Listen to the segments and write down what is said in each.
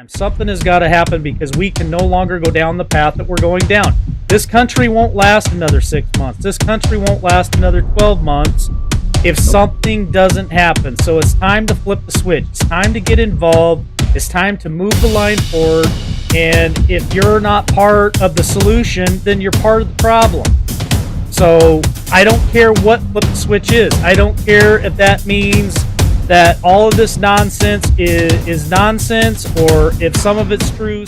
Something has got to happen because we can no longer go down the path that we're going down. This country won't last another 6 months. This country won't last another 12 months if something doesn't happen. So it's time to flip the switch. It's time to get involved. It's time to move the line forward. And if you're not part of the solution, then you're part of the problem. So I don't care what flip the switch is. I don't care if that means that all of this nonsense is nonsense, or if some of it's true.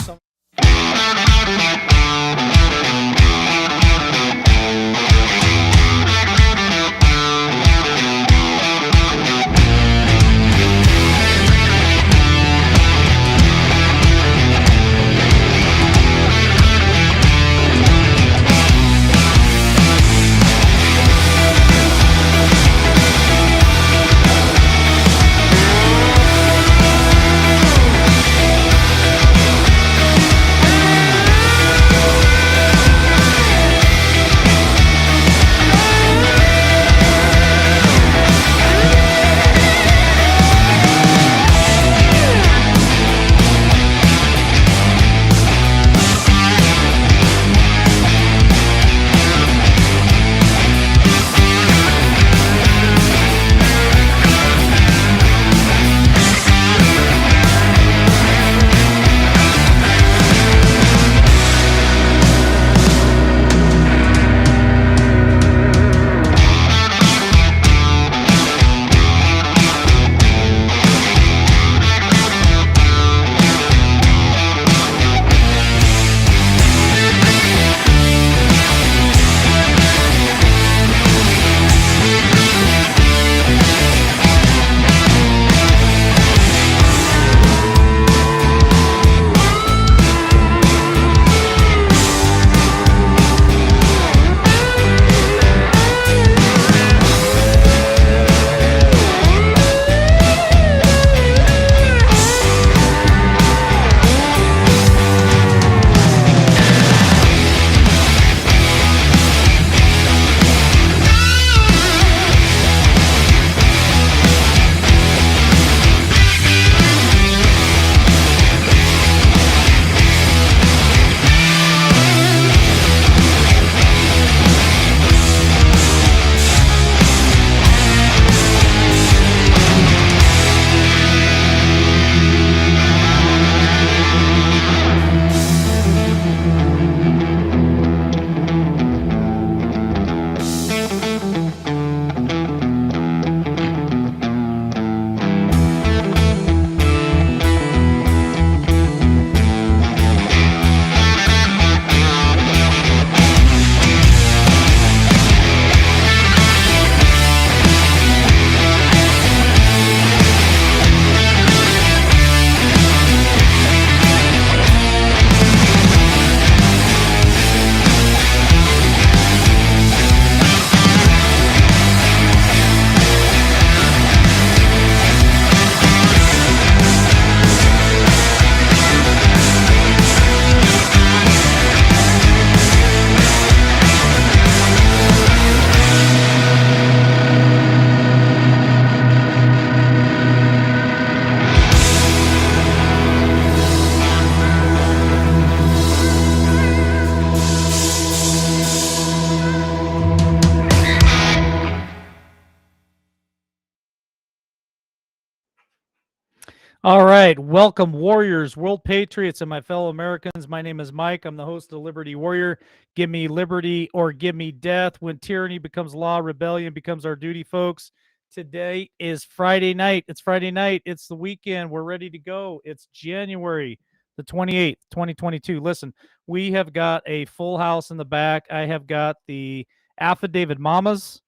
All right. Welcome, Warriors, World Patriots, and my fellow Americans. My name is Mike. I'm the host of Liberty Warrior. Give me liberty or give me death. When tyranny becomes law, rebellion becomes our duty, folks. Today is Friday night. It's Friday night. It's the weekend. We're ready to go. It's January the 28th, 2022. Listen, we have got a full house in the back. I have got the Affidavit Mamas.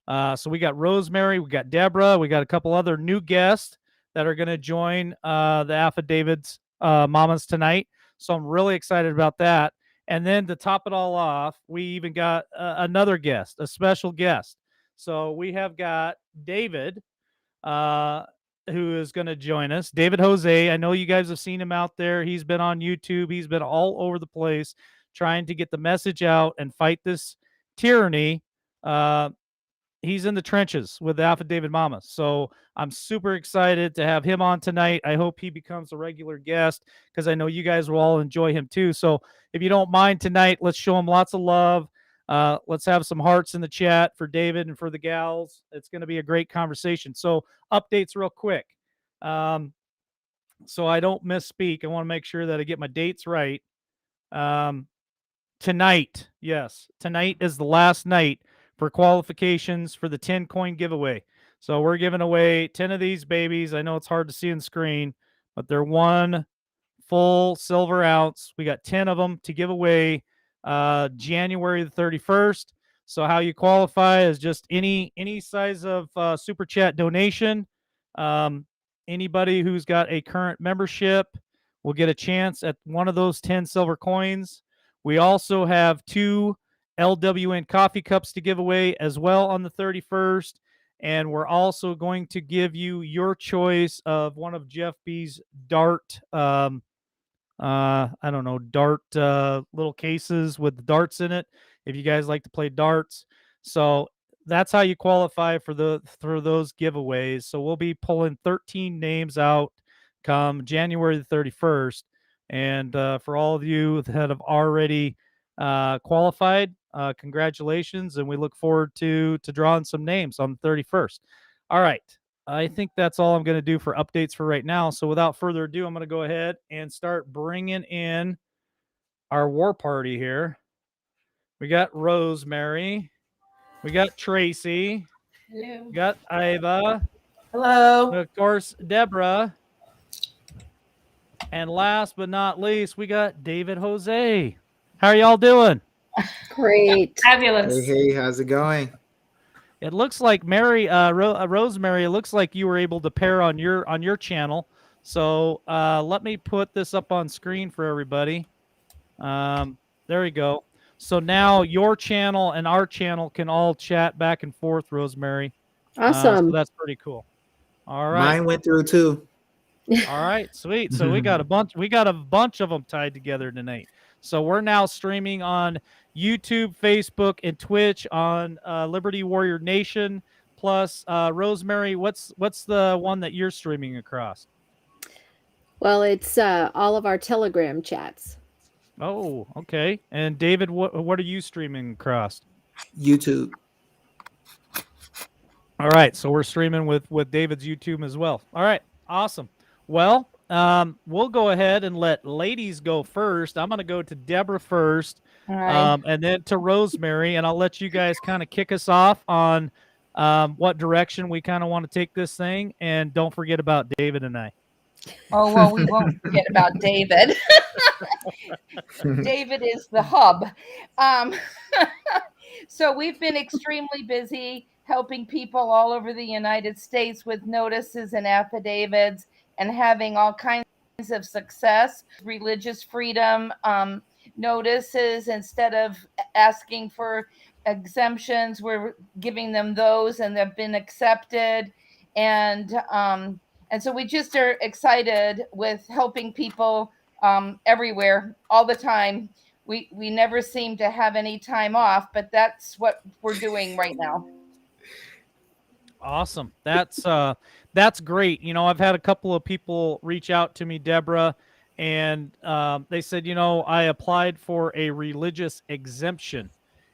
So we got Rosemary, we got Deborah, we got a couple other new guests that are going to join the Affidavits Mamas tonight. So I'm really excited about that. And then to top it all off, we even got another guest, a special guest. So we have got David, who is going to join us. David Jose. I know you guys have seen him out there. He's been on YouTube. He's been all over the place trying to get the message out and fight this tyranny he's in the trenches with the Affidavit Mama. So I'm super excited to have him on tonight. I hope he becomes a regular guest because I know you guys will all enjoy him too. So if you don't mind tonight, let's show him lots of love. Let's have some hearts in the chat for David and for the gals. It's going to be a great conversation. So updates real quick. Um, so I don't misspeak. I want to make sure that I get my dates right. Um, Tonight, yes, tonight is the last night for qualifications for the 10 coin giveaway. So we're giving away 10 of these babies. I know it's hard to see on the screen, but they're one full silver ounce. We got 10 of them to give away January the 31st. So how you qualify is just any size of super chat donation. Um, Anybody who's got a current membership will get a chance at one of those 10 silver coins. We also have 2 LWN coffee cups to give away as well on the 31st. And we're also going to give you your choice of one of Jeff B's dart I don't know, dart little cases with darts in it if you guys like to play darts. So that's how you qualify for those giveaways. So we'll be pulling 13 names out come January the 31st. And for all of you that have already qualified, congratulations, and we look forward to drawing some names on the 31st. All right. I think that's all I'm going to do for updates for right now. So without further ado, I'm going to go ahead and start bringing in our war party here. We got Rosemary. We got Tracy. Hello. We got Iva. Hello. Of course, Deborah. And last but not least, we got David Jose. How are y'all doing? Great. Fabulous. Hey, how's it going? It looks like Rosemary. It looks like you were able to pair on your channel. So let me put this up on screen for everybody. There we go. So now your channel and our channel can all chat back and forth, Rosemary. Awesome. So that's pretty cool. All right. Mine went through too. All right, sweet. So we got a bunch of them tied together tonight. So we're now streaming on YouTube, Facebook, and Twitch on Liberty Warrior Nation. Plus, Rosemary, what's the one that you're streaming across? Well, it's all of our Telegram chats. Oh, okay. And David, what are you streaming across? YouTube. All right, so we're streaming with David's YouTube as well. All right, awesome. Well, we'll go ahead and let ladies go first. I'm going to go to Deborah first, All right. and then to Rosemary, and I'll let you guys kind of kick us off on what direction we kind of want to take this thing. And don't forget about David and I. Oh, well, we won't forget about David. David is the hub. So we've been extremely busy helping people all over the United States with notices and affidavits and having all kinds of success. Religious freedom notices, instead of asking for exemptions, we're giving them those, and they've been accepted. And so we just are excited with helping people everywhere all the time. We never seem to have any time off, but that's what we're doing right now. Awesome. That's great. You know, I've had a couple of people reach out to me, Deborah, and they said, you know, I applied for a religious exemption.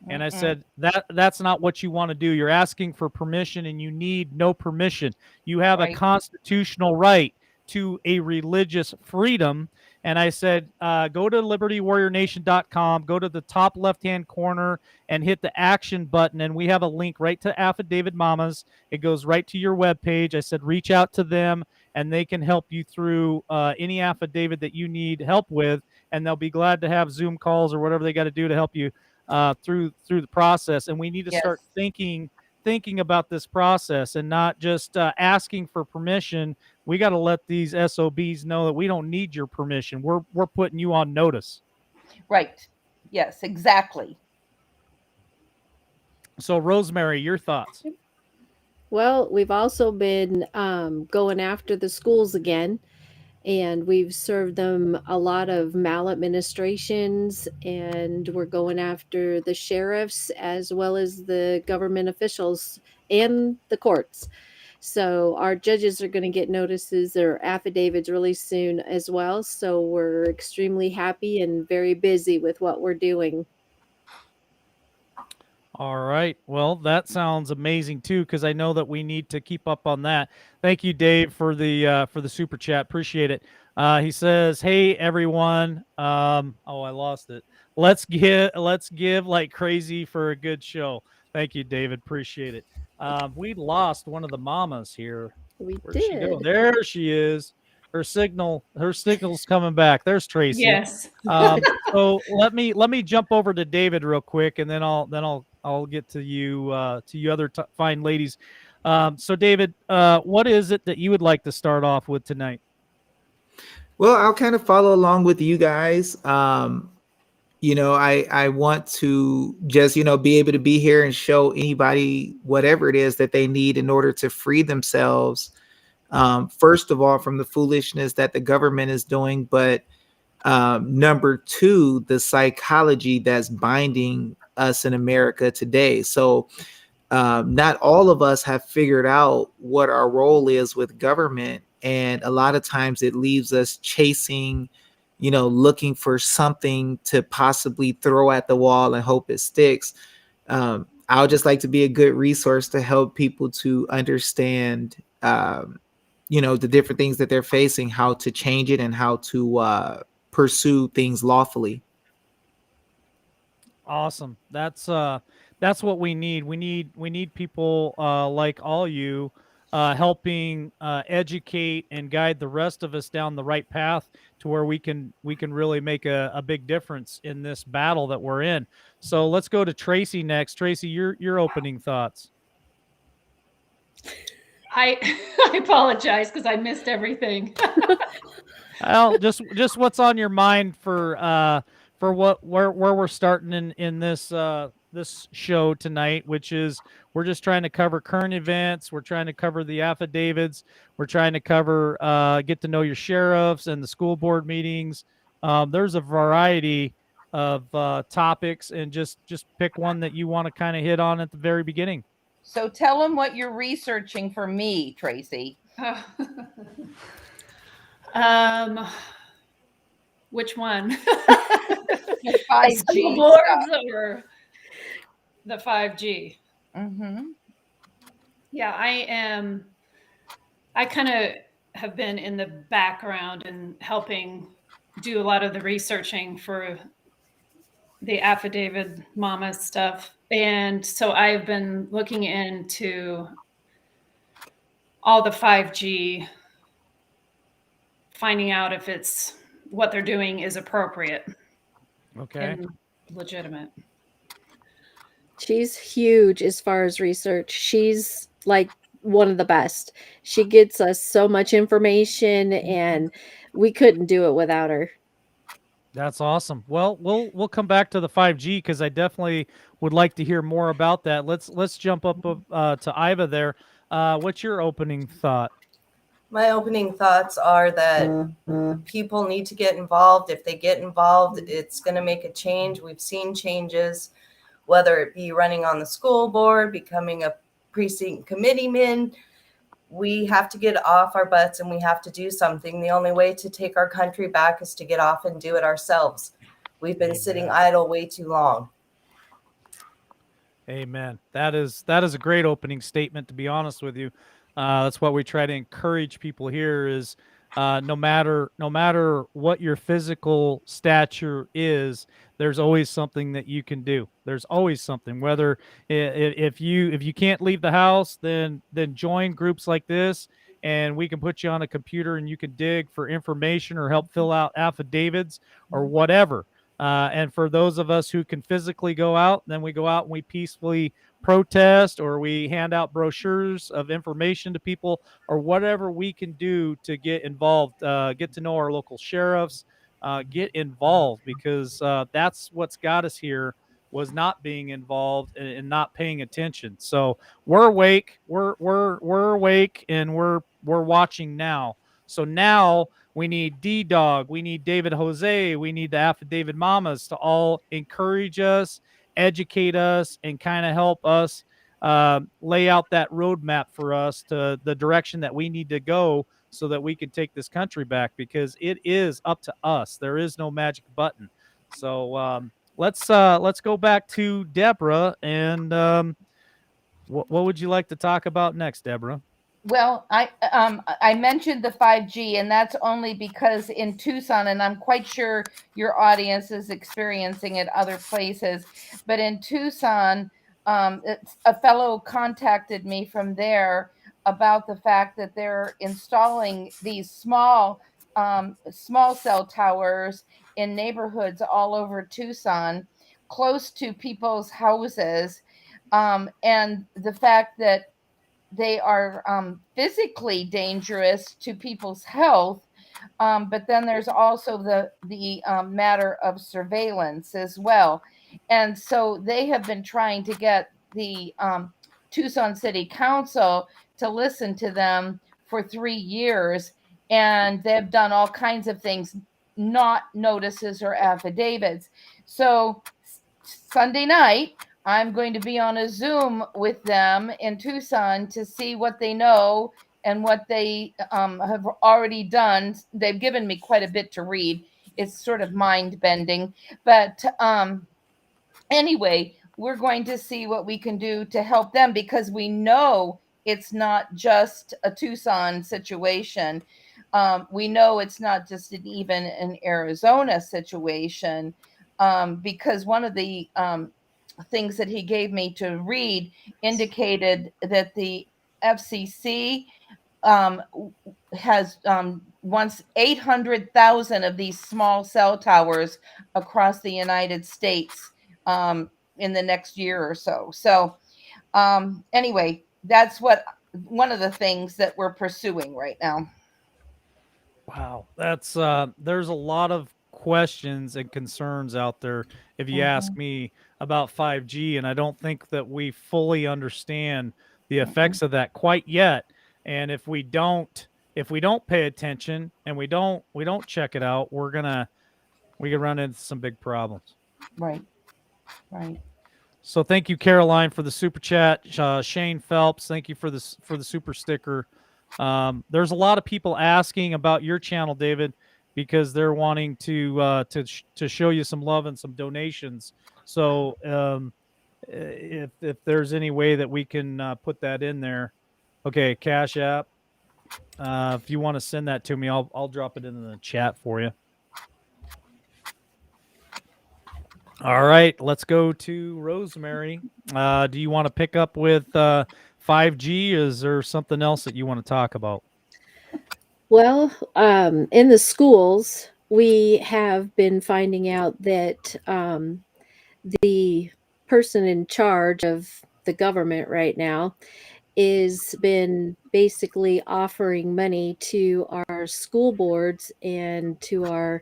And I said, that's not what you want to do. You're asking for permission, and you need no permission. You have a constitutional right to a religious freedom. And I said, go to libertywarriornation.com, go to the top left-hand corner and hit the action button. And we have a link right to Affidavit Mamas. It goes right to your webpage. I said, reach out to them, and they can help you through any affidavit that you need help with. And they'll be glad to have Zoom calls or whatever they got to do to help you through the process. And we need to start thinking about this process and not just asking for permission. We got to let these SOBs know that we don't need your permission. We're putting you on notice. Right. Yes, exactly. So Rosemary, your thoughts? Well, we've also been going after the schools again, and we've served them a lot of maladministrations, and we're going after the sheriffs as well as the government officials and the courts. So our judges are going to get notices or affidavits really soon as well. So we're extremely happy and very busy with what we're doing. All right. Well, that sounds amazing too, because I know that we need to keep up on that. Thank you, Dave, for the super chat. Appreciate it. He says, "Hey everyone." Oh, I lost it. Let's give like crazy for a good show. Thank you, David. Appreciate it. We lost one of the mamas here. We Where'd she go? did. There she is. Her signal's coming back. There's Tracy. Yes. So let me jump over to David real quick, and then I'll get to you other fine ladies. So David, what is it that you would like to start off with tonight? Well, I'll kind of follow along with you guys. I want to just, be able to be here and show anybody whatever it is that they need in order to free themselves. First of all, from the foolishness that the government is doing, but number two, the psychology that's binding us in America today. So not all of us have figured out what our role is with government. And a lot of times it leaves us chasing, looking for something to possibly throw at the wall and hope it sticks. I would just like to be a good resource to help people to understand, the different things that they're facing, how to change it, and how to pursue things lawfully. Awesome. That's what we need. We need people like all you helping educate and guide the rest of us down the right path to where we can really make a big difference in this battle that we're in. So let's go to Tracy next. Tracy, your opening thoughts. I I apologize because I missed everything. Well, just what's on your mind for where we're starting in this show tonight, which is we're just trying to cover current events, we're trying to cover the affidavits, we're trying to cover get to know your sheriffs and the school board meetings. There's a variety of topics, and just pick one that you want to kind of hit on at the very beginning. So tell them what you're researching for me, Tracy. Which one? The 5G School boards or the 5G? Mm-hmm. Yeah, I kind of have been in the background and helping do a lot of the researching for the affidavit mama stuff. And so I've been looking into all the 5G, finding out if it's what they're doing is appropriate Okay. and legitimate. She's huge as far as research. She's like one of the best. She gets us so much information, and we couldn't do it without her. That's awesome. Well, we'll come back to the 5G because I definitely would like to hear more about that. Let's jump up to Iva there. What's your opening thought? My opening thoughts are that people need to get involved. If they get involved, it's going to make a change. We've seen changes, whether it be running on the school board, becoming a precinct committeeman. We have to get off our butts and we have to do something. The only way to take our country back is to get off and do it ourselves. We've been sitting idle way too long. Amen. That is a great opening statement, to be honest with you. That's what we try to encourage people here is no matter what your physical stature is, there's always something that you can do. There's always something. Whether if you can't leave the house, then join groups like this, and we can put you on a computer and you can dig for information or help fill out affidavits or whatever. And for those of us who can physically go out, then we go out and we peacefully protest, or we hand out brochures of information to people, or whatever we can do to get involved, get to know our local sheriffs, get involved, because that's what's got us here, was not being involved and not paying attention. So we're awake, we're awake, and we're watching now. So now we need D-Dog, we need David Jose, we need the Affidavit Mamas to all encourage us, educate us, and kind of help us lay out that roadmap for us to the direction that we need to go so that we can take this country back, because it is up to us. There is no magic button. So let's go back to Deborah, and what would you like to talk about next, Deborah? Well, I mentioned the 5G, and that's only because in Tucson, and I'm quite sure your audience is experiencing it other places, but in Tucson, a fellow contacted me from there about the fact that they're installing these small cell towers in neighborhoods all over Tucson, close to people's houses, and the fact that they are physically dangerous to people's health, but then there's also the matter of surveillance as well. And so they have been trying to get the Tucson City Council to listen to them for 3 years, and they've done all kinds of things, not notices or affidavits. So Sunday night, I'm going to be on a Zoom with them in Tucson to see what they know and what they have already done. They've given me quite a bit to read. It's sort of mind bending. But anyway, we're going to see what we can do to help them, because we know it's not just a Tucson situation. We know it's not just even an Arizona situation, because one of the things that he gave me to read indicated that the FCC um, has wants 800,000 of these small cell towers across the United States in the next year or so. So anyway, that's one of the things that we're pursuing right now. Wow, that's there's a lot of questions and concerns out there, if you ask me, about 5G, and I don't think that we fully understand the effects of that quite yet. And if we don't pay attention and we don't check it out, we can run into some big problems. Right. Right. So thank you, Caroline, for the super chat. Shane Phelps, thank you for the super sticker. There's a lot of people asking about your channel, David, because they're wanting to show you some love and some donations. So if there's any way that we can put that in there, okay, Cash App. If you want to send that to me, I'll drop it in the chat for you. All right, let's go to Rosemary. Do you want to pick up with 5G? Is there something else that you want to talk about? Well, in the schools, we have been finding out that the person in charge of the government right now is been basically offering money to our school boards and to our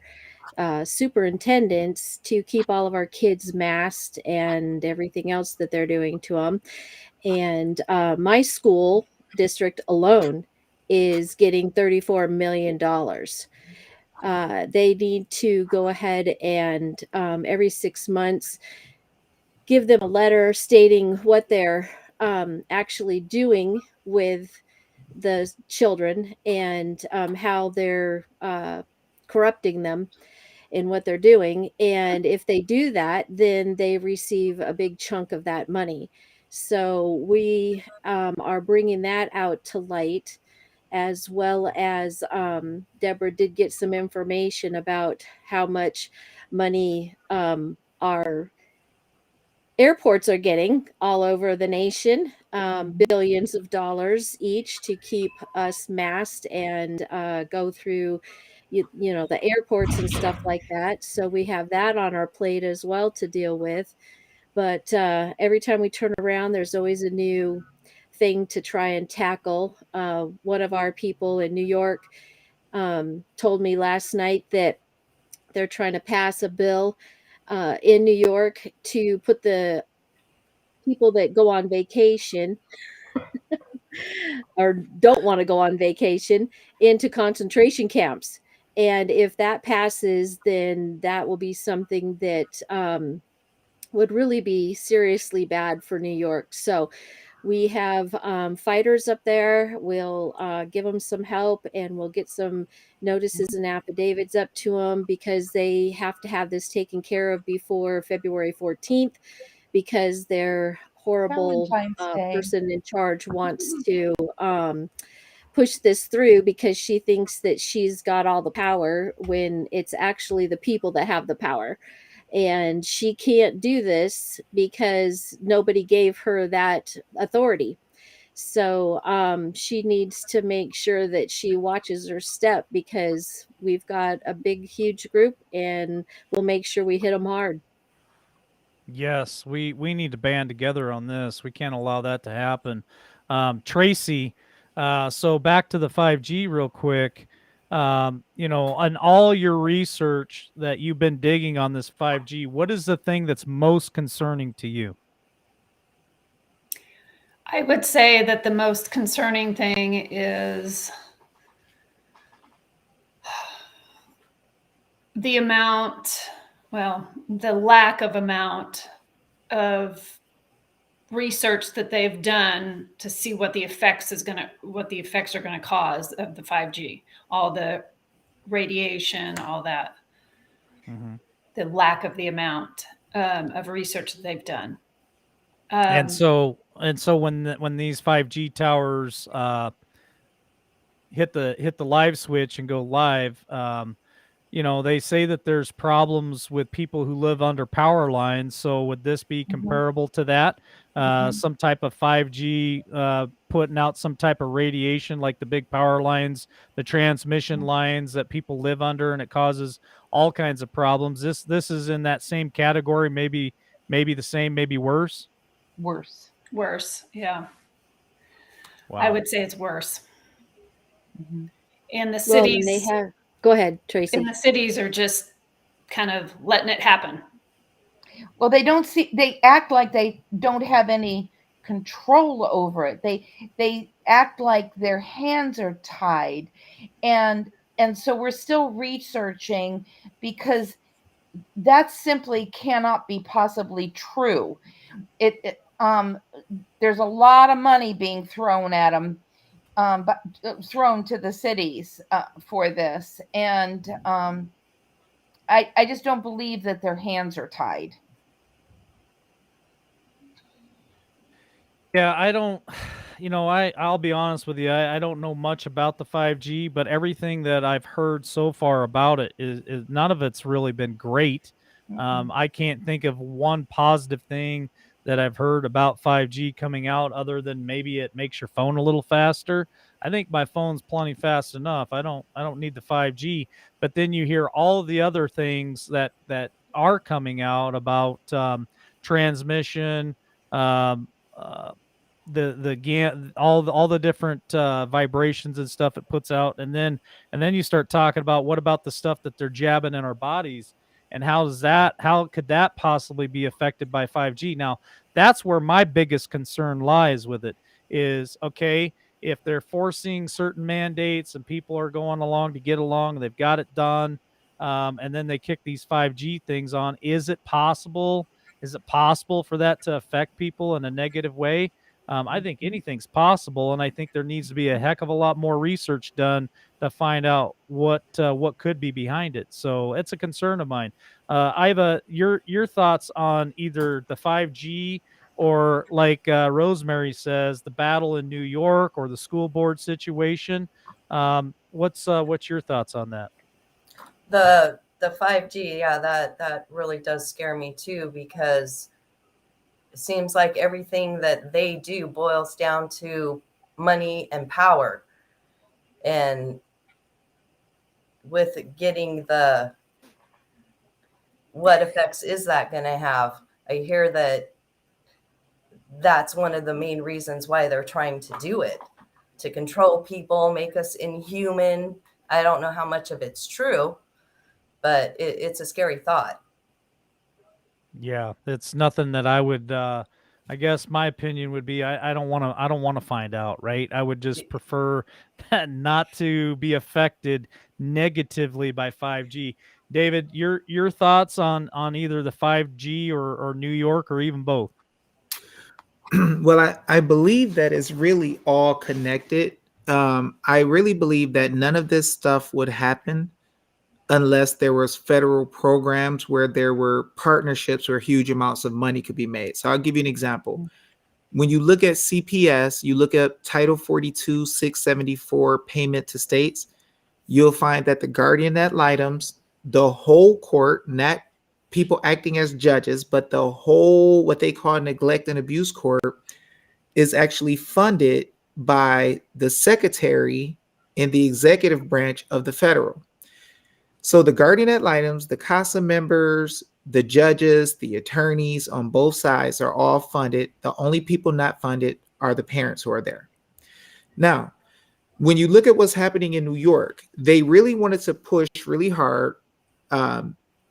superintendents to keep all of our kids masked and everything else that they're doing to them. And my school district alone is getting $34 million. They need to go ahead and every 6 months give them a letter stating what they're actually doing with the children and how they're corrupting them in what they're doing. And if they do that, then they receive a big chunk of that money. So we are bringing that out to light, as well as Deborah did get some information about how much money our airports are getting all over the nation, billions of dollars each to keep us masked and go through you know, the airports and stuff like that. So we have that on our plate as well to deal with. But every time we turn around, there's always a new thing to try and tackle. One of our people in New York told me last night that they're trying to pass a bill in New York to put the people that go on vacation or don't want to go on vacation into concentration camps. And if that passes, then that will be something that would really be seriously bad for New York. So We have fighters up there. We'll give them some help, and we'll get some notices and affidavits up to them because they have to have this taken care of before February 14th because their horrible Valentine's Day. person in charge wants to push this through because she thinks that she's got all the power when it's actually the people that have the power. And she can't do this because nobody gave her that authority. So she needs to make sure that she watches her step because we've got a big, huge group and we'll make sure we hit them hard. Yes, we need to band together on this. We can't allow that to happen. Tracy, so back to the 5G real quick. On all your research that you've been digging on this 5G, what is the thing that's most concerning to you? I would say that the most concerning thing is the lack of amount of research that they've done to see what the effects are going to cause of the 5G, all the radiation, all that. Mm-hmm. The lack of the amount of research that they've done. And so when these 5G towers hit the live switch and go live, they say that there's problems with people who live under power lines. So would this be comparable to that? Some type of 5G putting out some type of radiation like the big power lines, the transmission lines that people live under, and it causes all kinds of problems. This is in that same category, maybe the same, maybe worse. Worse, yeah. Wow. I would say it's worse. And the Well, cities, and they have. Go ahead, Tracy. and the cities are just kind of letting it happen. Well, they act like they don't have any control over it. They act like their hands are tied. And so we're still researching because that simply cannot be possibly true. There's a lot of money being thrown at them, but thrown to the cities for this, and I just don't believe that their hands are tied. Yeah, I don't, I'll be honest with you. I don't know much about the 5G, but everything that I've heard so far about it is none of it's really been great. I can't think of one positive thing that I've heard about 5G coming out other than maybe it makes your phone a little faster. I think my phone's plenty fast enough. I don't need the 5G. But then you hear all of the other things that are coming out about transmission, um, uh, all the different vibrations and stuff it puts out, and then you start talking about what about the stuff that they're jabbing in our bodies, and how could that possibly be affected by 5G? Now that's where my biggest concern lies with it. Is okay, if they're forcing certain mandates and people are going along to get along, they've got it done, and then they kick these 5G things on. Is it possible for that to affect people in a negative way? I think anything's possible, and I think there needs to be a heck of a lot more research done to find out what could be behind it. So it's a concern of mine. Iva, your thoughts on either the 5G or, like Rosemary says, the battle in New York or the school board situation. What's your thoughts on that? The 5G, yeah, that really does scare me too, because it seems like everything that they do boils down to money and power. And with getting what effects is that going to have? I hear that that's one of the main reasons why they're trying to do it, to control people, make us inhuman. I don't know how much of it's true, but it's a scary thought. Yeah, it's nothing that I would I guess my opinion would be I don't want to find out, right? I would just prefer not to be affected negatively by 5G. David, your thoughts on either the 5G or New York or even both? Well, I believe that it's really all connected. I really believe that none of this stuff would happen unless there was federal programs where there were partnerships where huge amounts of money could be made. So I'll give you an example. When you look at CPS, you look at Title 42, 674 payment to states, you'll find that the guardian ad litems, the whole court, not people acting as judges, but the whole, what they call neglect and abuse court, is actually funded by the secretary in the executive branch of the federal. So the guardian ad litems, the CASA members, the judges, the attorneys on both sides are all funded. The only people not funded are the parents who are there. Now, when you look at what's happening in New York, they really wanted to push really hard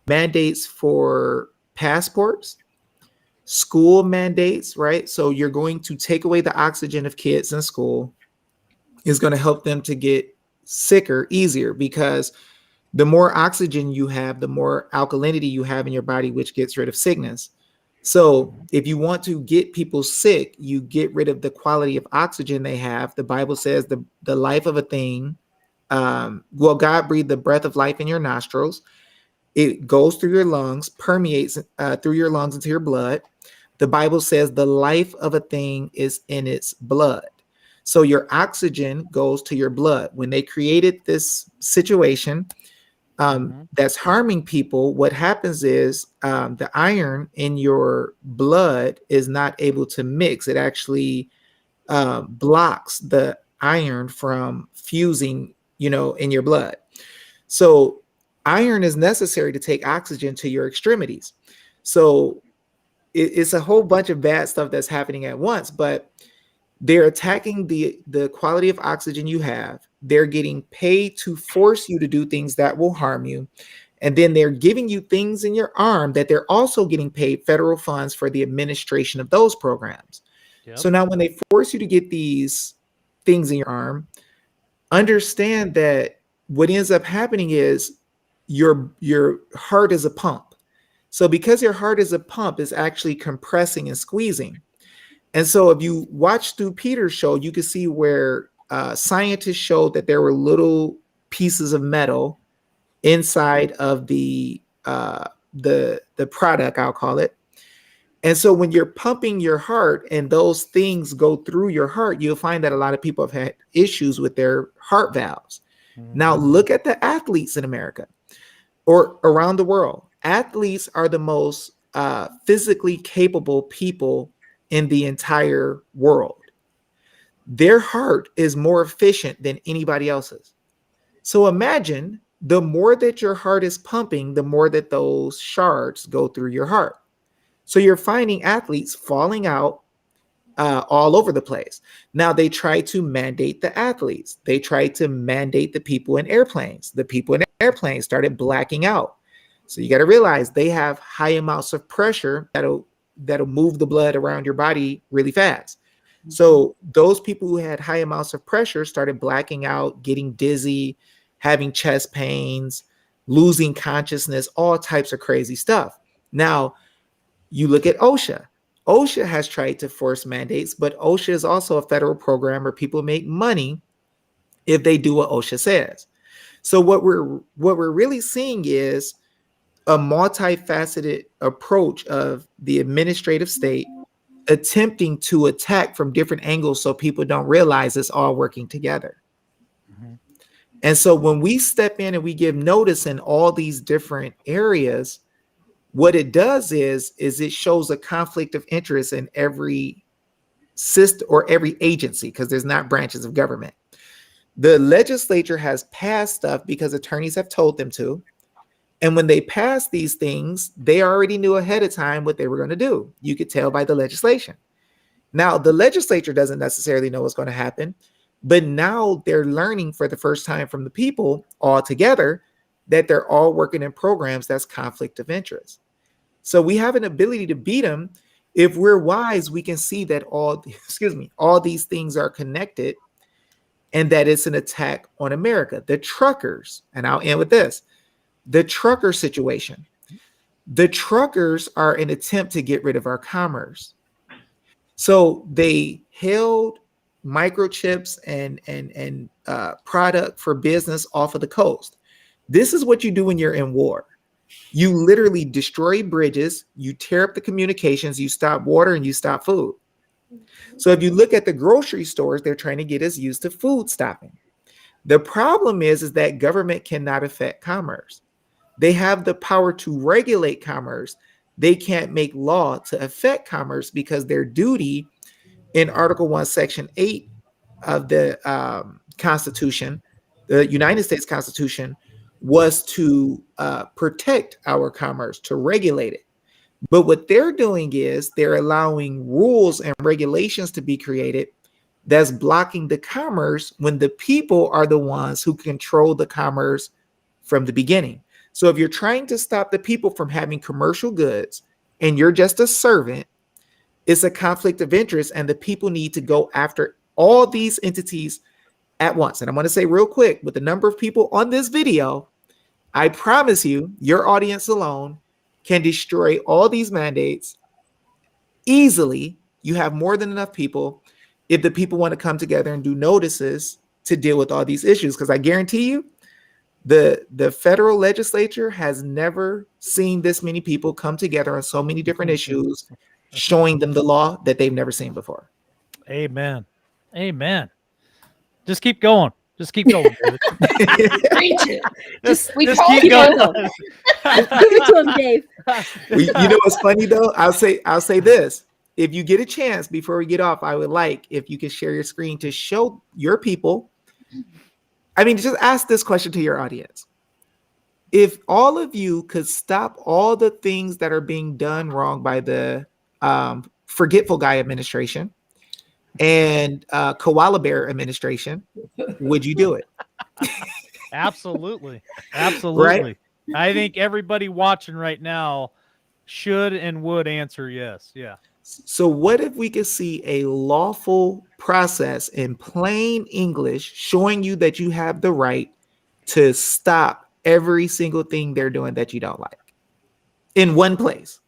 mandates for passports, school mandates, right? So you're going to take away the oxygen of kids in school, is going to help them to get sicker easier, because the more oxygen you have, the more alkalinity you have in your body, which gets rid of sickness. So if you want to get people sick, you get rid of the quality of oxygen they have. The Bible says the life of a thing, well, God breathed the breath of life in your nostrils. It goes through your lungs, permeates through your lungs into your blood. The Bible says the life of a thing is in its blood. So your oxygen goes to your blood. When they created this situation, that's harming people, what happens is the iron in your blood is not able to mix. It actually blocks the iron from fusing, in your blood. So iron is necessary to take oxygen to your extremities. So it's a whole bunch of bad stuff that's happening at once, but they're attacking the quality of oxygen you have. They're getting paid to force you to do things that will harm you. And then they're giving you things in your arm that they're also getting paid federal funds for the administration of those programs. Yep. So now when they force you to get these things in your arm, understand that what ends up happening is your heart is a pump. So because your heart is a pump, it's actually compressing and squeezing. And so if you watch through Peter's show, you can see where scientists showed that there were little pieces of metal inside of the product, I'll call it. And so when you're pumping your heart and those things go through your heart, you'll find that a lot of people have had issues with their heart valves. Now look at the athletes in America or around the world. Athletes are the most physically capable people in the entire world. Their heart is more efficient than anybody else's. So imagine the more that your heart is pumping, the more that those shards go through your heart. So you're finding athletes falling out all over the place. Now they try to mandate the athletes. They try to mandate the people in airplanes. The people in airplanes started blacking out. So you got to realize they have high amounts of pressure that'll move the blood around your body really fast. So those people who had high amounts of pressure started blacking out, getting dizzy, having chest pains, losing consciousness, all types of crazy stuff. Now, you look at OSHA. OSHA has tried to force mandates, but OSHA is also a federal program where people make money if they do what OSHA says. So what we're really seeing is a multifaceted approach of the administrative state attempting to attack from different angles so people don't realize it's all working together. And so when we step in and we give notice in all these different areas, what it does is it shows a conflict of interest in every system or every agency, because there's not branches of government. The legislature has passed stuff because attorneys have told them to. And when they passed these things, they already knew ahead of time what they were going to do. You could tell by the legislation. Now, the legislature doesn't necessarily know what's going to happen, but now they're learning for the first time from the people all together that they're all working in programs that's conflict of interest. So we have an ability to beat them. If we're wise, we can see that all these things are connected and that it's an attack on America. The truckers, and I'll end with this, the trucker situation. The truckers are an attempt to get rid of our commerce. So they held microchips and product for business off of the coast. This is what you do when you're in war. You literally destroy bridges, you tear up the communications, you stop water, and you stop food. So if you look at the grocery stores, they're trying to get us used to food stopping. The problem is that government cannot affect commerce. They have the power to regulate commerce. They can't make law to affect commerce because their duty in Article 1, Section 8 of the Constitution, the United States Constitution, was to protect our commerce, to regulate it. But what they're doing is they're allowing rules and regulations to be created that's blocking the commerce when the people are the ones who control the commerce from the beginning. So if you're trying to stop the people from having commercial goods and you're just a servant, it's a conflict of interest, and the people need to go after all these entities at once. And I'm going to say real quick, with the number of people on this video, I promise you, your audience alone can destroy all these mandates easily. You have more than enough people if the people want to come together and do notices to deal with all these issues. Because I guarantee you, the federal legislature has never seen this many people come together on so many different issues, showing them the law that they've never seen before. Amen. Amen. Just keep going. Just keep going, David. Preach it. Just We just told keep you. going. Give it to him, Dave. You know what's funny though? I'll say this. If you get a chance before we get off, I would like if you could share your screen to show your people. I mean, just ask this question to your audience. If all of you could stop all the things that are being done wrong by the Forgetful Guy administration and Koala Bear administration, would you do it? Absolutely. Absolutely. I think everybody watching right now should and would answer yes. Yeah. So what if we could see a lawful process in plain English showing you that you have the right to stop every single thing they're doing that you don't like in one place?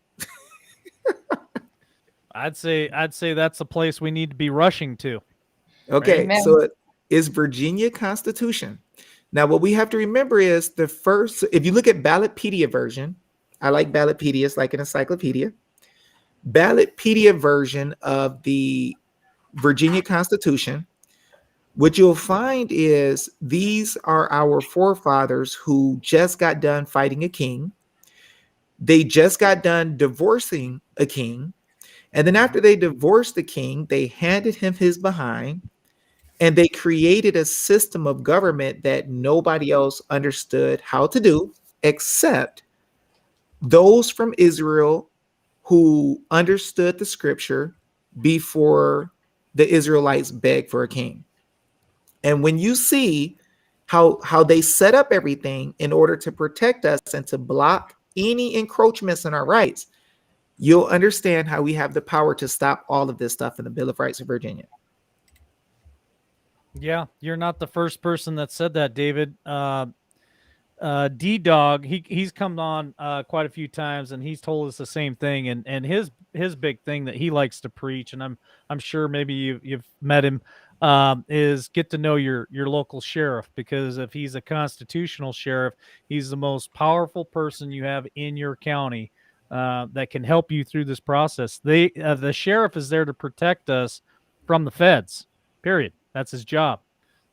I'd say that's the place we need to be rushing to. Okay, Amen. so it is Virginia Constitution. Now, what we have to remember is the first, if you look at Ballotpedia version, I like Ballotpedia, it's like an encyclopedia. Ballotpedia version of the Virginia Constitution, what you'll find is these are our forefathers who just got done fighting a king. They just got done divorcing a king. And then after they divorced the king, they handed him his behind, and they created a system of government that nobody else understood how to do except those from Israel who understood the scripture before the Israelites begged for a king. And when you see how they set up everything in order to protect us and to block any encroachments in our rights, you'll understand how we have the power to stop all of this stuff in the Bill of Rights of Virginia. Yeah, you're not the first person that said that, David. D-Dog, he's come on quite a few times, and he's told us the same thing. And his big thing that he likes to preach, and I'm sure maybe you've met him, is get to know your local sheriff, because if he's a constitutional sheriff, he's the most powerful person you have in your county that can help you through this process. The sheriff is there to protect us from the feds. Period. That's his job.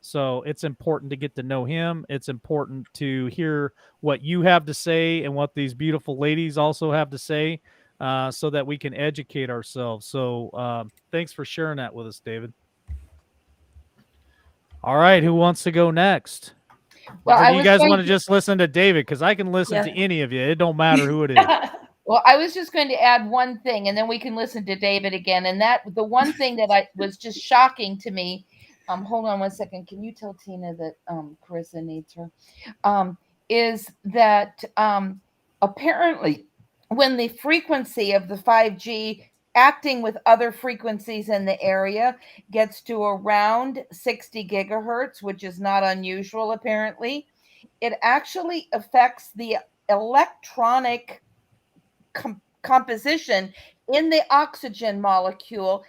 So it's important to get to know him. It's important to hear what you have to say and what these beautiful ladies also have to say, so that we can educate ourselves. So thanks for sharing that with us, David. All right, who wants to go next? Well, Or I do you was guys going want to just listen to David? Because I can listen to any of you. It don't matter who it is. Well, I was just going to add one thing, and then we can listen to David again. And that the one thing that I was just shocking to me. Hold on one second. Can you tell Tina that Carissa needs her? Is that apparently when the frequency of the 5G acting with other frequencies in the area gets to around 60 gigahertz, which is not unusual apparently, it actually affects the electronic composition in the oxygen molecule,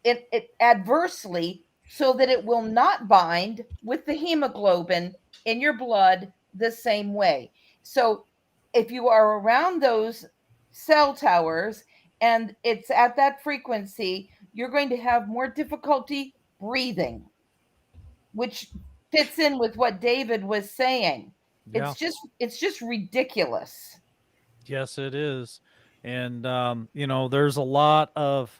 it adversely so that it will not bind with the hemoglobin in your blood the same way. So if you are around those cell towers and it's at that frequency, you're going to have more difficulty breathing, which fits in with what David was saying. Yeah. It's just ridiculous. Yes, it is. And you know, there's a lot of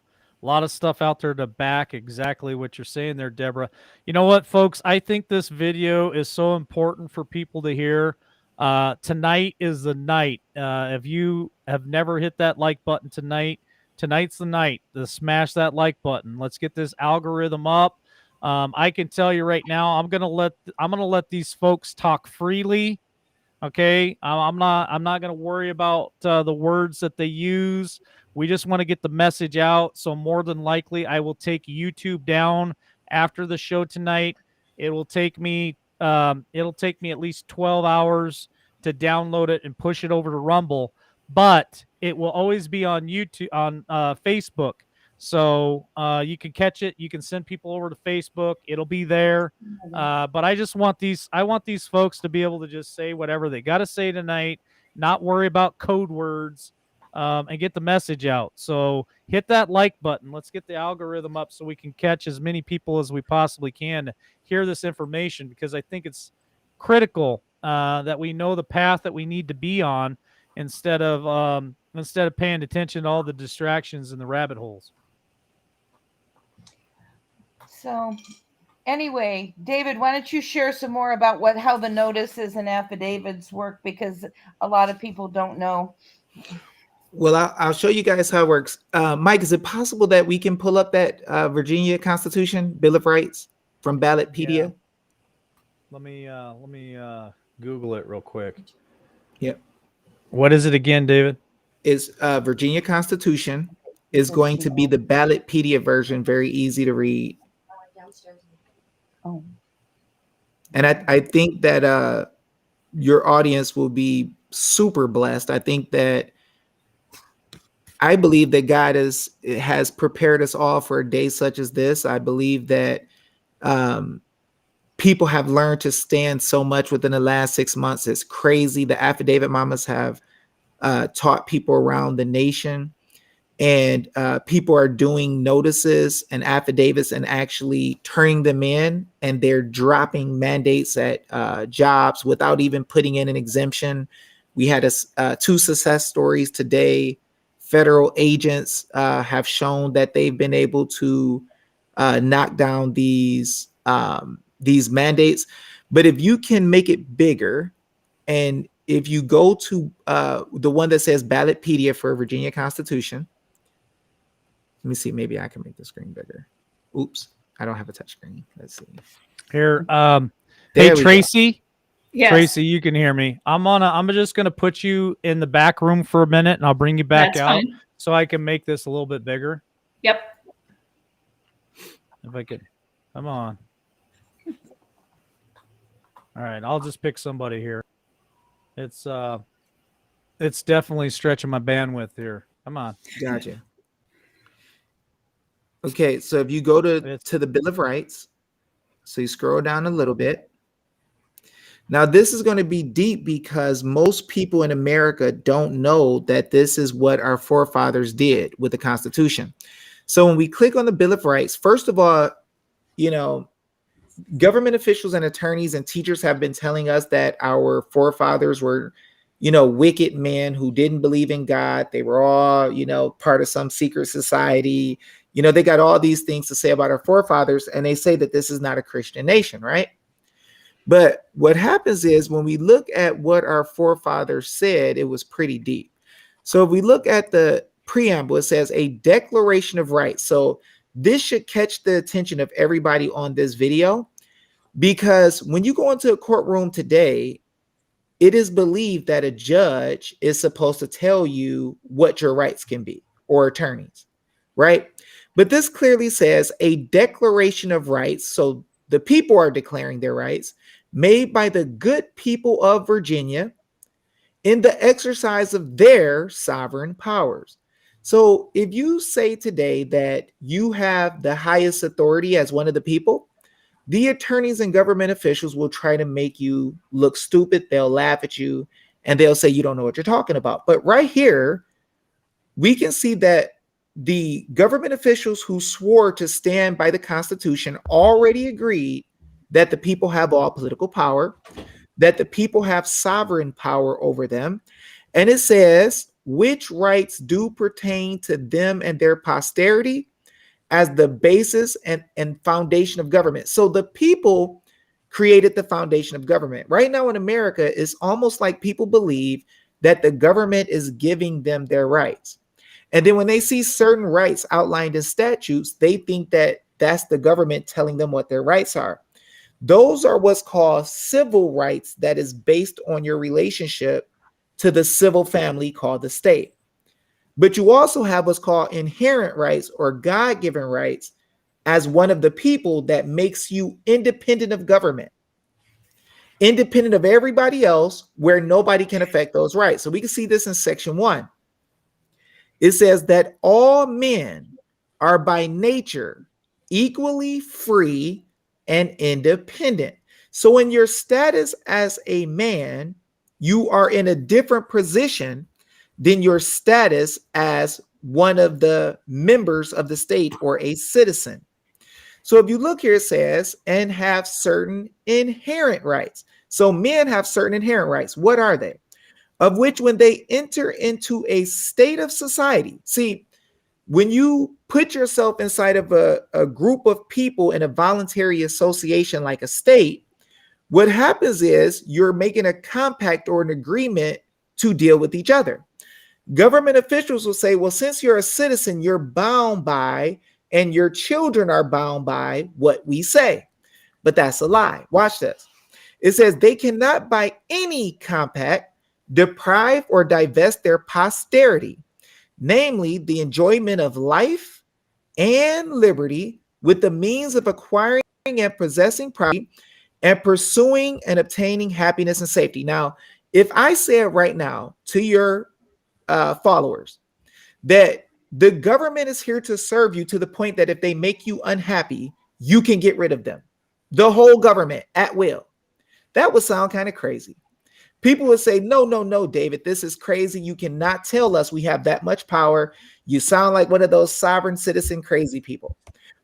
stuff out there to back exactly what you're saying there, Deborah. You know what, folks? I think this video is so important for people to hear. Tonight is the night. If you have never hit that like button tonight, tonight's the night to smash that like button. Let's get this algorithm up. I can tell you right now, I'm gonna let these folks talk freely. Okay, I'm not going to worry about the words that they use. We just want to get the message out. So more than likely, I will take YouTube down after the show tonight. It will take me at least 12 hours to download it and push it over to Rumble, but it will always be on YouTube, on Facebook. So you can catch it. You can send people over to Facebook. It'll be there. But I want these folks to be able to just say whatever they got to say tonight, not worry about code words, and get the message out. So hit that like button. Let's get the algorithm up so we can catch as many people as we possibly can to hear this information, because I think it's critical that we know the path that we need to be on instead of paying attention to all the distractions and the rabbit holes. So anyway, David, why don't you share some more about how the notices and affidavits work, because a lot of people don't know. Well, I'll show you guys how it works. Mike, is it possible that we can pull up that Virginia Constitution Bill of Rights from Ballotpedia? Yeah. Let me Google it real quick. Yep. What is it again, David? It's Virginia Constitution is going to be the Ballotpedia version, very easy to read. Oh. And I think that your audience will be super blessed. I believe that God has prepared us all for a day such as this. I believe that people have learned to stand so much within the last 6 months. It's crazy. The affidavit mamas have taught people around the nation, and people are doing notices and affidavits and actually turning them in, and they're dropping mandates at jobs without even putting in an exemption. We had 2 success stories today. Federal agents have shown that they've been able to knock down these mandates. But if you can make it bigger, and if you go to the one that says Ballotpedia for Virginia Constitution, let me see, maybe I can make the screen bigger. Oops, I don't have a touch screen. Let's see. Here, There hey we Tracy. Yes. Tracy, you can hear me. I'm just gonna put you in the back room for a minute, and I'll bring you back That's out fine. so I can make this a little bit bigger. Yep. If I could, come on. All right, I'll just pick somebody here. It's definitely stretching my bandwidth here. Come on. Gotcha. Okay, so if you go to the Bill of Rights, so you scroll down a little bit. Now, this is going to be deep because most people in America don't know that this is what our forefathers did with the Constitution. So when we click on the Bill of Rights, first of all, you know, government officials and attorneys and teachers have been telling us that our forefathers were, you know, wicked men who didn't believe in God. They were all, you know, part of some secret society. You know, they got all these things to say about our forefathers, and they say that this is not a Christian nation, right? But what happens is when we look at what our forefathers said, it was pretty deep. So if we look at the preamble, it says a declaration of rights. So this should catch the attention of everybody on this video, because when you go into a courtroom today, it is believed that a judge is supposed to tell you what your rights can be, or attorneys, right? But this clearly says a declaration of rights. So the people are declaring their rights, made by the good people of Virginia in the exercise of their sovereign powers. So if you say today that you have the highest authority as one of the people, the attorneys and government officials will try to make you look stupid. They'll laugh at you and they'll say you don't know what you're talking about. But right here, we can see that the government officials who swore to stand by the Constitution already agreed that the people have all political power, that the people have sovereign power over them. And it says, which rights do pertain to them and their posterity as the basis and foundation of government. So the people created the foundation of government. Right now in America, it's almost like people believe that the government is giving them their rights. And then when they see certain rights outlined in statutes, they think that that's the government telling them what their rights are. Those are what's called civil rights, that is based on your relationship to the civil family called the state. But you also have what's called inherent rights or God-given rights as one of the people that makes you independent of government, independent of everybody else, where nobody can affect those rights. So we can see this in section 1. It says that all men are by nature equally free and independent. So in your status as a man, you are in a different position than your status as one of the members of the state or a citizen. So if you look here, it says, and have certain inherent rights. So men have certain inherent rights. What are they? Of which when they enter into a state of society, see, when you put yourself inside of a group of people in a voluntary association like a state, what happens is you're making a compact or an agreement to deal with each other. Government officials will say, well, since you're a citizen, you're bound by, and your children are bound by what we say. But that's a lie. Watch this. It says they cannot by any compact deprive or divest their posterity, namely the enjoyment of life and liberty with the means of acquiring and possessing property and pursuing and obtaining happiness and safety. Now, if I say it right now to your followers that the government is here to serve you to the point that if they make you unhappy, you can get rid of them, the whole government at will, that would sound kind of crazy. People would say, no, David, this is crazy. You cannot tell us we have that much power. You sound like one of those sovereign citizen crazy people.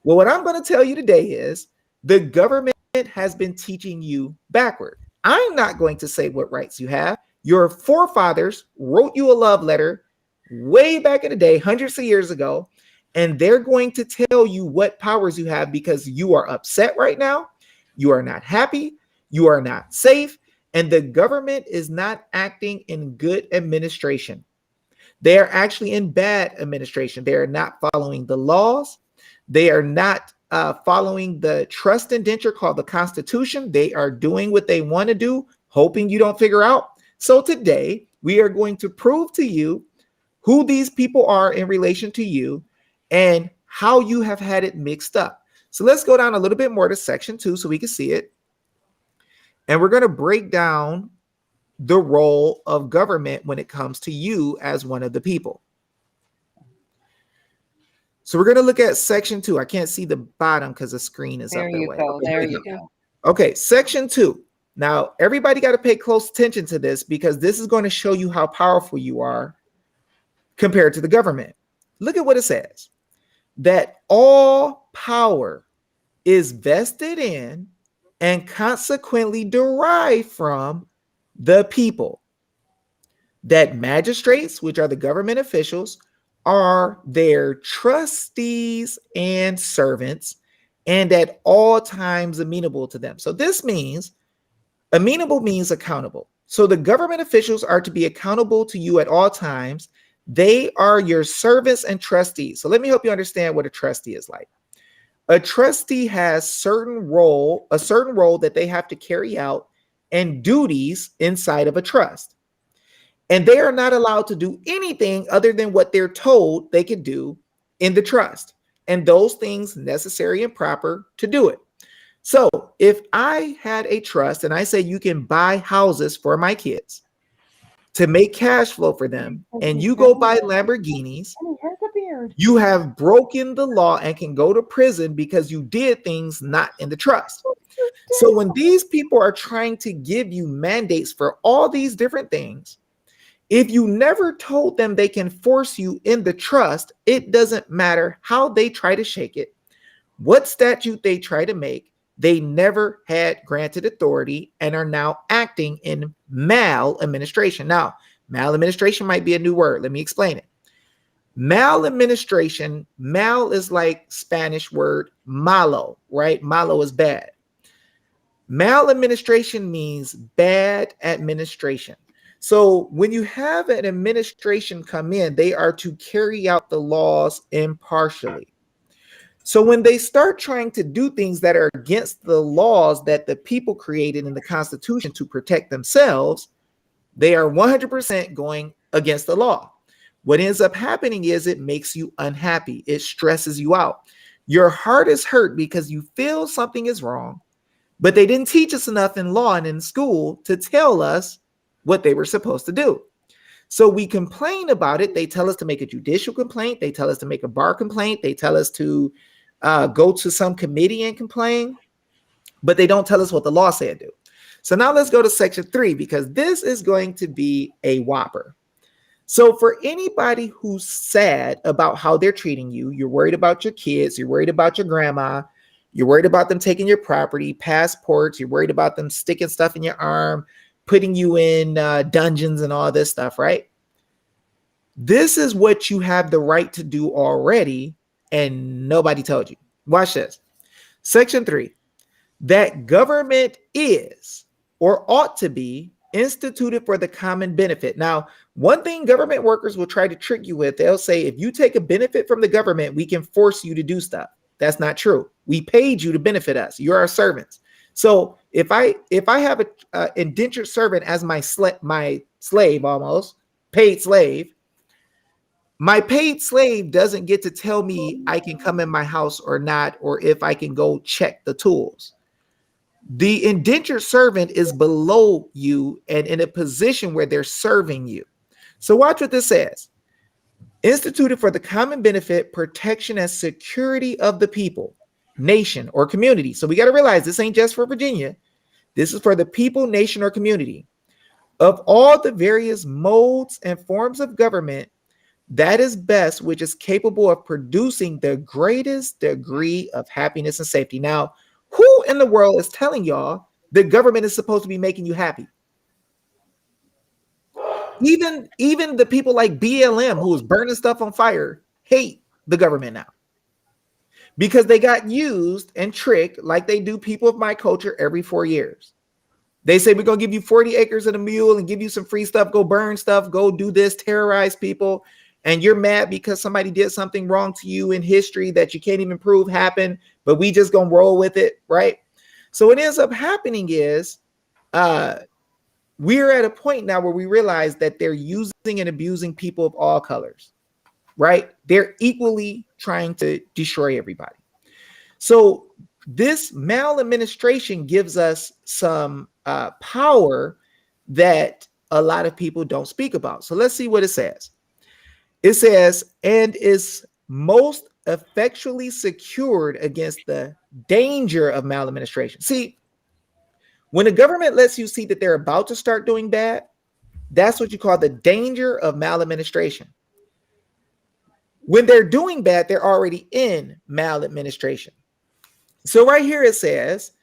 Well, what I'm going to tell you today is the government has been teaching you backward. I'm not going to say what rights you have. Your forefathers wrote you a love letter way back in the day, hundreds of years ago, and they're going to tell you what powers you have because you are upset right now. You are not happy. You are not safe. And the government is not acting in good administration. They are actually in bad administration. They are not following the laws. They are not following the trust indenture called the Constitution. They are doing what they want to do, hoping you don't figure out. So today, we are going to prove to you who these people are in relation to you and how you have had it mixed up. So let's go down a little bit more to section 2 so we can see it. And we're going to break down the role of government when it comes to you as one of the people. So we're going to look at section 2. I can't see the bottom because the screen is There up you that way. go. Okay, There we you go. go. Okay, section 2. Now, everybody got to pay close attention to this because this is going to show you how powerful you are compared to the government. Look at what it says. That all power is vested in and consequently derived from the people. That magistrates, which are the government officials, are their trustees and servants, and at all times amenable to them. So this means amenable means accountable. So the government officials are to be accountable to you at all times. They are your servants and trustees. So let me help you understand what a trustee is like. A trustee has a certain role that they have to carry out and duties inside of a trust. And they are not allowed to do anything other than what they're told they can do in the trust. And those things necessary and proper to do it. So if I had a trust and I say you can buy houses for my kids to make cash flow for them, and you go buy Lamborghinis weird. You have broken the law and can go to prison because you did things not in the trust. So when these people are trying to give you mandates for all these different things, if you never told them they can force you in the trust, it doesn't matter how they try to shake it, what statute they try to make, they never had granted authority and are now acting in maladministration. Now, maladministration might be a new word. Let me explain it. Maladministration, mal is like Spanish word malo, right? Malo is bad. Maladministration means bad administration. So when you have an administration come in, they are to carry out the laws impartially. So when they start trying to do things that are against the laws that the people created in the Constitution to protect themselves, they are 100% going against the law. What ends up happening is it makes you unhappy. It stresses you out. Your heart is hurt because you feel something is wrong, but they didn't teach us enough in law and in school to tell us what they were supposed to do. So we complain about it. They tell us to make a judicial complaint. They tell us to make a bar complaint. They tell us to go to some committee and complain, but they don't tell us what the law said do. So now let's go to section 3, because this is going to be a whopper. So for anybody who's sad about how they're treating you, you're worried about your kids, you're worried about your grandma, you're worried about them taking your property, passports, you're worried about them sticking stuff in your arm, putting you in dungeons and all this stuff, right? This is what you have the right to do already, and nobody told you. Watch this. Section 3, that government is or ought to be instituted for the common benefit. Now, one thing government workers will try to trick you with, they'll say, if you take a benefit from the government, we can force you to do stuff. That's not true. We paid you to benefit us. You're our servants. So if I have a indentured servant as my slave, almost paid slave, my paid slave doesn't get to tell me I can come in my house or not, or if I can go check the tools. The indentured servant is below you and in a position where they're serving you. So watch what this says. Instituted for the common benefit, protection, and security of the people, nation, or community. So we got to realize this ain't just for Virginia. This is for the people, nation, or community. Of all the various modes and forms of government, that is best, which is capable of producing the greatest degree of happiness and safety. Now, who in the world is telling y'all the government is supposed to be making you happy? Even the people like BLM, who is burning stuff on fire, hate the government now because they got used and tricked like they do people of my culture every 4 years. They say, we're going to give you 40 acres and a mule and give you some free stuff. Go burn stuff. Go do this, terrorize people. And you're mad because somebody did something wrong to you in history that you can't even prove happened, but we just going to roll with it, right? So what ends up happening is we're at a point now where we realize that they're using and abusing people of all colors, right? They're equally trying to destroy everybody. So this maladministration gives us some power that a lot of people don't speak about. So let's see what it says. It says, and is most effectually secured against the danger of maladministration. See, when the government lets you see that they're about to start doing bad, that's what you call the danger of maladministration. When they're doing bad, they're already in maladministration. So right here it says,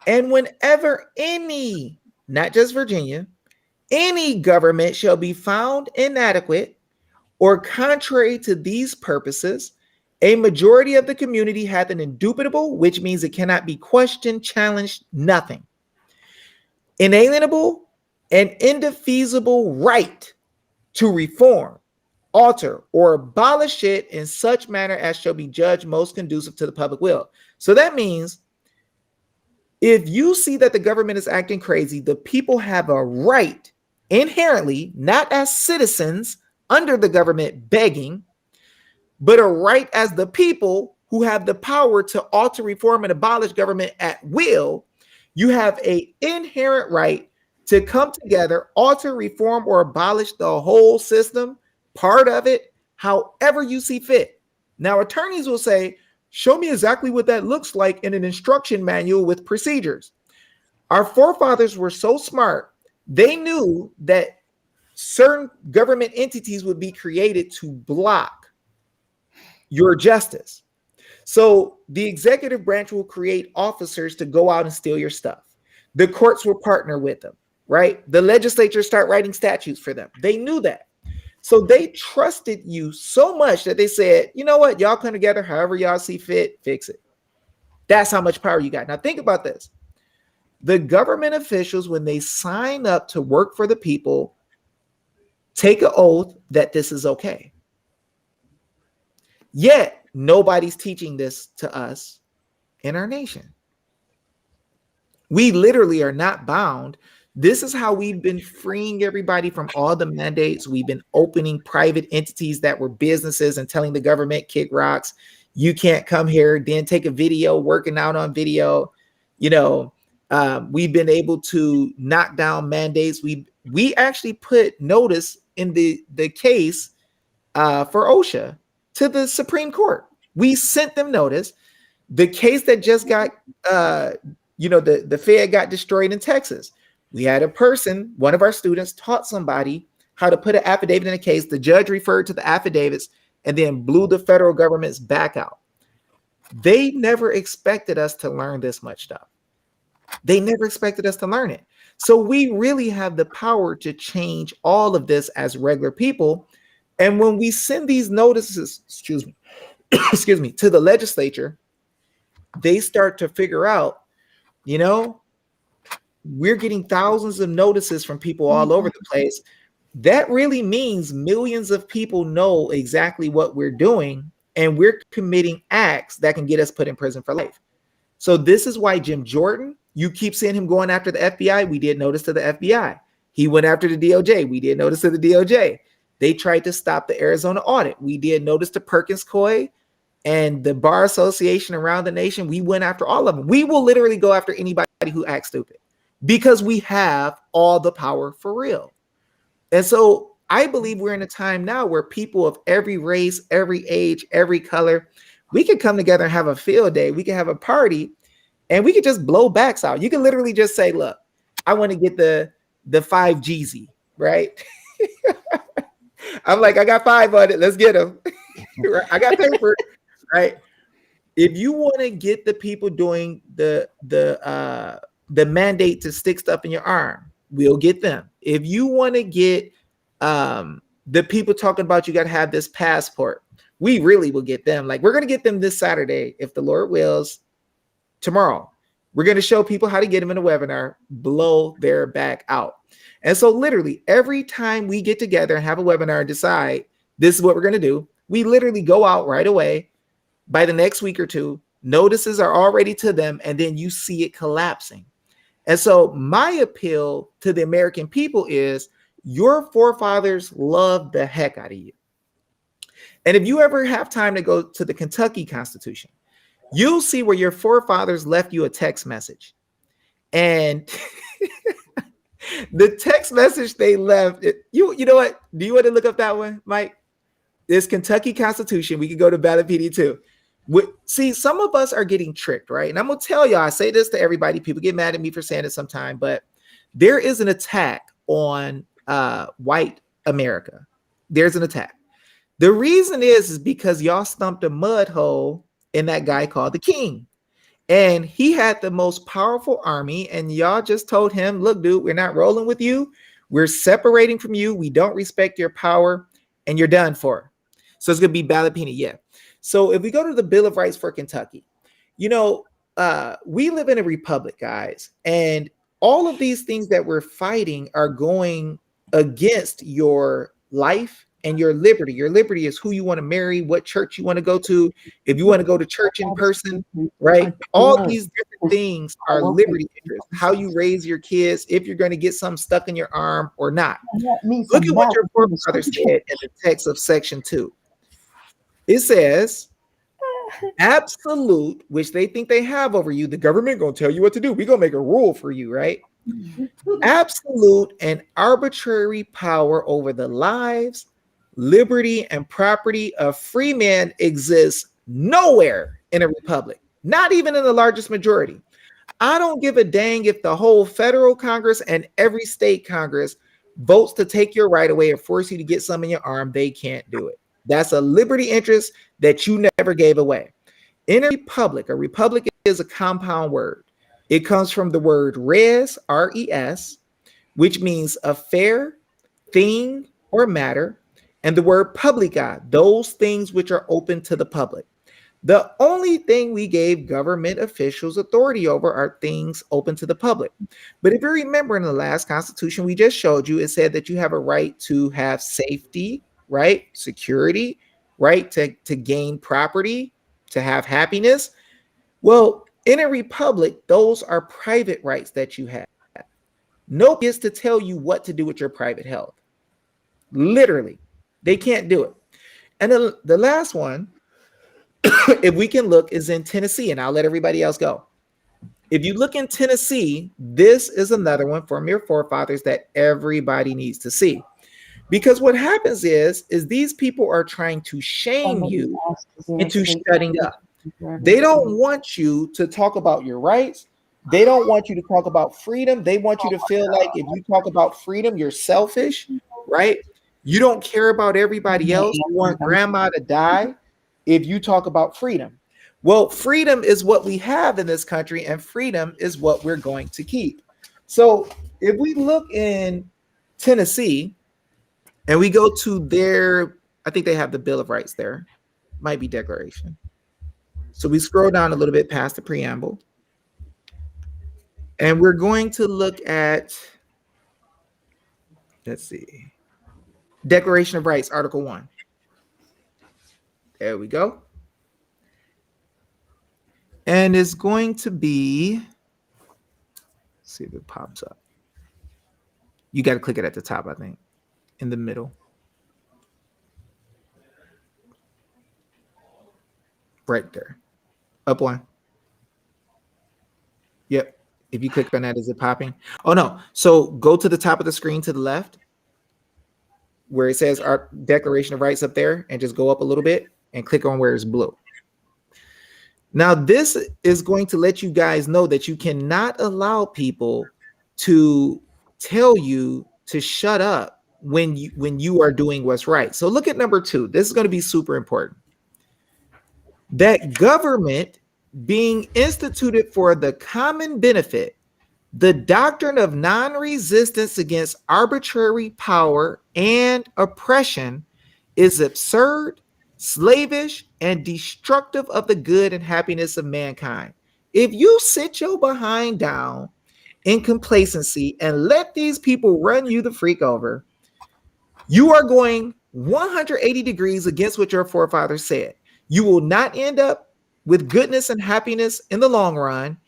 and whenever any, not just Virginia, any government shall be found inadequate or contrary to these purposes, a majority of the community hath an indubitable, which means it cannot be questioned, challenged, nothing, inalienable and indefeasible right to reform, alter, or abolish it in such manner as shall be judged most conducive to the public will. So that means if you see that the government is acting crazy, the people have a right inherently, not as citizens under the government begging, but a right as the people who have the power to alter, reform, and abolish government at will. You have an inherent right to come together, alter, reform, or abolish the whole system, part of it, however you see fit. Now, attorneys will say, show me exactly what that looks like in an instruction manual with procedures. Our forefathers were so smart, they knew that certain government entities would be created to block your justice. So the executive branch will create officers to go out and steal your stuff. The courts will partner with them, right? The legislature start writing statutes for them. They knew that. So they trusted you so much that they said, you know what, y'all come together, however y'all see fit, fix it. That's how much power you got. Now think about this. The government officials, when they sign up to work for the people, take an oath that this is okay. Yet nobody's teaching this to us in our nation. We literally are not bound. This is how we've been freeing everybody from all the mandates. We've been opening private entities that were businesses and telling the government, kick rocks, you can't come here, then take a video, working out on video. You know, we've been able to knock down mandates. We actually put notice in the case for OSHA to the Supreme Court. We sent them notice. The case that just got, the Fed got destroyed in Texas. We had a person, one of our students taught somebody how to put an affidavit in a case. The judge referred to the affidavits and then blew the federal government's back out. They never expected us to learn this much stuff. They never expected us to learn it. So we really have the power to change all of this as regular people. And when we send these notices, excuse me, to the legislature, they start to figure out, we're getting thousands of notices from people all over the place. That really means millions of people know exactly what we're doing, and we're committing acts that can get us put in prison for life. So this is why Jim Jordan, you keep seeing him going after the FBI. We did notice to the FBI. He went after the DOJ. We did notice to the DOJ. They tried to stop the Arizona audit. We did notice to Perkins Coie and the Bar Association around the nation. We went after all of them. We will literally go after anybody who acts stupid because we have all the power for real. And so I believe we're in a time now where people of every race, every age, every color, we can come together and have a field day. We can have a party and we can just blow backs out. You can literally just say, look, I want to get the 5 Jeezy, right? I'm like, I got 5 on it. Let's get them. I got paper, right? If you want to get the people doing the mandate to stick stuff in your arm, we'll get them. If you want to get the people talking about you got to have this passport, we really will get them. Like, we're going to get them this Saturday, if the Lord wills. Tomorrow, we're going to show people how to get them in a webinar, blow their back out. And so literally every time we get together and have a webinar and decide this is what we're going to do, we literally go out right away. By the next week or two, notices are already to them, and then you see it collapsing. And so my appeal to the American people is your forefathers loved the heck out of you. And if you ever have time to go to the Kentucky Constitution, you'll see where your forefathers left you a text message. And the text message they left, you know what? Do you want to look up that one, Mike? This Kentucky Constitution. We could go to Ballotpedia too. See, some of us are getting tricked, right? And I'm going to tell y'all, I say this to everybody. People get mad at me for saying it sometime, but there is an attack on white America. There's an attack. The reason is because y'all stumped a mud hole in that guy called the king. And he had the most powerful army. And y'all just told him, look, dude, we're not rolling with you. We're separating from you. We don't respect your power and you're done for. So it's going to be Ballotpedia. Yeah. So if we go to the Bill of Rights for Kentucky, we live in a republic, guys. And all of these things that we're fighting are going against your life and your liberty. Your liberty is who you want to marry, what church you want to go to, if you want to go to church in person, right? All these different things are liberty interests. How you raise your kids, if you're going to get something stuck in your arm or not. Look at what your forefathers said in the text of Section 2. It says, absolute, which they think they have over you. The government going to tell you what to do. We're going to make a rule for you, right? Absolute and arbitrary power over the lives, liberty and property of free men exists nowhere in a republic, not even in the largest majority. I don't give a dang if the whole federal Congress and every state Congress votes to take your right away and force you to get some in your arm. They can't do it. That's a liberty interest that you never gave away. In a republic is a compound word. It comes from the word res, R-E-S, which means affair, thing, or matter, and the word publica, those things which are open to the public. The only thing we gave government officials authority over are things open to the public. But if you remember in the last constitution we just showed you, it said that you have a right to have safety, right? Security, right? To gain property, to have happiness. Well, in a republic, those are private rights that you have. Nobody gets to tell you what to do with your private health. Literally, they can't do it. And the last one, if we can look, is in Tennessee, and I'll let everybody else go. If you look in Tennessee, this is another one from your forefathers that everybody needs to see. Because what happens is these people are trying to shame you into shutting up. They don't want you to talk about your rights. They don't want you to talk about freedom. They want you to feel like if you talk about freedom, you're selfish, right? You don't care about everybody else. You want grandma to die if you talk about freedom. Well, freedom is what we have in this country, and freedom is what we're going to keep. So if we look in Tennessee and we go to their, I think they have the Bill of Rights there, might be Declaration. So we scroll down a little bit past the preamble, and we're going to look at, let's see, Declaration of Rights, Article 1. There we go. And it's going to be, let's see if it pops up. You got to click it at the top, I think, in the middle. Right there. Up one. Yep. If you click on that, is it popping? Oh, no. So go to the top of the screen to the left where it says our Declaration of Rights up there, and just go up a little bit and click on where it's blue. Now, this is going to let you guys know that you cannot allow people to tell you to shut up when you are doing what's right. So look at number 2. This is going to be super important. That government being instituted for the common benefit, the doctrine of non-resistance against arbitrary power and oppression is absurd, slavish, and destructive of the good and happiness of mankind. If you sit your behind down in complacency and let these people run you the freak over, you are going 180 degrees against what your forefathers said. You will not end up with goodness and happiness in the long run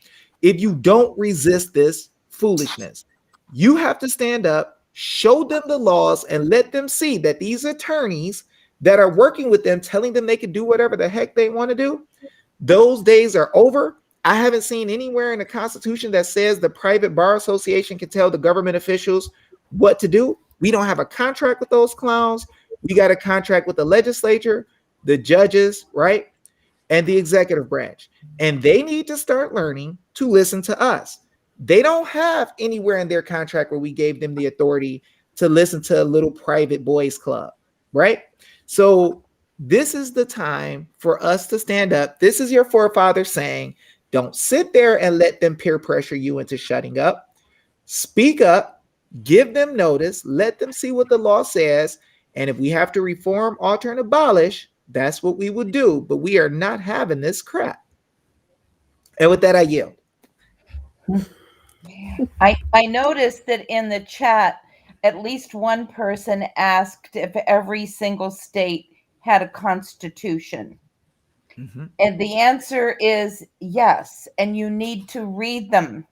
if you don't resist this foolishness. You have to stand up, show them the laws, and let them see that these attorneys that are working with them, telling them they can do whatever the heck they want to do, those days are over. I haven't seen anywhere in the Constitution that says the private bar association can tell the government officials what to do. We don't have a contract with those clowns. We got a contract with the legislature, the judges, right? And the executive branch. And they need to start learning to listen to us. They don't have anywhere in their contract where we gave them the authority to listen to a little private boys club, right? So this is the time for us to stand up. This is your forefathers saying, don't sit there and let them peer pressure you into shutting up. Speak up, give them notice, let them see what the law says. And if we have to reform, alter, and abolish, that's what we would do. But we are not having this crap. And with that, I yield. I noticed that in the chat, at least one person asked if every single state had a constitution. Mm-hmm. And the answer is yes. And you need to read them.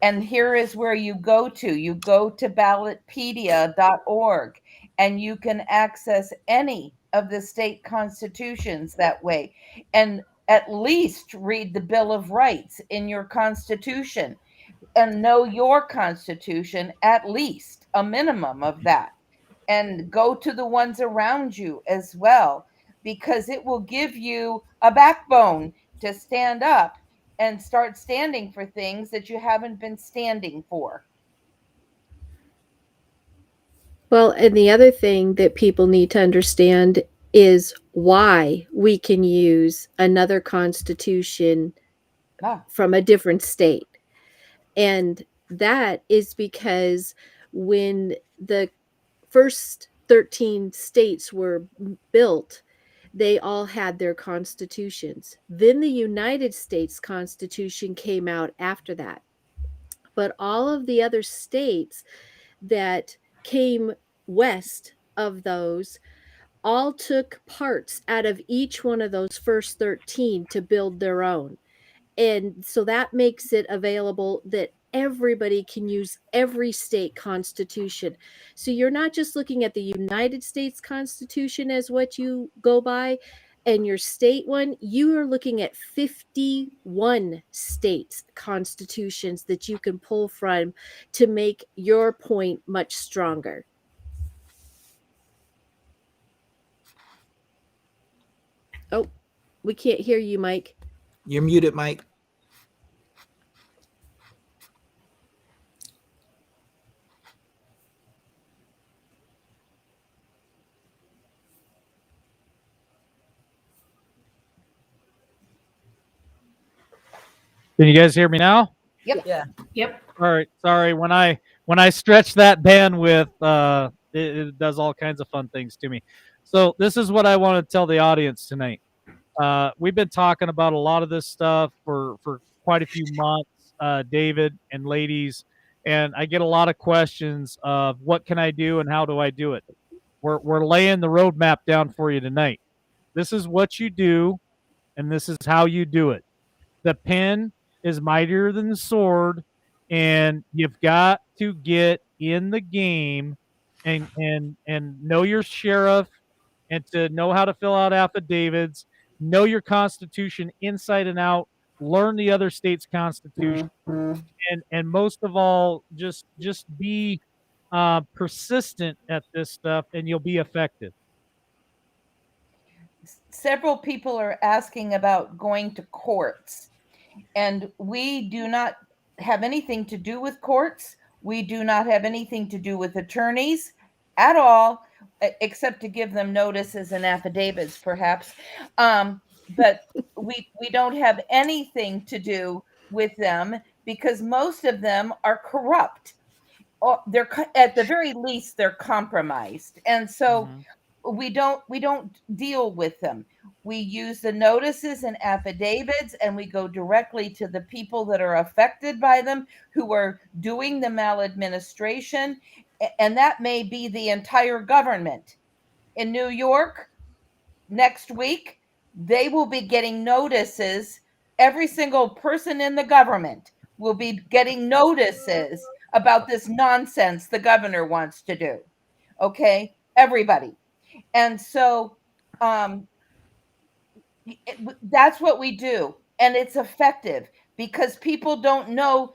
And here is where you go to. You go to ballotpedia.org and you can access any of the state constitutions that way. And at least read the Bill of Rights in your constitution and know your constitution, at least a minimum of that. and go to the ones around you as well, because it will give you a backbone to stand up and start standing for things that you haven't been standing for. Well, and the other thing that people need to understand is why we can use another constitution from a different state. And that is because when the first 13 states were built, they all had their constitutions. Then the United States Constitution came out after that. But all of the other states that came west of those all took parts out of each one of those first 13 to build their own. And so that makes it available that everybody can use every state constitution. So you're not just looking at the United States Constitution as what you go by and your state one, you are looking at 51 states constitutions that you can pull from to make your point much stronger. Oh, we can't hear you, Mike. You're muted, Mike. Can you guys hear me now? Yep. Yeah. Yep. All right. Sorry. When I stretch that bandwidth, it does all kinds of fun things to me. So this is what I want to tell the audience tonight. We've been talking about a lot of this stuff for quite a few months, David and ladies, and I get a lot of questions of what can I do and how do I do it. We're laying the roadmap down for you tonight. This is what you do, and this is how you do it. The pen is mightier than the sword, and you've got to get in the game and know your sheriff, and to know how to fill out affidavits, know your constitution inside and out, learn the other state's constitution, and most of all, just be persistent at this stuff, and you'll be effective. Several people are asking about going to courts, and we do not have anything to do with courts. We do not have anything to do with attorneys at all, except to give them notices and affidavits, perhaps. But we don't have anything to do with them because most of them are corrupt. Or they're at the very least they're compromised, and so we don't deal with them. We use the notices and affidavits, and we go directly to the people that are affected by them, who are doing the maladministration, and that may be the entire government. In New York, next week, they will be getting notices. Every single person in the government will be getting notices about this nonsense the governor wants to do. Okay, everybody. And so that's what we do. And it's effective because people don't know.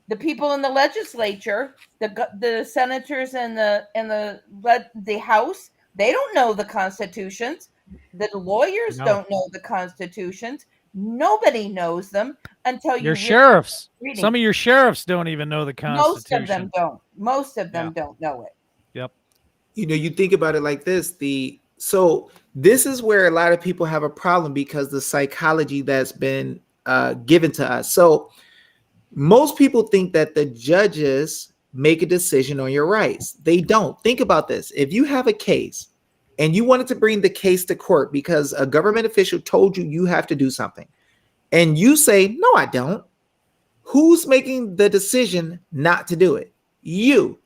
The people in the legislature, the senators and the House, they don't know the constitutions. The lawyers don't know the constitutions. Nobody knows them until your sheriffs. Some of your sheriffs don't even know the constitution. Most of them don't. Most of them don't know it. Yep. You know, you think about it like this, so this is where a lot of people have a problem because the psychology that's been given to us. So most people think that the judges make a decision on your rights. They don't. Think about this. If you have a case and you wanted to bring the case to court because a government official told you you have to do something, and you say, no, I don't. Who's making the decision not to do it? You.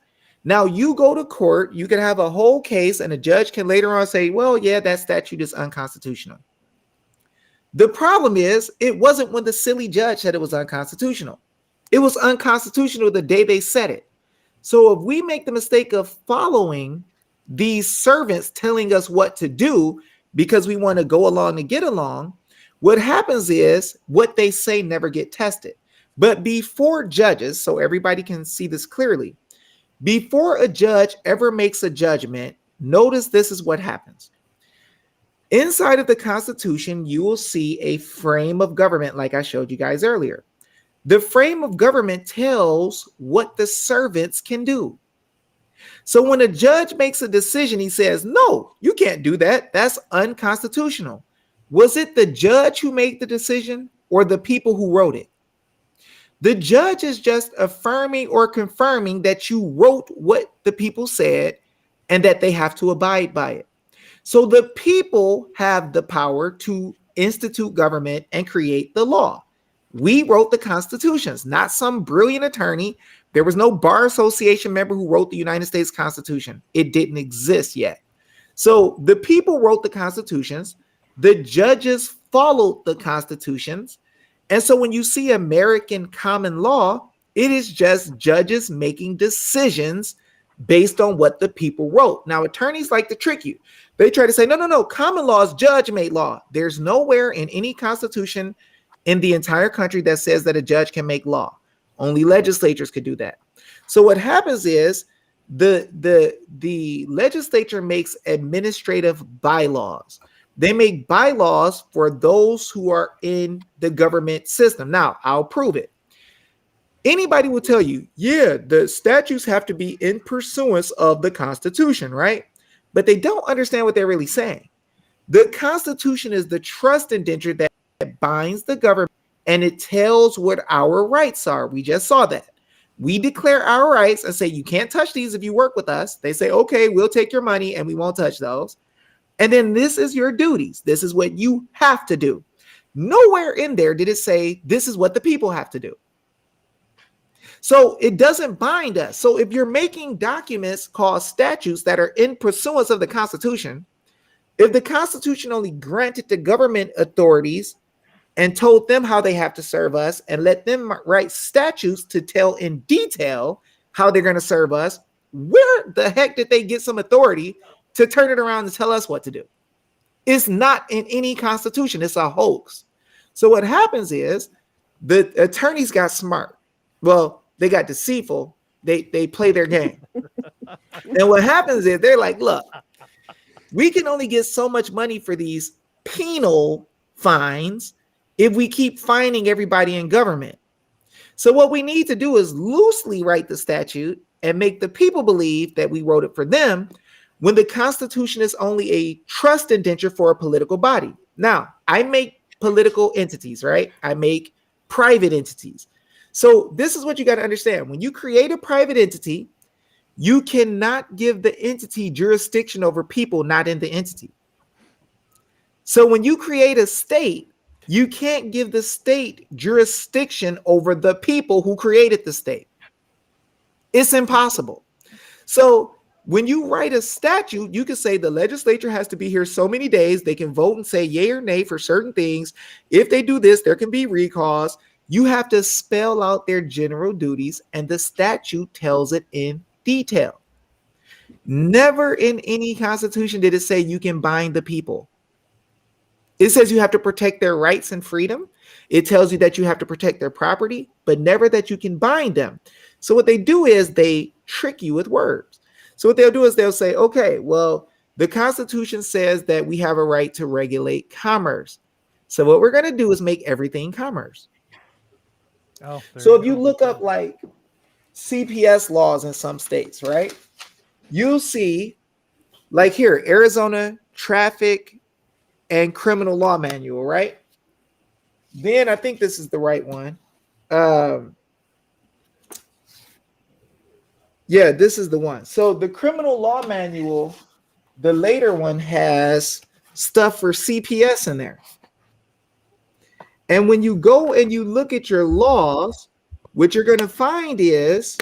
Now you go to court, you can have a whole case, and a judge can later on say, well, yeah, that statute is unconstitutional. The problem is, it wasn't when the silly judge said it was unconstitutional. It was unconstitutional the day they said it. So if we make the mistake of following these servants telling us what to do because we want to go along and get along, what happens is what they say never get tested. But before judges, so everybody can see this clearly, Before a judge ever makes a judgment, notice this is what happens. Inside of the Constitution, you will see a frame of government, like I showed you guys earlier. The frame of government tells what the servants can do. So when a judge makes a decision, he says, no, you can't do that. That's unconstitutional. Was it the judge who made the decision or the people who wrote it? The judge is just affirming or confirming that you wrote what the people said and that they have to abide by it. So the people have the power to institute government and create the law. We wrote the constitutions, not some brilliant attorney. There was no bar association member who wrote the United States Constitution. It didn't exist yet. So the people wrote the constitutions. The judges followed the constitutions. And so when you see American common law, it is just judges making decisions based on what the people wrote. Now, attorneys like to trick you. They try to say, no, common law is judge-made law. There's nowhere in any constitution in the entire country that says that a judge can make law. Only legislatures could do that. So what happens is the legislature makes administrative bylaws. They make bylaws for those who are in the government system. Now, I'll prove it. Anybody will tell you, yeah, the statutes have to be in pursuance of the Constitution, right? But they don't understand what they're really saying. The Constitution is the trust indenture that binds the government, and it tells what our rights are. We just saw that. We declare our rights and say, you can't touch these if you work with us. They say, okay, we'll take your money and we won't touch those. And then this is your duties. This is what you have to do. Nowhere in there did it say this is what the people have to do. So it doesn't bind us. So if you're making documents called statutes that are in pursuance of the Constitution, if the Constitution only granted the government authorities and told them how they have to serve us and let them write statutes to tell in detail how they're going to serve us, where the heck did they get some authority to turn it around and tell us what to do? It's not in any constitution. It's a hoax. So what happens is the attorneys got smart. Well, they got deceitful. They play their game. And what happens is they're like, look, we can only get so much money for these penal fines if we keep fining everybody in government. So what we need to do is loosely write the statute and make the people believe that we wrote it for them, when the Constitution is only a trust indenture for a political body. Now, I make political entities, right? I make private entities. So this is what you got to understand. When you create a private entity, you cannot give the entity jurisdiction over people not in the entity. So when you create a state, you can't give the state jurisdiction over the people who created the state. It's impossible. So when you write a statute, you can say the legislature has to be here so many days. They can vote and say yay or nay for certain things. If they do this, there can be recalls. You have to spell out their general duties, and the statute tells it in detail. Never in any constitution did it say you can bind the people. It says you have to protect their rights and freedom. It tells you that you have to protect their property, but never that you can bind them. So what they do is they trick you with words. So what they'll do is they'll say, okay, well, the Constitution says that we have a right to regulate commerce. So what we're going to do is make everything commerce. So if you look up like CPS laws in some states, right? You'll see like here, Arizona Traffic and Criminal Law Manual, right? Then I think this is the right one. Yeah, this is the one. So the Criminal Law Manual, the later one, has stuff for CPS in there. And when you go and you look at your laws, what you're going to find is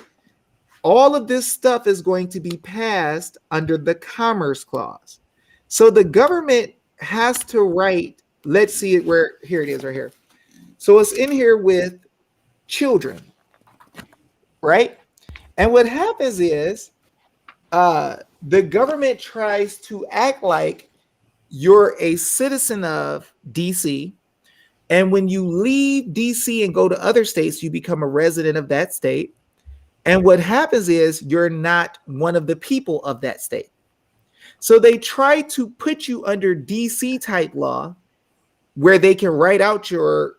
all of this stuff is going to be passed under the Commerce Clause. So the government has to write, let's see it where, here it is right here. So it's in here with children, right? And what happens is the government tries to act like you're a citizen of DC. And when you leave DC and go to other states, you become a resident of that state. And what happens is you're not one of the people of that state. So they try to put you under DC type law where they can write out your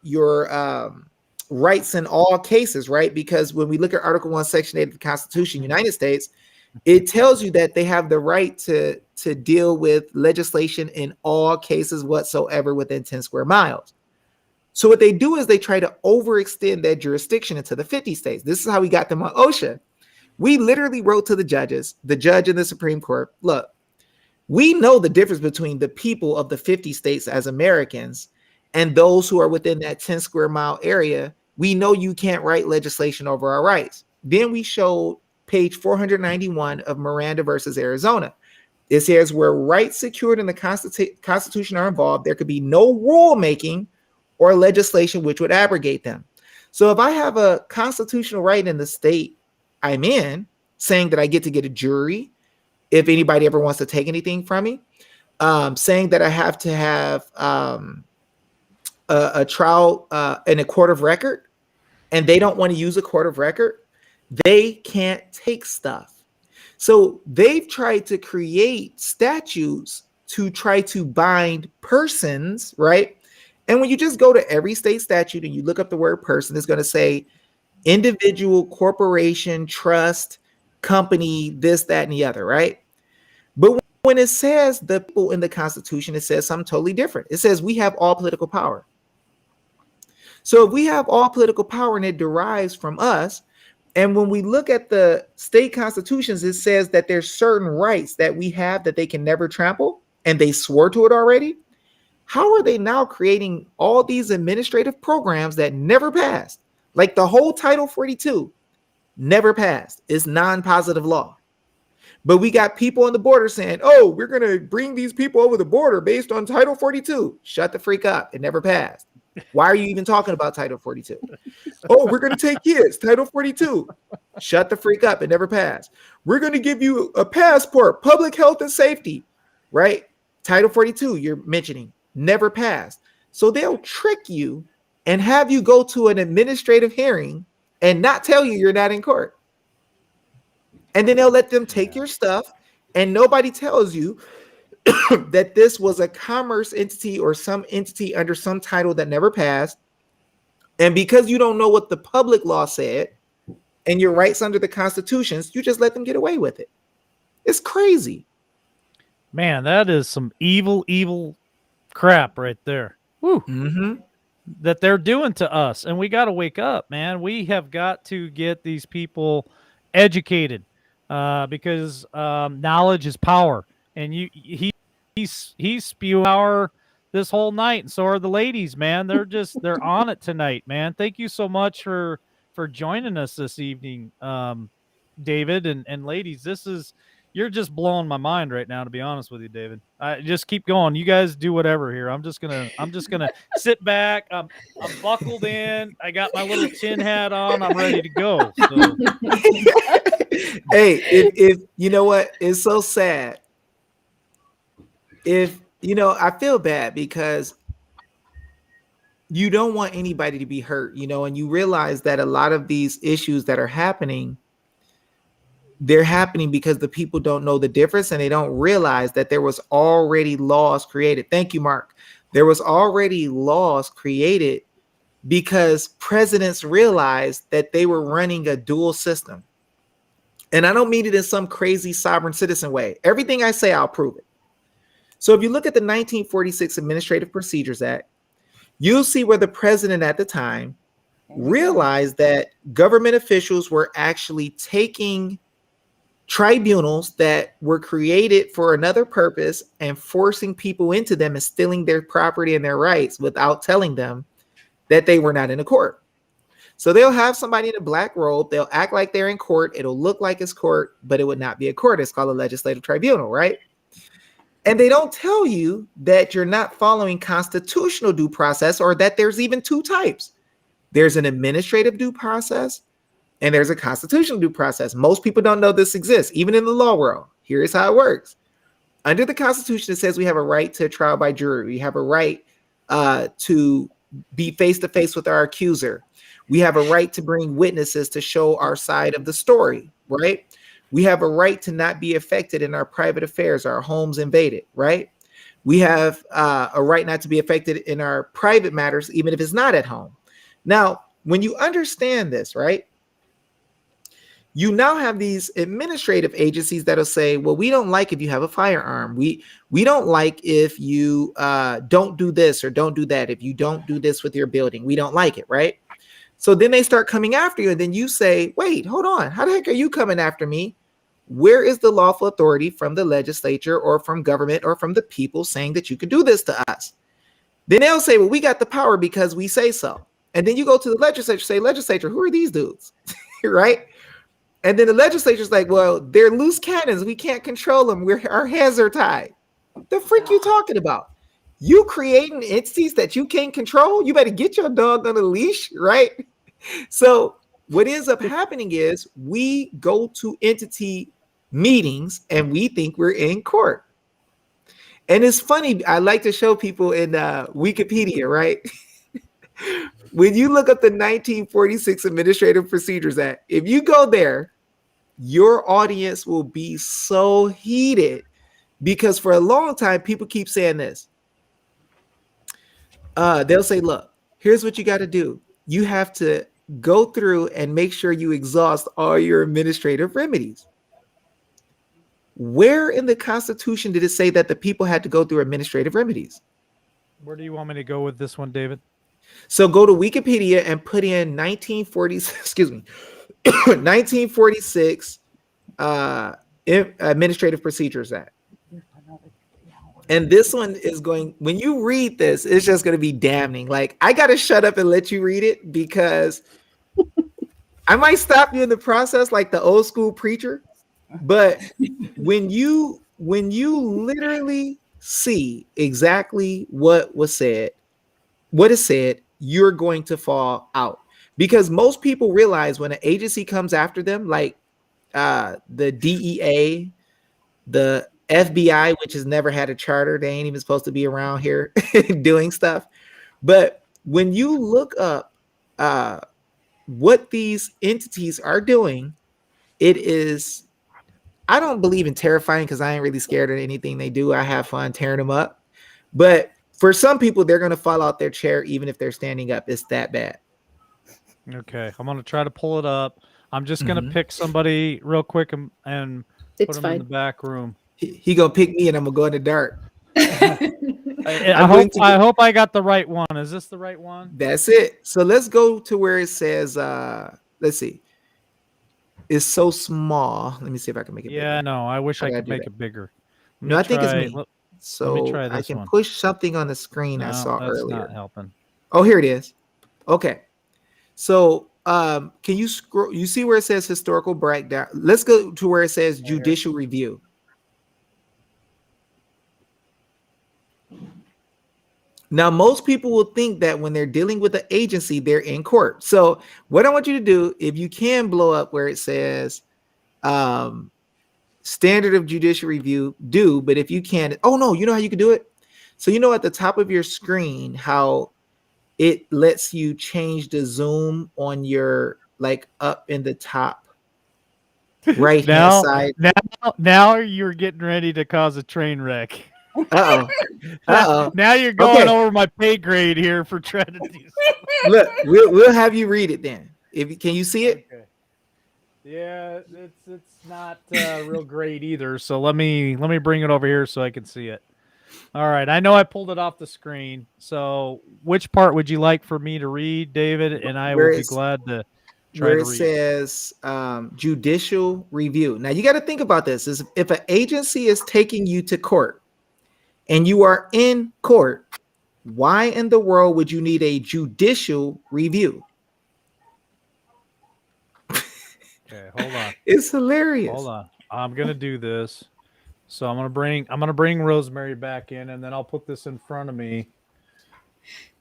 rights in all cases, right? Because when we look at Article 1, Section 8 of the Constitution, United States, it tells you that they have the right to deal with legislation in all cases whatsoever within 10 square miles. So what they do is they try to overextend that jurisdiction into the 50 states. This is how we got them on OSHA. We literally wrote to the judges, the judge in the Supreme Court, look, we know the difference between the people of the 50 states as Americans and those who are within that 10 square mile area. We know you can't write legislation over our rights. Then we showed page 491 of Miranda versus Arizona. It says where rights secured in the Constitution are involved, there could be no rulemaking or legislation which would abrogate them. So if I have a constitutional right in the state I'm in, saying that I get to get a jury if anybody ever wants to take anything from me, saying that I have to have a trial in a court of record, and they don't want to use a court of record, they can't take stuff. So they've tried to create statutes to try to bind persons, right? And when you just go to every state statute and you look up the word person, it's going to say individual, corporation, trust, company, this, that, and the other, right? But when it says the people in the Constitution, it says something totally different. It says we have all political power. So if we have all political power and it derives from us, and when we look at the state constitutions, it says that there's certain rights that we have that they can never trample, and they swore to it already. How are they now creating all these administrative programs that never passed? Like the whole Title 42 never passed. It's non-positive law. But we got people on the border saying, oh, we're going to bring these people over the border based on Title 42. Shut the freak up. It never passed. Why are you even talking about Title 42? Oh, we're going to take kids. Title 42. Shut the freak up. It never passed. We're going to give you a passport, public health and safety, right? Title 42 you're mentioning never passed. So they'll trick you and have you go to an administrative hearing and not tell you you're not in court. And then they'll let them take your stuff, and nobody tells you that this was a commerce entity or some entity under some title that never passed. And because you don't know what the public law said and your rights under the constitutions, you just let them get away with it. It's crazy. Man, that is some evil, evil crap right there. Woo. Mm-hmm. That they're doing to us. And we got to wake up, man. We have got to get these people educated. Because knowledge is power, and he's spewing power this whole night, and so are the ladies, man. They're on it tonight, man. Thank you so much for joining us this evening, David and ladies. You're just blowing my mind right now, to be honest with you, David. I just keep going. You guys do whatever here. I'm just gonna sit back. I'm buckled in. I got my little tin hat on. I'm ready to go. So. Hey, if you know what, it's so sad. If I feel bad because you don't want anybody to be hurt, and you realize that a lot of these issues that are happening, they're happening because the people don't know the difference, and they don't realize that there was already laws created. Thank you, Mark. There was already laws created because presidents realized that they were running a dual system. And I don't mean it in some crazy sovereign citizen way. Everything I say, I'll prove it. So if you look at the 1946 Administrative Procedures Act, you'll see where the president at the time realized that government officials were actually taking tribunals that were created for another purpose and forcing people into them and stealing their property and their rights without telling them that they were not in a court. So they'll have somebody in a black robe. They'll act like they're in court. It'll look like it's court, but it would not be a court. It's called a legislative tribunal, right? And they don't tell you that you're not following constitutional due process, or that there's even two types. There's an administrative due process and there's a constitutional due process. Most people don't know this exists, even in the law world. Here's how it works. Under the Constitution, it says we have a right to trial by jury. We have a right to be face-to-face with our accuser. We have a right to bring witnesses to show our side of the story, right? We have a right to not be affected in our private affairs, our homes invaded, right? We have a right not to be affected in our private matters, even if it's not at home. Now, when you understand this, right, you now have these administrative agencies that'll say, well, we don't like if you have a firearm. We don't like if you don't do this or don't do that. If you don't do this with your building, we don't like it, right? So then they start coming after you, and then you say, wait, hold on. How the heck are you coming after me? Where is the lawful authority from the legislature or from government or from the people saying that you can do this to us? Then they'll say, well, we got the power because we say so. And then you go to the legislature, say, legislature, who are these dudes? Right? And then the legislature's like, well, they're loose cannons. We can't control them. Our hands are tied. The freak you talking about? You creating entities that you can't control? You better get your dog on a leash, right? So what ends up happening is we go to entity meetings and we think we're in court. And it's funny. I like to show people in Wikipedia, right? When you look up the 1946 Administrative Procedures Act, if you go there, your audience will be so heated because for a long time, people keep saying this. They'll say, look, here's what you got to do. You have to go through and make sure you exhaust all your administrative remedies. Where in the Constitution did it say that the people had to go through administrative remedies? Where do you want me to go with this one, David? So go to Wikipedia and put in 1946 Administrative Procedures Act. And this one is going, when you read this, it's just going to be damning. Like, I got to shut up and let you read it because I might stop you in the process like the old school preacher. But when you literally see exactly what is said, you're going to fall out. Because most people realize when an agency comes after them, like the DEA, the FBI, which has never had a charter, they ain't even supposed to be around here doing stuff. But when you look up what these entities are doing, it is, I don't believe in terrifying because I ain't really scared of anything they do. I have fun tearing them up. But for some people, they're going to fall out their chair even if they're standing up. It's that bad. Okay, I'm going to try to pull it up. I'm just going to pick somebody real quick and put It's them fine. in the back room. He going to pick me and I'm going to go in the dark. I hope I got the right one. Is this the right one? That's it. So let's go to where it says, let's see. It's so small. Let me see if I can make it bigger. Yeah, no, I wish I could make that. it bigger. No, I think it's me. Let So me try I this can one. push something on the screen I No, saw that's earlier. not helping. Oh, here it is. Okay. So can you scroll? You see where it says historical breakdown? Let's go to where it says judicial review. Now, most people will think that when they're dealing with an agency, they're in court. So what I want you to do, if you can blow up where it says standard of judicial review, do, but if you can't, oh no, you know how you can do it? So you know at the top of your screen, how it lets you change the zoom on your, like up in the top right hand side. Now you're getting ready to cause a train wreck. Now you're going over my pay grade here for trying to do something. Look, we'll have you read it then. Can you see it? Okay. Yeah, it's not real great either. So let me bring it over here so I can see it. All right, I know I pulled it off the screen. So which part would you like for me to read, David? And I will be glad to try to read. Where it says judicial review. Now you got to think about this. Is if an agency is taking you to court and you are in court, why in the world would you need a judicial review? Okay, hold on. It's hilarious. Hold on. I'm gonna do this. So I'm gonna bring Rosemary back in, and then I'll put this in front of me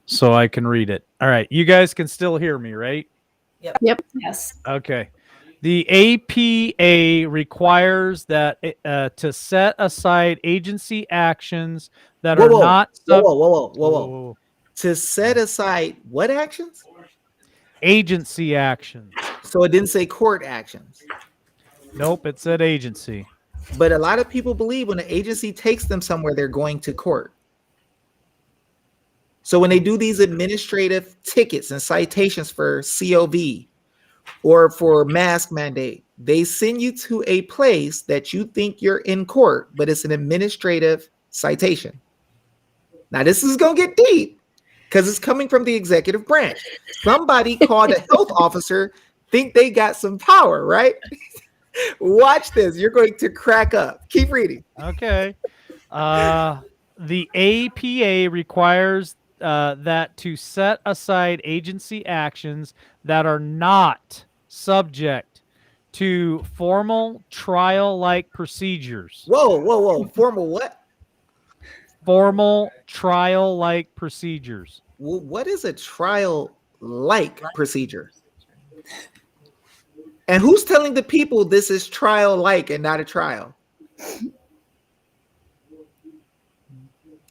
so I can read it. All right, you guys can still hear me, right? Yep. Yes. Okay. The APA requires that to set aside agency actions that are not whoa. To set aside what actions? Agency actions. So it didn't say court actions. Nope, it said agency. But a lot of people believe when an agency takes them somewhere, they're going to court. So when they do these administrative tickets and citations for COV or for mask mandate, they send you to a place that you think you're in court, but it's an administrative citation. Now, this is going to get deep because it's coming from the executive branch. Somebody called a health officer, think they got some power, right? Watch this. You're going to crack up. Keep reading. Okay. The APA requires that to set aside agency actions that are not subject to formal trial-like procedures. Whoa. Formal what? Formal trial-like procedures. Well, what is a trial-like procedure? And who's telling the people this is trial-like and not a trial?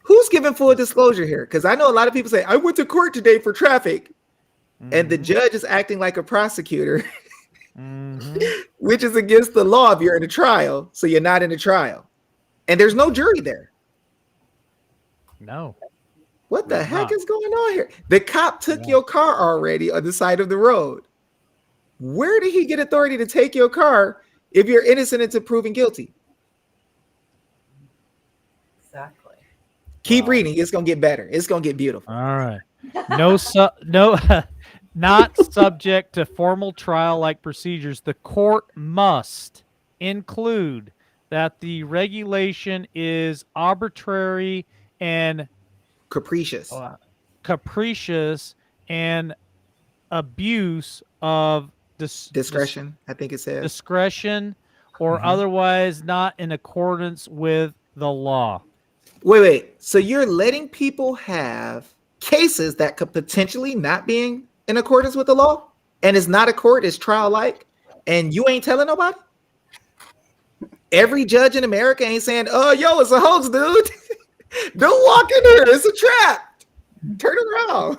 Who's giving full disclosure here? Because I know a lot of people say, I went to court today for traffic. And the judge is acting like a prosecutor, which is against the law if you're in a trial. So you're not in a trial. And there's no jury there. No. What the heck is going on here? The cop took your car already on the side of the road. Where did he get authority to take your car if you're innocent until proven guilty? Exactly. Keep reading. It's going to get better. It's going to get beautiful. All right. Not subject to formal trial-like procedures. The court must include that the regulation is arbitrary and Capricious. And abuse of Discretion, I think it says. Discretion or otherwise not in accordance with the law. Wait. So you're letting people have cases that could potentially not be in accordance with the law, and it's not a court, it's trial-like, and you ain't telling nobody? Every judge in America ain't saying, oh, yo, it's a hoax, dude. Don't walk in here. It's a trap. Turn around.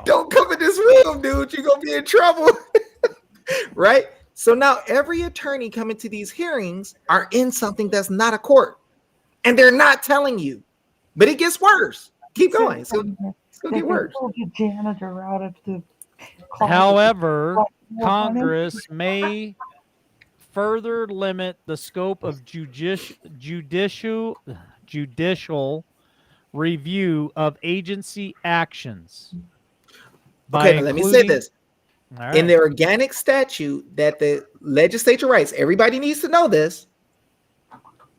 Don't come in this room, dude. You're going to be in trouble. Right? So now every attorney coming to these hearings are in something that's not a court, and they're not telling you. But it gets worse. Keep going. It's going to get worse. Janitor out of the However, Congress may further limit the scope of judicial review of agency actions. Okay, let me say this. Right. In the organic statute that the legislature writes, everybody needs to know this.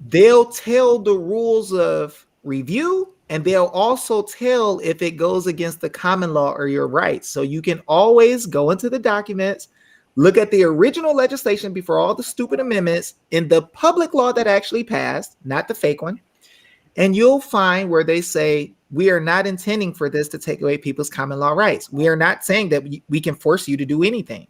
They'll tell the rules of review, and they'll also tell if it goes against the common law or your rights. So you can always go into the documents, look at the original legislation before all the stupid amendments in the public law that actually passed, not the fake one. And you'll find where they say, we are not intending for this to take away people's common law rights. We are not saying that we can force you to do anything.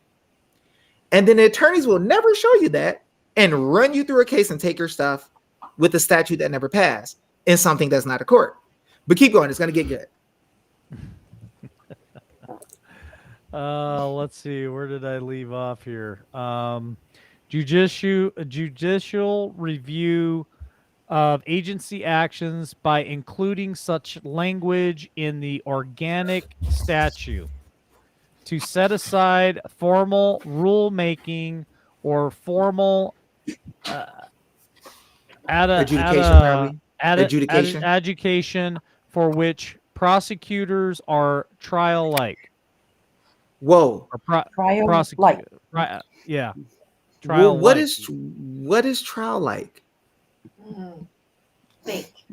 And then the attorneys will never show you that and run you through a case and take your stuff with a statute that never passed in something that's not a court. But keep going. It's going to get good. Let's see. Where did I leave off here? Judicial review of agency actions by including such language in the organic statute to set aside formal rulemaking or formal adjudication for which prosecutors are trial-like. Whoa. trial-like. Yeah. Well, what is trial-like? Fake.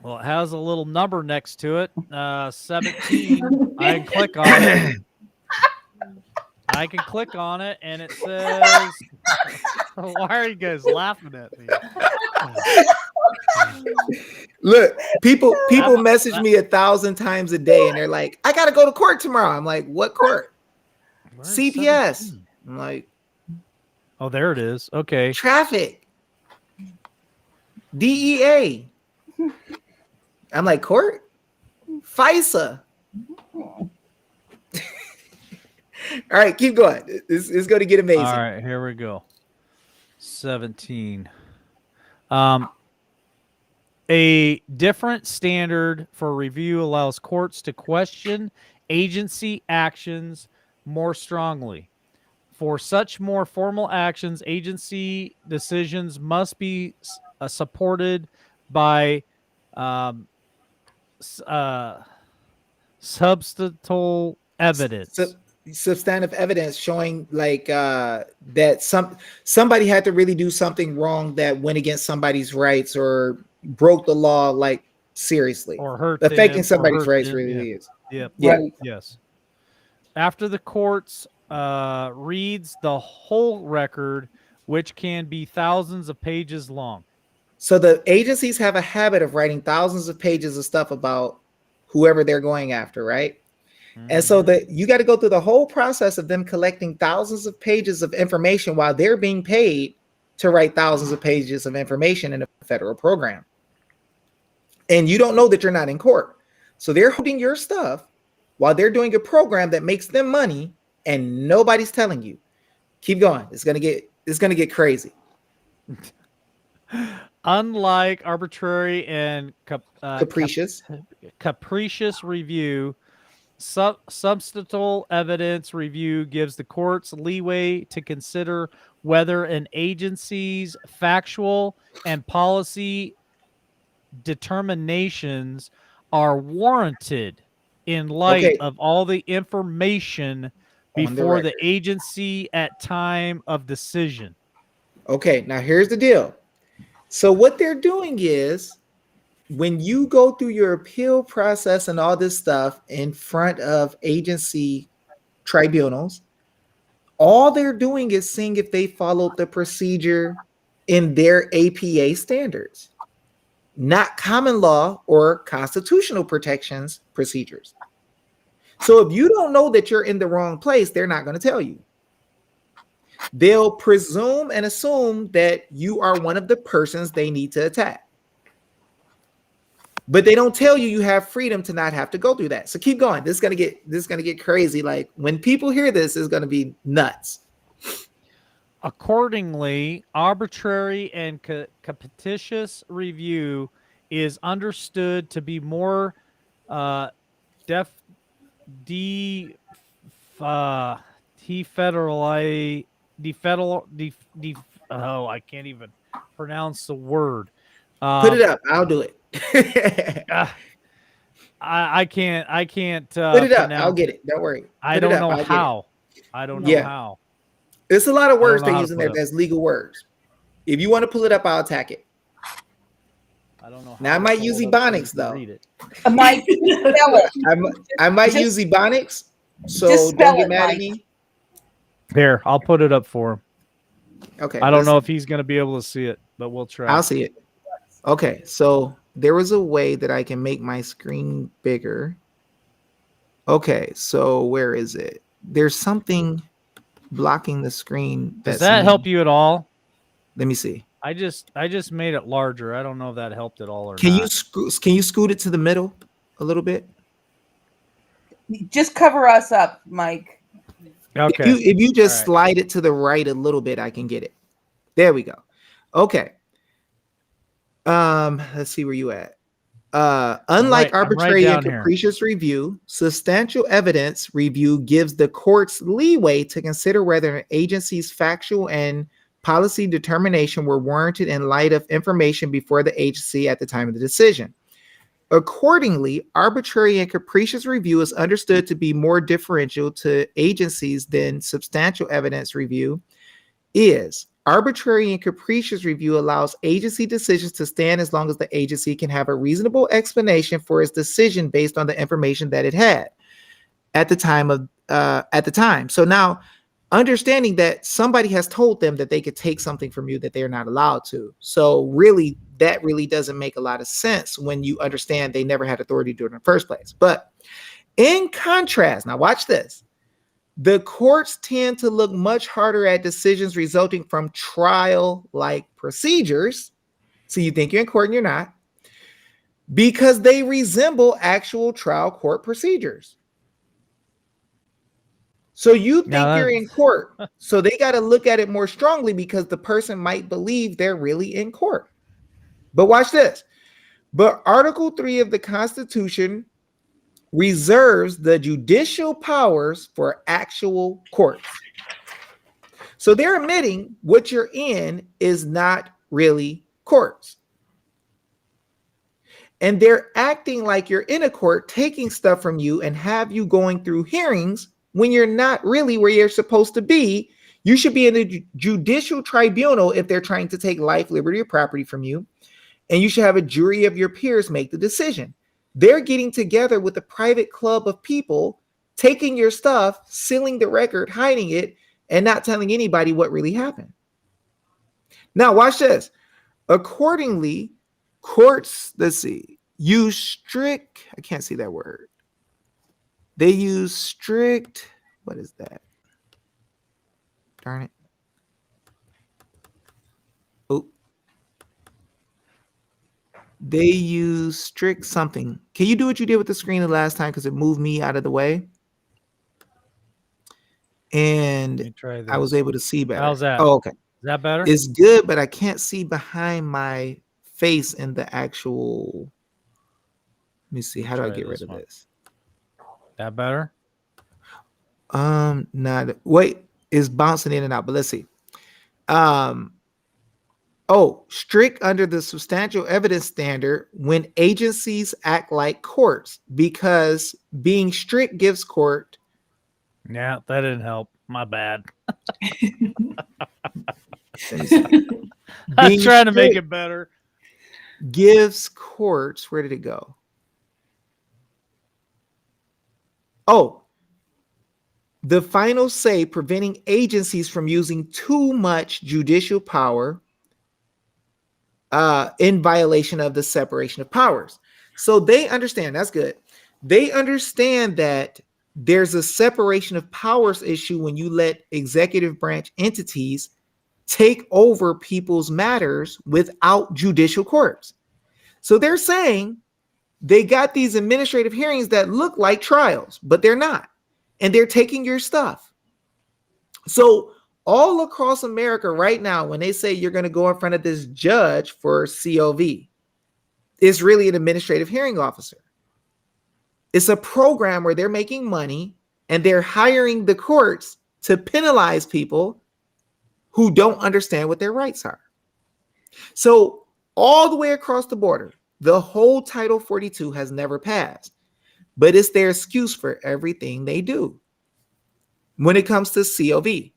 Well, it has a little number next to it, 17. I can click on it. And it says, why are you guys laughing at me? Look, people message me 1,000 times a day, and they're like, I got to go to court tomorrow. I'm like, what court? CPS. 17? I'm like, oh, there it is. Okay. Traffic. DEA. I'm like, court? FISA. All right, keep going. It's going to get amazing. All right, here we go. 17. A different standard for review allows courts to question agency actions more strongly. For such more formal actions, agency decisions must be supported by substantial evidence. Substantive evidence showing like that somebody had to really do something wrong that went against somebody's rights or broke the law, like seriously, or hurt affecting them, somebody's hurt rights them. really Yeah. is. Yep. Yeah. Right. Yes. After the courts reads the whole record, which can be thousands of pages long. So the agencies have a habit of writing thousands of pages of stuff about whoever they're going after, right? And so that you got to go through the whole process of them collecting thousands of pages of information while they're being paid to write thousands of pages of information in a federal program. And you don't know that you're not in court. So they're holding your stuff while they're doing a program that makes them money and nobody's telling you. Keep going. It's going to get crazy. Unlike arbitrary and Capricious review, substantial evidence review gives the courts leeway to consider whether an agency's factual and policy determinations are warranted in light of all the information before the agency at time of decision. Okay, now here's the deal. So what they're doing is when you go through your appeal process and all this stuff in front of agency tribunals, all they're doing is seeing if they followed the procedure in their APA standards, not common law or constitutional protections procedures. So if you don't know that you're in the wrong place, they're not going to tell you. They'll presume and assume that you are one of the persons they need to attack. But they don't tell you have freedom to not have to go through that. So keep going. This is gonna get crazy. Like when people hear this, it's gonna be nuts. Accordingly, arbitrary and capricious review is understood to be more I can't even pronounce the word. Put it up. I'll do it. I can't put it up. I'll get it. Don't worry. I don't know how. I don't know how. It's a lot of words they use in there that's legal words. If you want to pull it up, I'll attack it. I don't know. Now I might use Ebonics though. Mike, spell it. I might use Ebonics, so don't get mad at me. Here, I'll put it up for him. Okay. I don't know if he's going to be able to see it, but we'll try. I'll see it. Okay, so there was a way that I can make my screen bigger. Okay, so where is it? There's something blocking the screen. Does that help you at all? Let me see. I just made it larger. I don't know if that helped at all or can not. Can you scoot it to the middle a little bit? Just cover us up, Mike. Okay. If you just slide it to the right a little bit, I can get it. There we go. Okay. Let's see where you at. Unlike arbitrary and capricious review, substantial evidence review gives the courts leeway to consider whether an agency's factual and policy determination were warranted in light of information before the agency at the time of the decision. Accordingly, arbitrary and capricious review is understood to be more differential to agencies than substantial evidence review is. Arbitrary and capricious review allows agency decisions to stand as long as the agency can have a reasonable explanation for its decision based on the information that it had at the time. So now, understanding that somebody has told them that they could take something from you that they're not allowed to. So really, that really doesn't make a lot of sense when you understand they never had authority to do it in the first place. But in contrast, now watch this. The courts tend to look much harder at decisions resulting from trial-like procedures. So you think you're in court and you're not. because they resemble actual trial court procedures. So you think Now you're in court. So they got to look at it more strongly because the person might believe they're really in court. But watch this. But Article 3 of the Constitution reserves the judicial powers for actual courts. So they're admitting what you're in is not really courts. And they're acting like you're in a court, taking stuff from you and have you going through hearings when you're not really where you're supposed to be. You should be in a judicial tribunal if they're trying to take life, liberty, or property from you. And you should have a jury of your peers make the decision. They're getting together with a private club of people, taking your stuff, sealing the record, hiding it, and not telling anybody what really happened. Now, watch this. Accordingly, courts, let's see, use strict, I can't see that word. They use strict, what is that? Darn it. Oh. They use strict something. Can you do what you did with the screen the last time? Because it moved me out of the way. And I was able to see better. How's that? Oh, okay. Is that better? It's good, but I can't see behind my face in the actual. Let me see. How do I get rid of this? That better? Not wait, it's bouncing in and out, but let's see. Strict under the substantial evidence standard when agencies act like courts, because being strict gives court. Yeah, that didn't help. My bad. I'm trying to make it better. Gives courts, where did it go? Oh, the final say, preventing agencies from using too much judicial power in violation of the separation of powers. So they understand, that's good. They understand that there's a separation of powers issue when you let executive branch entities take over people's matters without judicial courts. So they're saying they got these administrative hearings that look like trials, but they're not. And they're taking your stuff. So all across America right now, when they say you're going to go in front of this judge for COV, it's really an administrative hearing officer. It's a program where they're making money and they're hiring the courts to penalize people who don't understand what their rights are. So all the way across the border, the whole Title 42 has never passed, but it's their excuse for everything they do when it comes to COV.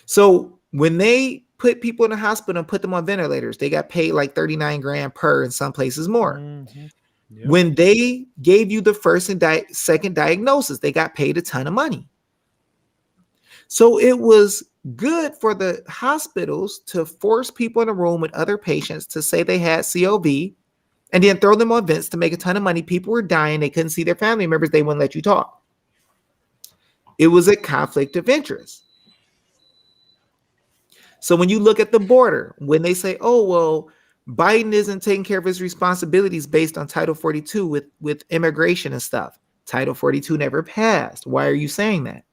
So when they put people in the hospital and put them on ventilators, they got paid like 39 grand per, in some places more. Mm-hmm. Yep. When they gave you the first and second diagnosis, they got paid a ton of money. So it was good for the hospitals to force people in a room with other patients to say they had COV and then throw them on vents to make a ton of money. People were dying. They couldn't see their family members. They wouldn't let you talk. It was a conflict of interest. So when you look at the border, when they say, oh, well, Biden isn't taking care of his responsibilities based on Title 42 with immigration and stuff. Title 42 never passed. Why are you saying that?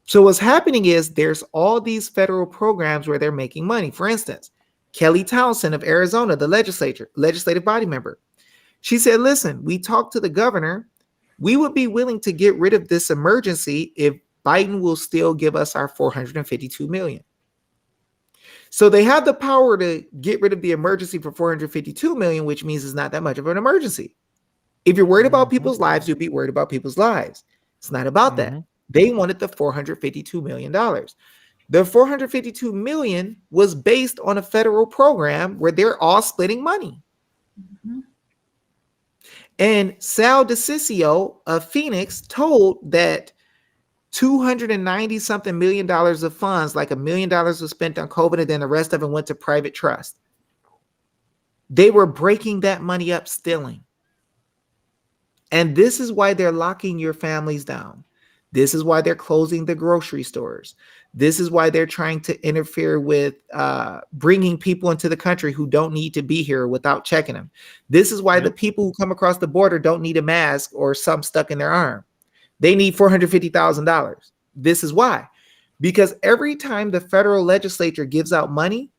So what's happening is there's all these federal programs where they're making money. For instance, Kelly Townsend of Arizona, the legislative body member, she said, listen, we talked to the governor. We would be willing to get rid of this emergency if Biden will still give us our $452 million. So they have the power to get rid of the emergency for $452 million, which means it's not that much of an emergency. If you're worried about people's lives, you'll be worried about people's lives. It's not about that. They wanted the $452 million. The $452 million was based on a federal program where they're all splitting money. And Sal DeCiccio of Phoenix told that $290 something million of funds, like $1 million was spent on COVID, and then the rest of it went to private trust. They were breaking that money up, stealing. And this is why they're locking your families down. This is why they're closing the grocery stores. This is why they're trying to interfere with bringing people into the country who don't need to be here without checking them. This is why the people who come across the border don't need a mask or something stuck in their arm. They need $450,000. This is why. Because every time the federal legislature gives out money,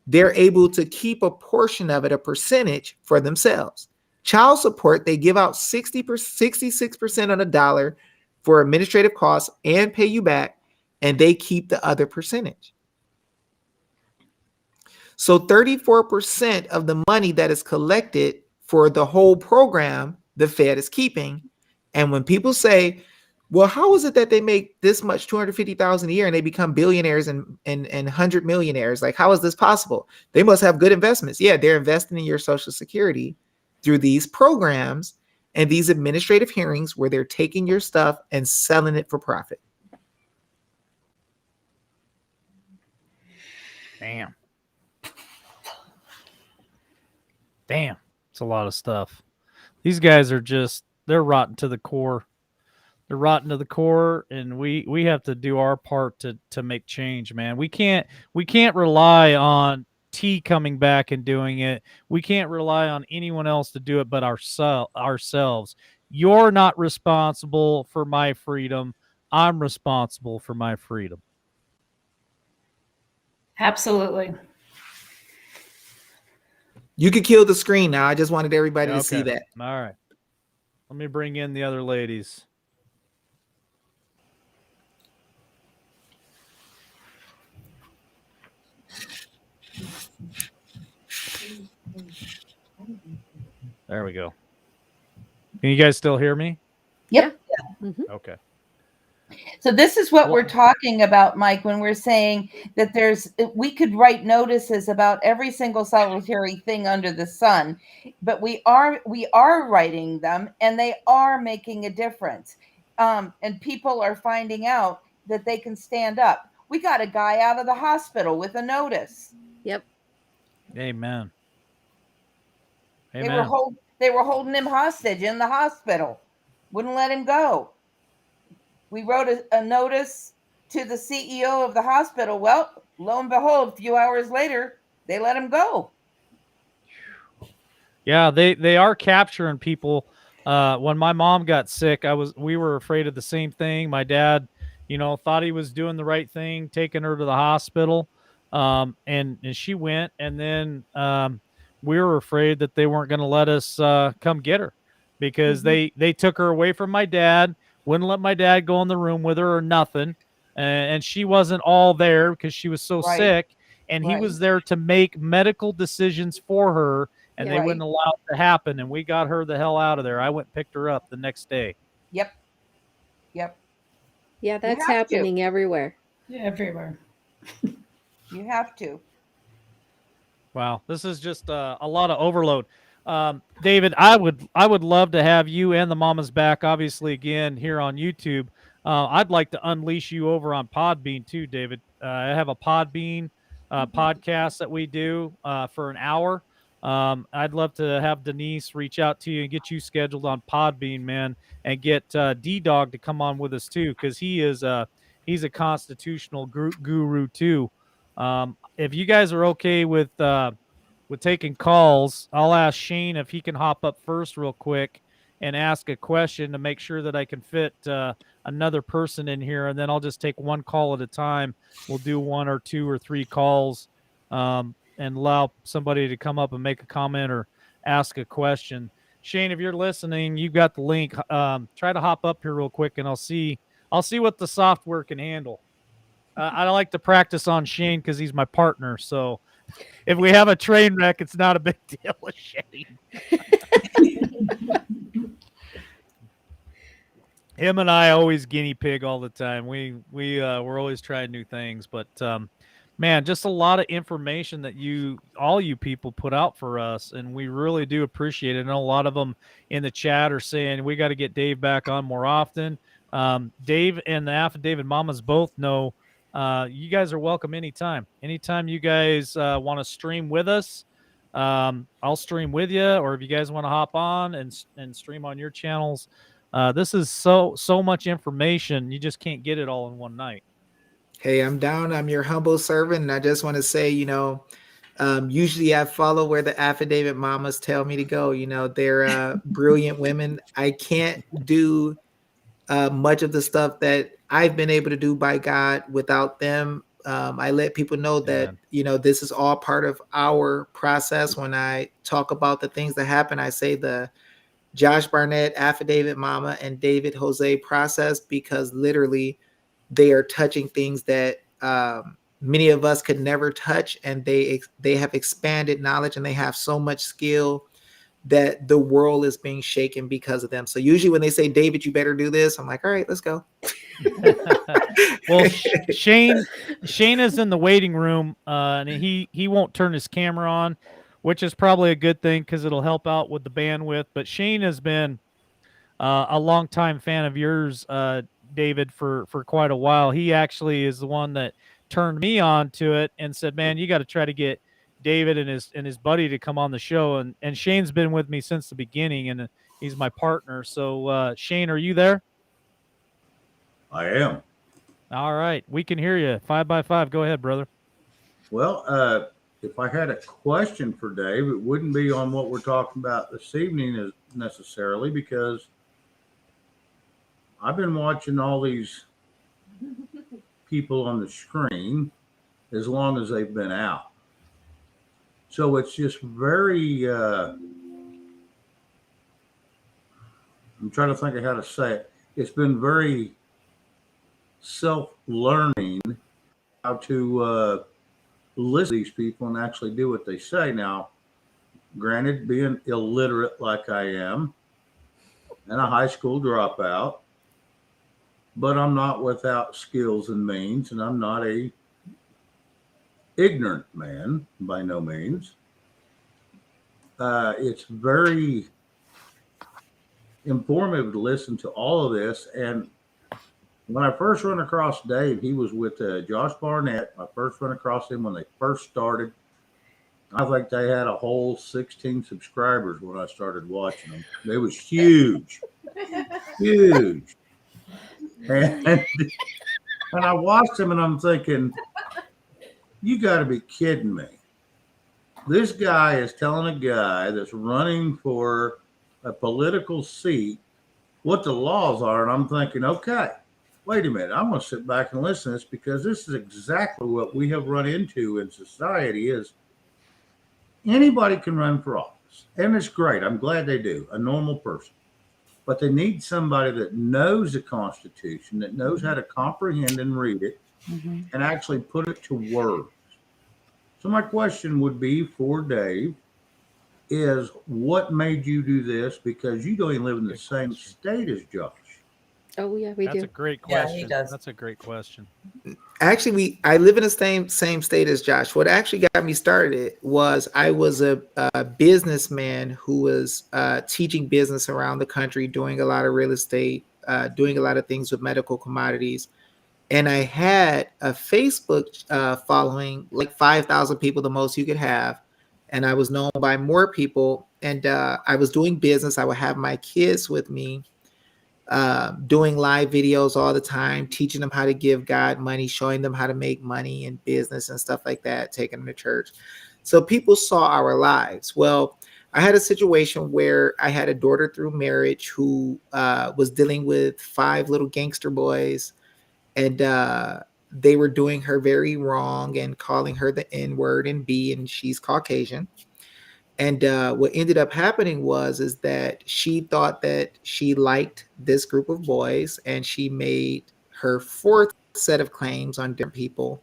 they're able to keep a portion of it, a percentage for themselves. Child support, they give out 66% on a dollar for administrative costs and pay you back, and they keep the other percentage. So 34% of the money that is collected for the whole program, the Fed is keeping. And when people say, well, how is it that they make this much, 250,000 a year, and they become billionaires and 100 millionaires? Like, how is this possible? They must have good investments. Yeah, they're investing in your Social Security through these programs and these administrative hearings where they're taking your stuff and selling it for profit. Damn. It's a lot of stuff. These guys are they're rotten to the core. They're rotten to the core, and we have to do our part to make change, man. We can't rely on T coming back and doing it. We can't rely on anyone else to do it but ourselves. You're not responsible for my freedom. I'm responsible for my freedom. Absolutely. You could kill the screen now. I just wanted everybody to see that. All right. Let me bring in the other ladies. There we go. Can you guys still hear me? Yep. Okay. So this is what we're talking about, Mike, when we're saying that we could write notices about every single solitary thing under the sun, but we are writing them, and they are making a difference. And people are finding out that they can stand up. We got a guy out of the hospital with a notice. Yep. Amen. They were holding him hostage in the hospital. Wouldn't let him go. We wrote a notice to the CEO of the hospital. Well, lo and behold, a few hours later, they let him go. Yeah, they are capturing people. When my mom got sick, we were afraid of the same thing. My dad, thought he was doing the right thing, taking her to the hospital. And she went, and then we were afraid that they weren't going to let us come get her because they took her away from my dad, wouldn't let my dad go in the room with her or nothing. And she wasn't all there because she was so sick, and he was there to make medical decisions for her, and they wouldn't allow it to happen. And we got her the hell out of there. I went and picked her up the next day. Yep. Yeah, that's happening everywhere. Yeah, everywhere. You have to. Wow, this is just a lot of overload. David, I would love to have you and the mamas back, obviously, again here on YouTube. I'd like to unleash you over on Podbean too, David. I have a Podbean podcast that we do for an hour. I'd love to have Denise reach out to you and get you scheduled on Podbean, man, and get D-Dog to come on with us too, because he's a constitutional guru too. If you guys are okay with taking calls, I'll ask Shane if he can hop up first real quick and ask a question to make sure that I can fit another person in here, and then I'll just take one call at a time. We'll do 1 or 2 or 3 calls and allow somebody to come up and make a comment or ask a question. Shane, if you're listening, you got the link. Try to hop up here real quick, and I'll see what the software can handle. I like to practice on Shane because he's my partner. So if we have a train wreck, it's not a big deal with Shane. Him and I always guinea pig all the time. We're always trying new things, but man, just a lot of information that all you people put out for us, and we really do appreciate it. I know a lot of them in the chat are saying we got to get Dave back on more often. Dave and the Affidavit Mamas both know you guys are welcome anytime. Anytime you guys want to stream with us, I'll stream with you. Or if you guys want to hop on and stream on your channels, This is so much information. You just can't get it all in one night. Hey, I'm down. I'm your humble servant. And I just want to say, usually I follow where the affidavit mamas tell me to go. They're brilliant women. I can't do much of the stuff that I've been able to do by God without them. I let people know that, Amen. this is all part of our process. When I talk about the things that happen, I say the Josh Barnett, Affidavit Mama, and David Jose process, because literally they are touching things that many of us could never touch, and they have expanded knowledge, and they have so much skill that the world is being shaken because of them. So usually when they say, David, you better do this, I'm like, all right, let's go. Well, Shane is in the waiting room, and he won't turn his camera on, which is probably a good thing because it'll help out with the bandwidth. But Shane has been a longtime fan of yours, David, for quite a while. He actually is the one that turned me on to it and said, "Man, you got to try to get David and his buddy to come on the show." And Shane's been with me since the beginning, and he's my partner. So, Shane, are you there? I am. All right, we can hear you. 5x5. Go ahead, brother. Well, if I had a question for Dave, it wouldn't be on what we're talking about this evening necessarily, because I've been watching all these people on the screen as long as they've been out. So it's just very, I'm trying to think of how to say it. It's been very self-learning how to listen to these people and actually do what they say. Now, granted, being illiterate like I am and a high school dropout, but I'm not without skills and means, and I'm not a ignorant man by no means. It's very informative to listen to all of this. And when I first run across Dave, he was with Josh Barnett. I first run across him when they first started. I think they had a whole 16 subscribers when I started watching them. It was huge, huge. And I watched him and I'm thinking, you got to be kidding me. This guy is telling a guy that's running for a political seat what the laws are. And I'm thinking, okay, wait a minute. I'm going to sit back and listen to this, because this is exactly what we have run into in society. Is anybody can run for office, and it's great. I'm glad they do, a normal person. But they need somebody that knows the Constitution, that knows how to comprehend and read it, and actually put it to words. So my question would be for Dave is, what made you do this? Because you don't even live in the same state as Josh. Oh yeah, we That's do. a great Yeah, question. he does. That's a great question. Actually, I live in the same state as Josh. What actually got me started was I was a businessman who was teaching business around the country, doing a lot of real estate, doing a lot of things with medical commodities. And I had a Facebook following, like 5,000 people, the most you could have. And I was known by more people. And I was doing business. I would have my kids with me, doing live videos all the time, teaching them how to give God money, showing them how to make money in business and stuff like that, taking them to church. So people saw our lives. Well, I had a situation where I had a daughter through marriage who was dealing with 5 little gangster boys, and they were doing her very wrong and calling her the N-word and B, and she's Caucasian. And what ended up happening is that she thought that she liked this group of boys, and she made her 4th set of claims on different people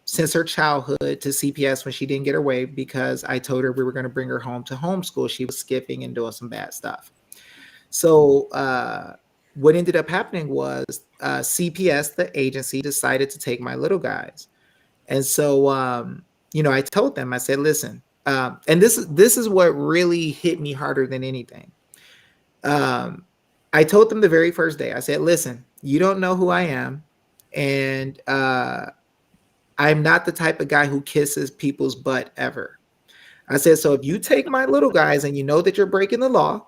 since her childhood to CPS when she didn't get her way, because I told her we were going to bring her home to homeschool. She was skipping and doing some bad stuff. So what ended up happening was CPS, the agency, decided to take my little guys. And so, I told them, I said, listen, and this is what really hit me harder than anything. I told them the very first day, I said, listen, you don't know who I am. And I'm not the type of guy who kisses people's butt ever. I said, so if you take my little guys and you know that you're breaking the law,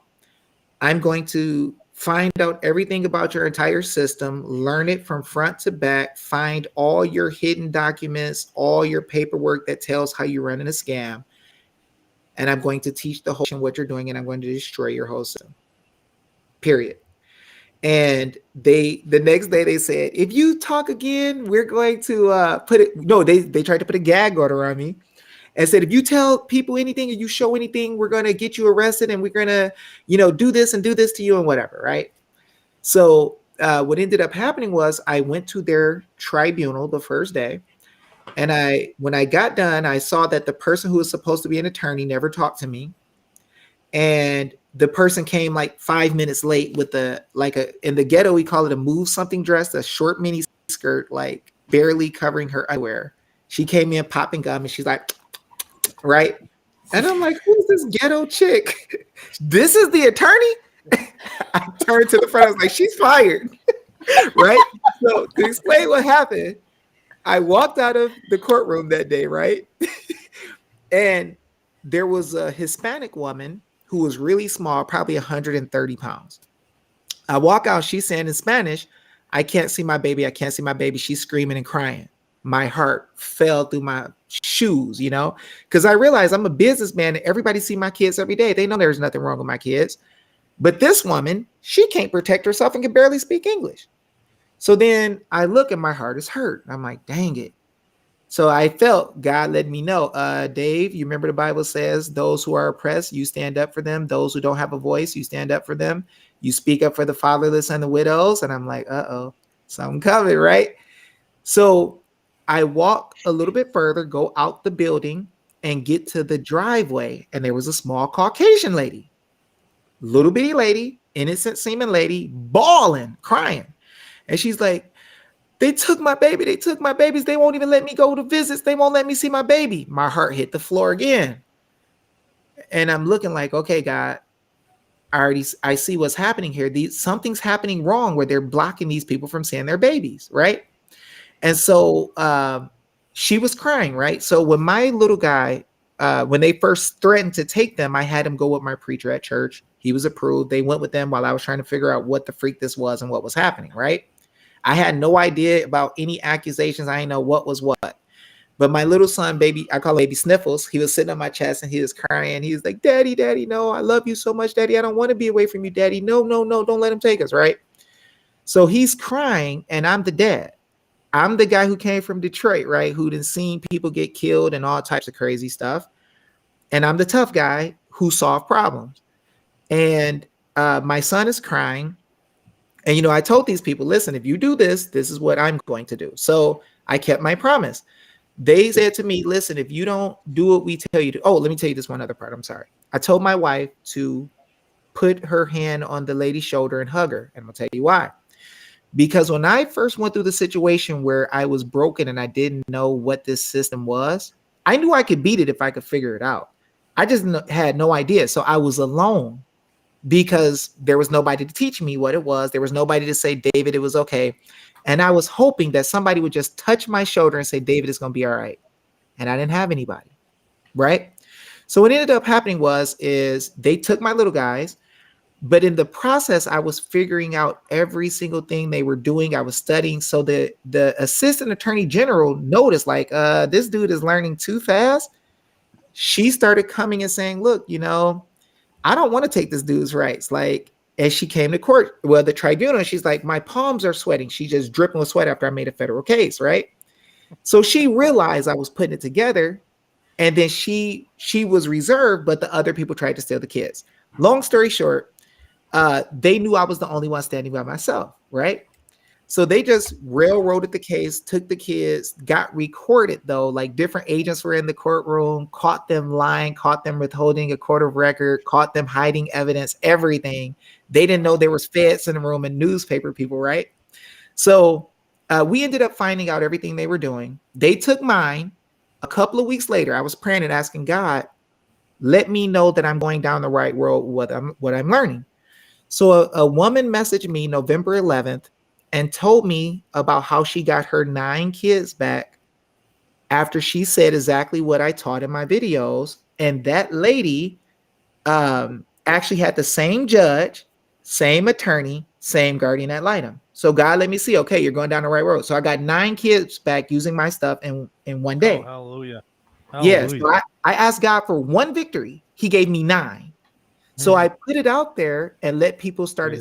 I'm going to find out everything about your entire system, learn it from front to back, find all your hidden documents, all your paperwork that tells how you're running a scam. And I'm going to teach the whole what you're doing, and I'm going to destroy your whole system. Period. And the next day they said, if you talk again, we're going to put it. No, they tried to put a gag order on me and said, if you tell people anything or you show anything, we're going to get you arrested and we're going to, do this and do this to you and whatever. Right. So what ended up happening was I went to their tribunal the first day. And when I got done, I saw that the person who was supposed to be an attorney never talked to me. And the person came like 5 minutes late with in the ghetto, we call it a move something dress, a short mini skirt, like barely covering her underwear. She came in popping gum and she's like, right. And I'm like, who's this ghetto chick? This is the attorney? I turned to the front. I was like, she's fired. Right. So to explain what happened, I walked out of the courtroom that day. Right. And there was a Hispanic woman who was really small, probably 130 pounds. I walk out, she's saying in Spanish, I can't see my baby. I can't see my baby. She's screaming and crying. My heart fell through my shoes, because I realized I'm a businessman and everybody see my kids every day. They know there's nothing wrong with my kids. But this woman, she can't protect herself and can barely speak English. So then I look and my heart is hurt. I'm like, dang it. So I felt God let me know, Dave, you remember the Bible says those who are oppressed, you stand up for them. Those who don't have a voice, you stand up for them. You speak up for the fatherless and the widows. And I'm like, uh-oh, something coming, right? So I walk a little bit further, go out the building and get to the driveway. And there was a small Caucasian lady, little bitty lady, innocent seeming lady, bawling, crying. And she's like, they took my baby. They took my babies. They won't even let me go to visits. They won't let me see my baby. My heart hit the floor again. And I'm looking like, okay, God, I see what's happening here. Something's happening wrong where they're blocking these people from seeing their babies, right? And so she was crying, right? So when my little guy, when they first threatened to take them, I had him go with my preacher at church. He was approved. They went with them while I was trying to figure out what the freak this was and what was happening, right? I had no idea about any accusations. I didn't know what was what. But my little son, baby, I call him Baby Sniffles, he was sitting on my chest and he was crying. He was like, Daddy, Daddy, no, I love you so much, Daddy. I don't want to be away from you, Daddy. No, no, no, don't let him take us, right? So he's crying and I'm the dad. I'm the guy who came from Detroit, right? Who done seen people get killed and all types of crazy stuff. And I'm the tough guy who solved problems. And my son is crying. And, I told these people, listen, if you do this, this is what I'm going to do. So I kept my promise. They said to me, listen, if you don't do what we tell you to, let me tell you this one other part. I'm sorry. I told my wife to put her hand on the lady's shoulder and hug her. And I'll tell you why. Because when I first went through the situation where I was broken and I didn't know what this system was, I knew I could beat it if I could figure it out. I just had no idea. So I was alone. Because there was nobody to teach me what it was. There was nobody to say, David, it was okay. And I was hoping that somebody would just touch my shoulder and say, David, it's going to be all right. And I didn't have anybody. Right. So what ended up happening is they took my little guys. But in the process, I was figuring out every single thing they were doing. I was studying. So the assistant attorney general noticed this dude is learning too fast. She started coming and saying, look, I don't want to take this dude's rights. As she came to court, the tribunal, she's like, my palms are sweating. She's just dripping with sweat after I made a federal case, right? So she realized I was putting it together. And then she was reserved, but the other people tried to steal the kids. Long story short, they knew I was the only one standing by myself, right? So they just railroaded the case, took the kids, got recorded though, different agents were in the courtroom, caught them lying, caught them withholding a court of record, caught them hiding evidence, everything. They didn't know there was feds in the room and newspaper people, right? So we ended up finding out everything they were doing. They took mine. A couple of weeks later, I was praying and asking God, let me know that I'm going down the right road, what I'm learning. So a woman messaged me November 11th and told me about how she got her 9 kids back after she said exactly what I taught in my videos. And that lady actually had the same judge, same attorney, same guardian ad litem. So God let me see, okay, you're going down the right road. So I got 9 kids back using my stuff in one Oh, day. hallelujah. Yes. Hallelujah. So I asked God for 1 victory. He gave me 9. So I put it out there and let people start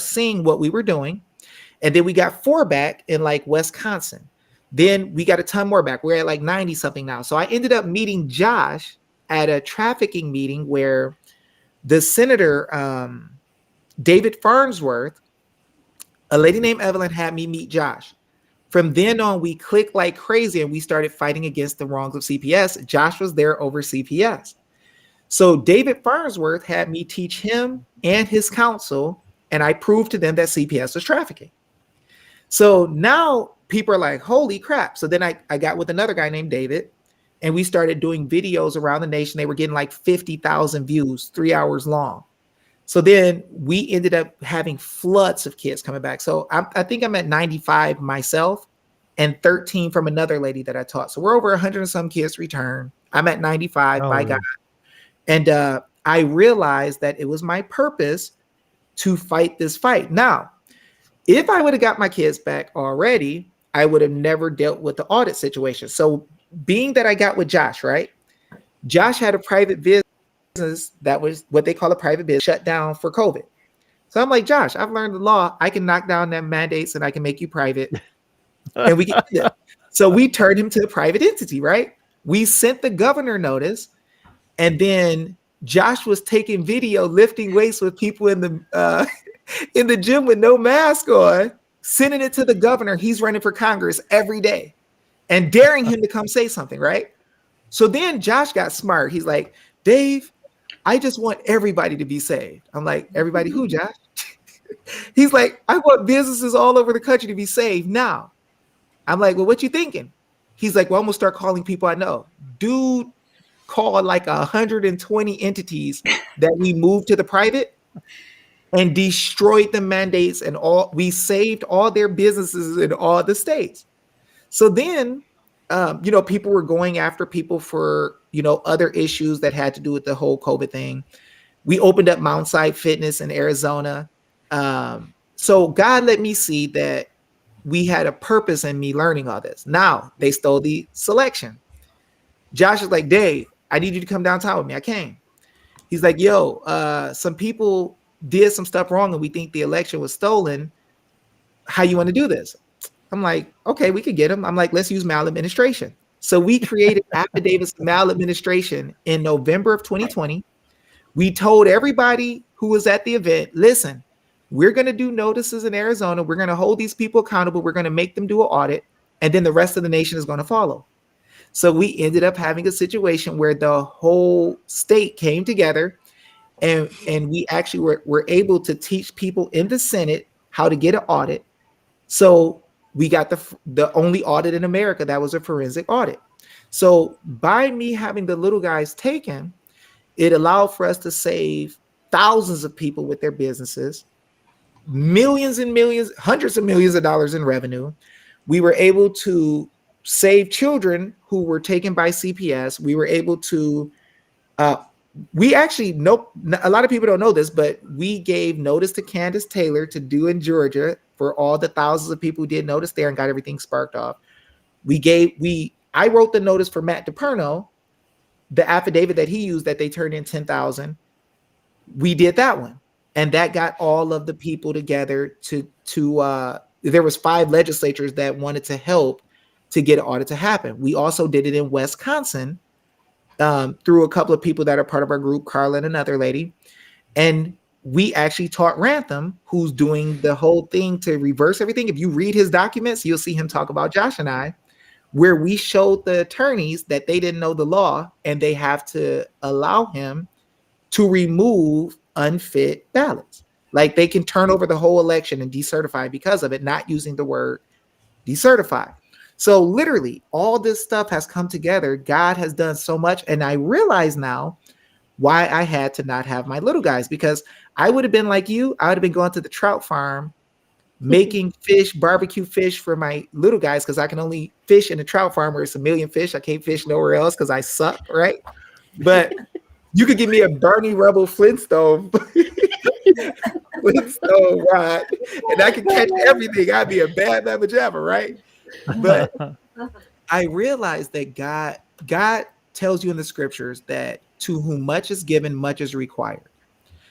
seeing what we were doing. And then we got 4 back in like Wisconsin. Then we got a ton more back. We're at like 90 something now. So I ended up meeting Josh at a trafficking meeting where the senator, David Farnsworth, a lady named Evelyn had me meet Josh. From then on, we clicked like crazy and we started fighting against the wrongs of CPS. Josh was there over CPS. So David Farnsworth had me teach him and his counsel, and I proved to them that CPS was trafficking. So now people are like, holy crap. So then I got with another guy named David, and we started doing videos around the nation. They were getting like 50,000 views, 3 hours long. So then we ended up having floods of kids coming back. So I think I'm at 95 myself and 13 from another lady that I taught. So we're over 100 and some kids return. I'm at 95 by God. And I realized that it was my purpose to fight this fight. Now, if I would have got my kids back already, I would have never dealt with the audit situation. So being that I got with Josh, right? Josh had a private business that was what they call a private business shut down for COVID. So I'm like, Josh, I've learned the law. I can knock down them mandates and I can make you private. And we can do that. So we turned him to a private entity, right? We sent the governor notice, and then Josh was taking video lifting weights with people in the gym with no mask on, sending it to the governor. He's running for Congress every day and daring him to come say something, right? So then Josh got smart. He's like, Dave, I just want everybody to be saved. I'm like, everybody who, Josh? He's like, I want businesses all over the country to be saved now. I'm like, well, what you thinking? He's like, well, I'm gonna start calling people I know. Dude called like 120 entities that we moved to the private and destroyed the mandates, and we saved all their businesses in all the states. So then, people were going after people for, other issues that had to do with the whole COVID thing. We opened up Mountside Fitness in Arizona. So God let me see that we had a purpose in me learning all this. Now they stole the selection. Josh is like, Dave, I need you to come downtown with me. I came. He's like, yo, some people did some stuff wrong and we think the election was stolen. How you want to do this? I'm like, okay, we could get them. I'm like, let's use maladministration. So we created affidavits of maladministration in November of 2020. We told everybody who was at the event, listen, we're going to do notices in Arizona. We're going to hold these people accountable. We're going to make them do an audit. And then the rest of the nation is going to follow. So we ended up having a situation where the whole state came together, and we actually were able to teach people in the Senate how to get an audit. So we got the only audit in America that was a forensic audit. So by me having the little guys taken, it allowed for us to save thousands of people with their businesses, millions and millions, hundreds of millions of dollars in revenue. We were able to save children who were taken by CPS. We were able to, we actually know, a lot of people don't know this, but we gave notice to Candace Taylor to do in Georgia for all the thousands of people who did notice there and got everything sparked off. I wrote the notice for Matt DePerno, the affidavit that he used that they turned in 10,000. We did that one. And that got all of the people together to there was 5 legislatures that wanted to help to get an audit to happen. We also did it in Wisconsin through a couple of people that are part of our group, Carla and another lady. And we actually taught Rantham, who's doing the whole thing to reverse everything. If you read his documents, you'll see him talk about Josh and I, where we showed the attorneys that they didn't know the law and they have to allow him to remove unfit ballots. Like they can turn over the whole election and decertify because of it, not using the word decertify. So literally all this stuff has come together. God has done so much. And I realize now why I had to not have my little guys, because I would have been like you. I would have been going to the trout farm, making fish, barbecue fish for my little guys, because I can only fish in the trout farm where it's a million fish. I can't fish nowhere else because I suck, right? But You could give me a Bernie Rebel Flintstone, Flintstone rod, and I could catch everything. I'd be a bad mamma jamma, right? But I realized that God tells you in the scriptures that to whom much is given, much is required.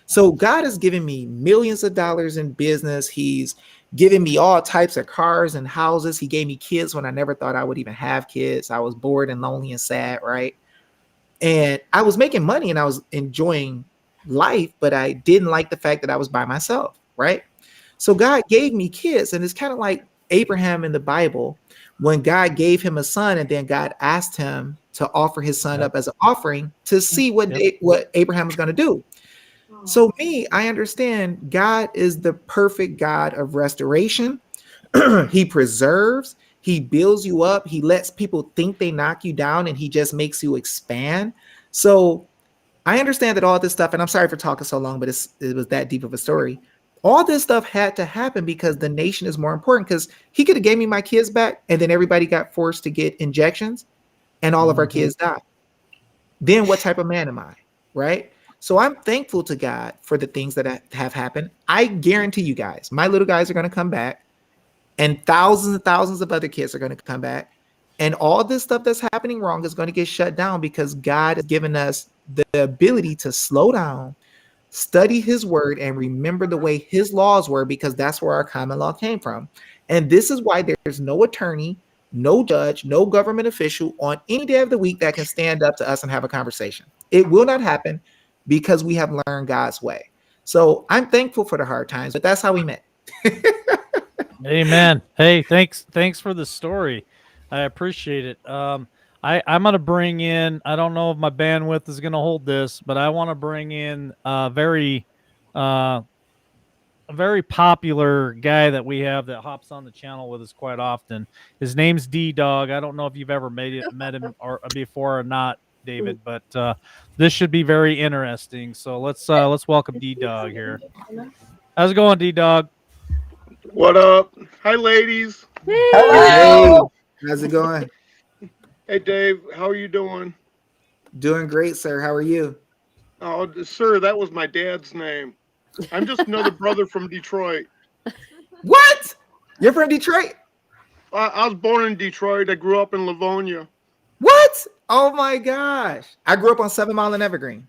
So God has given me millions of dollars in business. He's given me all types of cars and houses. He gave me kids when I never thought I would even have kids. I was bored and lonely and sad, right? And I was making money and I was enjoying life, but I didn't like the fact that I was by myself, right? So God gave me kids, and it's kind of like Abraham in the Bible when God gave him a son, and then God asked him to offer his son up as an offering to see what Abraham was going to do. So me, I understand God is the perfect God of restoration. He preserves, he builds you up, he lets people think they knock you down, and he just makes you expand. So I understand that all this stuff, and I'm sorry for talking so long, but it was that deep of a story. All this stuff had to happen because the nation is more important, because he could have gave me my kids back and then everybody got forced to get injections and all of our kids died. Then what type of man am I? Right? So I'm thankful to God for the things that have happened. I guarantee you guys, my little guys are going to come back, and thousands of other kids are going to come back. And all this stuff that's happening wrong is going to get shut down because God has given us the ability to slow down, study his word, and remember the way his laws were, because that's where our common law came from. And this is why there's no attorney, no judge, no government official on any day of the week that can stand up to us and have a conversation. It will not happen because we have learned God's way. So I'm thankful for the hard times, but that's how we met. Amen. Hey, thanks for the story. I appreciate it. I'm gonna bring in, I don't know if my bandwidth is gonna hold this, but I want to bring in a very popular guy that we have that hops on the channel with us quite often. His name's D-Dog. I don't know if you've ever met him or before or not, David, but this should be very interesting. So let's welcome D-Dog here. How's it going, D-Dog? What up? Hi, ladies. Hey, how's it going? Hey, Dave. How are you doing? Doing great, sir. How are you? Oh, sir, that was my dad's name. I'm just another brother from Detroit. What? You're from Detroit? I was born in Detroit. I grew up in Livonia. What? Oh my gosh. I grew up on 7 Mile and Evergreen.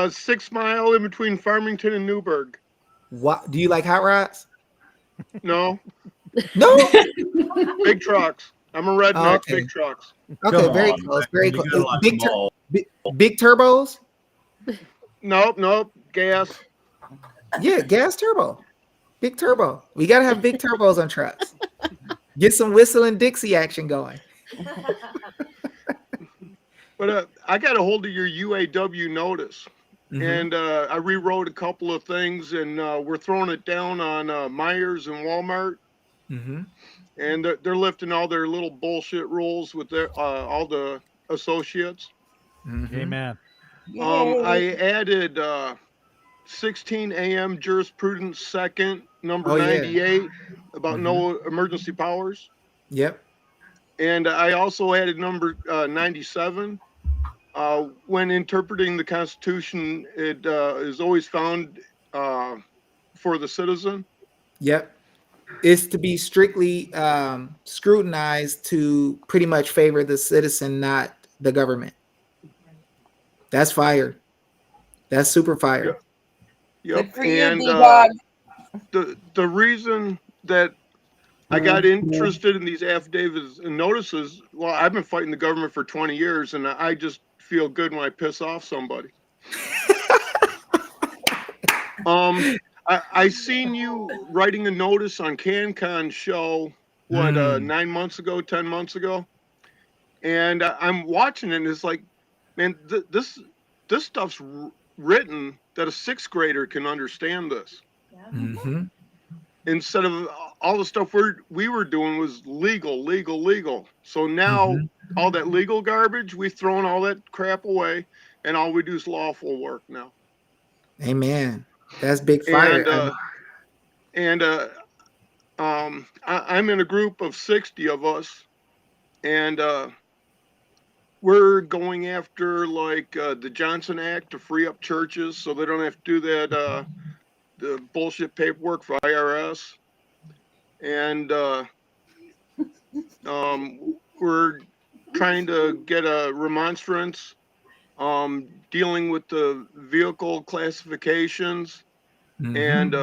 6 Mile in between Farmington and Newburgh. What? Do you like hot rods? No. No? Big trucks. I'm a redneck. Oh, okay. Big trucks. Okay, Come very on, close. man. Very You close. gotta like them all. Big turbos? Nope. Gas. Yeah, gas turbo. Big turbo. We got to have big turbos on trucks. Get some whistle and Dixie action going. But I got a hold of your UAW notice. And I rewrote a couple of things, and we're throwing it down on Myers and Walmart. And they're lifting all their little bullshit rules with their all the associates. Amen. I added 16 AM jurisprudence second, number 98, about no emergency powers. Yep. And I also added number 97. When interpreting the Constitution, it is always found for the citizen. Yep. It's to be strictly scrutinized to pretty much favor the citizen, not the government. That's fire. That's super fire. Yep. Good for you, And D-Dog. the reason that I got interested in these affidavits and notices, well, I've been fighting the government for 20 years, and I just feel good when I piss off somebody. I seen you writing a notice on CanCon's show, 9 months ago, 10 months ago, and I'm watching it, and it's like, man, this stuff's written that a 6th grader can understand this. Instead of all the stuff we were doing was legal. So now all that legal garbage, we've thrown all that crap away, and all we do is lawful work now. Amen. That's big fire. I'm in a group of 60 of us, and we're going after like the Johnson Act to free up churches so they don't have to do that the bullshit paperwork for IRS. And we're trying to get a remonstrance dealing with the vehicle classifications and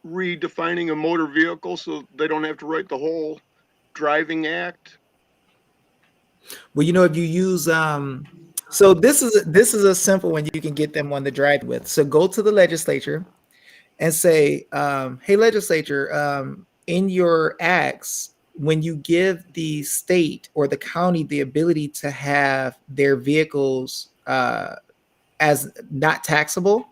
redefining a motor vehicle so they don't have to write the whole driving act. Well, you know, if you use so this is a simple one you can get them on the drive with. So go to the legislature and say, hey, legislature, in your acts, when you give the state or the county the ability to have their vehicles as not taxable,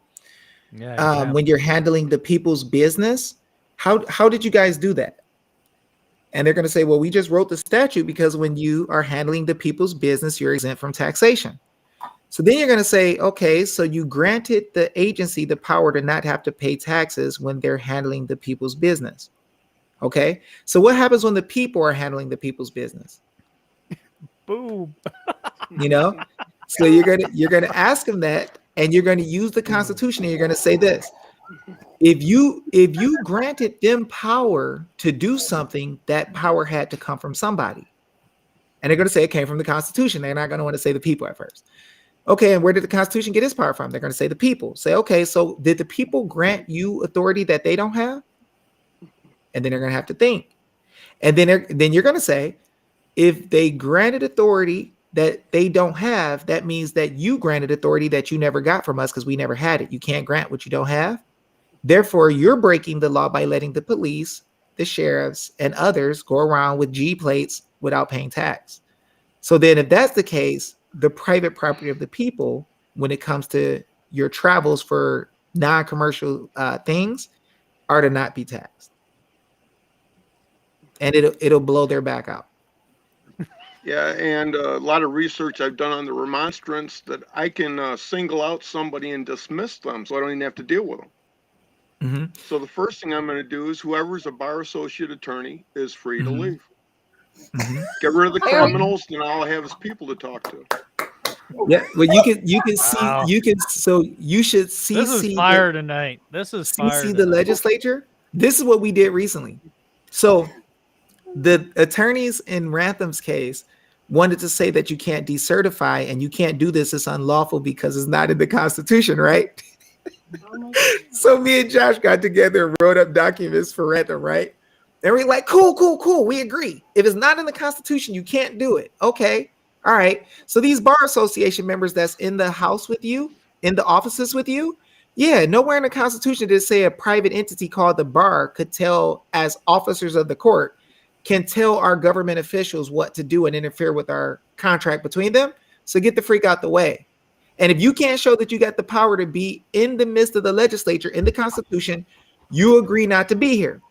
when you're handling the people's business, how did you guys do that? And they're going to say, well, we just wrote the statute because when you are handling the people's business, you're exempt from taxation. So then you're going to say, okay, so you granted the agency the power to not have to pay taxes when they're handling the people's business. Okay. So what happens when the people are handling the people's business? Boom. You know, so you're going to ask them that, and you're going to use the Constitution, and you're going to say this. If you granted them power to do something, that power had to come from somebody. And they're going to say it came from the Constitution. They're not going to want to say the people at first. Okay, and where did the Constitution get its power from? They're going to say the people. Say, okay, so did the people grant you authority that they don't have? And then they're going to have to think. And then you're going to say, if they granted authority that they don't have, that means that you granted authority that you never got from us because we never had it. You can't grant what you don't have. Therefore, you're breaking the law by letting the police, the sheriffs, and others go around with G plates without paying tax. So then if that's the case, the private property of the people, when it comes to your travels for non-commercial things, are to not be taxed. And it'll blow their back out. Yeah, and a lot of research I've done on the remonstrance that I can single out somebody and dismiss them so I don't even have to deal with them. Mm-hmm. So the first thing I'm going to do is whoever's a bar associate attorney is free to leave. Mm-hmm. Get rid of the criminals, then all I have is people to talk to. Yeah, well, you can see so you should see. This is fire tonight. This is fire. See the legislature. This is what we did recently. So the attorneys in Rantham's case wanted to say that you can't decertify and you can't do this. It's unlawful because it's not in the Constitution, right? So me and Josh got together and wrote up documents for Rantham, right? And we're like, cool. We agree. If it's not in the Constitution, you can't do it. Okay. All right. So these bar association members that's in the house with you, in the offices with you, yeah, nowhere in the Constitution did it say a private entity called the bar could tell, as officers of the court, can tell our government officials what to do and interfere with our contract between them. So get the freak out the way. And if you can't show that you got the power to be in the midst of the legislature in the Constitution, you agree not to be here.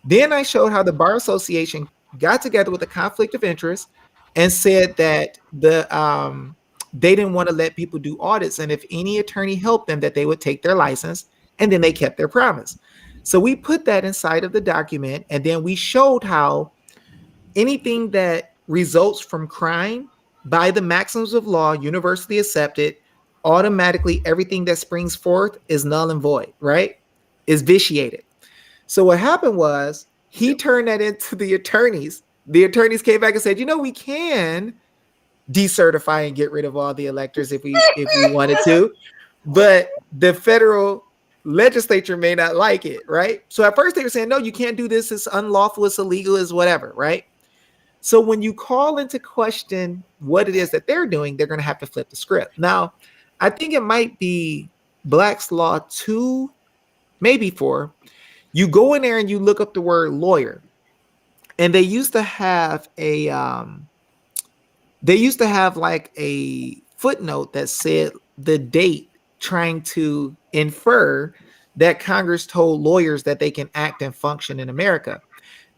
Then I showed how the Bar Association got together with a conflict of interest and said that they didn't want to let people do audits. And if any attorney helped them, that they would take their license, and then they kept their promise. So we put that inside of the document. And then we showed how anything that results from crime by the maxims of law, universally accepted, automatically everything that springs forth is null and void, right? Is vitiated. So what happened was he turned that into the attorneys. The attorneys came back and said, we can decertify and get rid of all the electors if we wanted to, but the federal legislature may not like it, right? So at first they were saying, no, you can't do this. It's unlawful. It's illegal. It's whatever, right? So when you call into question what it is that they're doing, they're going to have to flip the script. Now, I think it might be Black's Law 2, maybe 4. You go in there and you look up the word lawyer, and they used to have like a footnote that said the date, trying to infer that Congress told lawyers that they can act and function in America.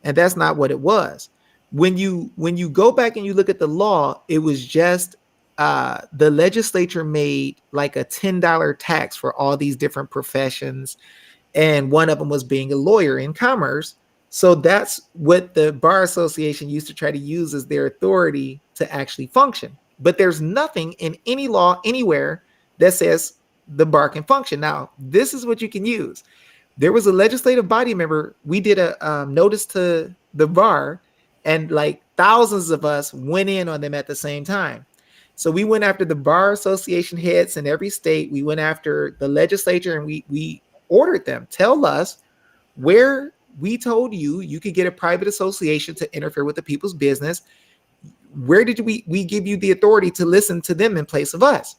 And that's not what it was. When you go back and you look at the law, it was just the legislature made like a $10 tax for all these different professions. And one of them was being a lawyer in commerce. So that's what the Bar Association used to try to use as their authority to actually function. But there's nothing in any law anywhere that says the bar can function. Now, this is what you can use. There was a legislative body member. We did a notice to the bar, and like thousands of us went in on them at the same time. So we went after the bar association heads in every state. We went after the legislature, and we ordered them, tell us where we told you could get a private association to interfere with the people's business. Where did we give you the authority to listen to them in place of us?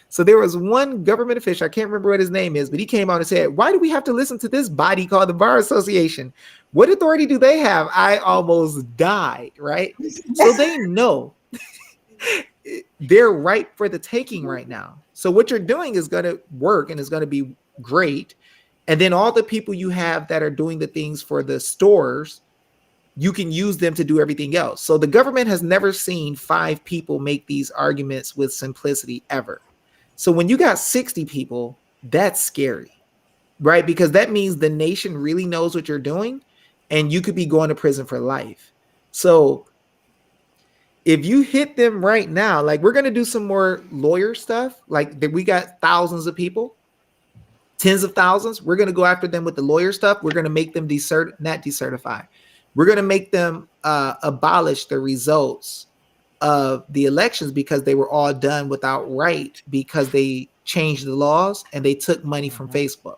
So there was one government official, I can't remember what his name is, but he came out and said, why do we have to listen to this body called the Bar Association? What authority do they have? I almost died, right? So they know they're ripe for the taking right now. So what you're doing is going to work and is going to be great. And then all the people you have that are doing the things for the stores, you can use them to do everything else. So the government has never seen 5 people make these arguments with simplicity ever. So when you got 60 people, that's scary, right? Because that means the nation really knows what you're doing, and you could be going to prison for life. So if you hit them right now, like we're going to do some more lawyer stuff, like we got thousands of people, tens of thousands. We're going to go after them with the lawyer stuff. We're going to make them not decertify. We're going to make them abolish the results of the elections because they were all done without right, because they changed the laws and they took money from Facebook.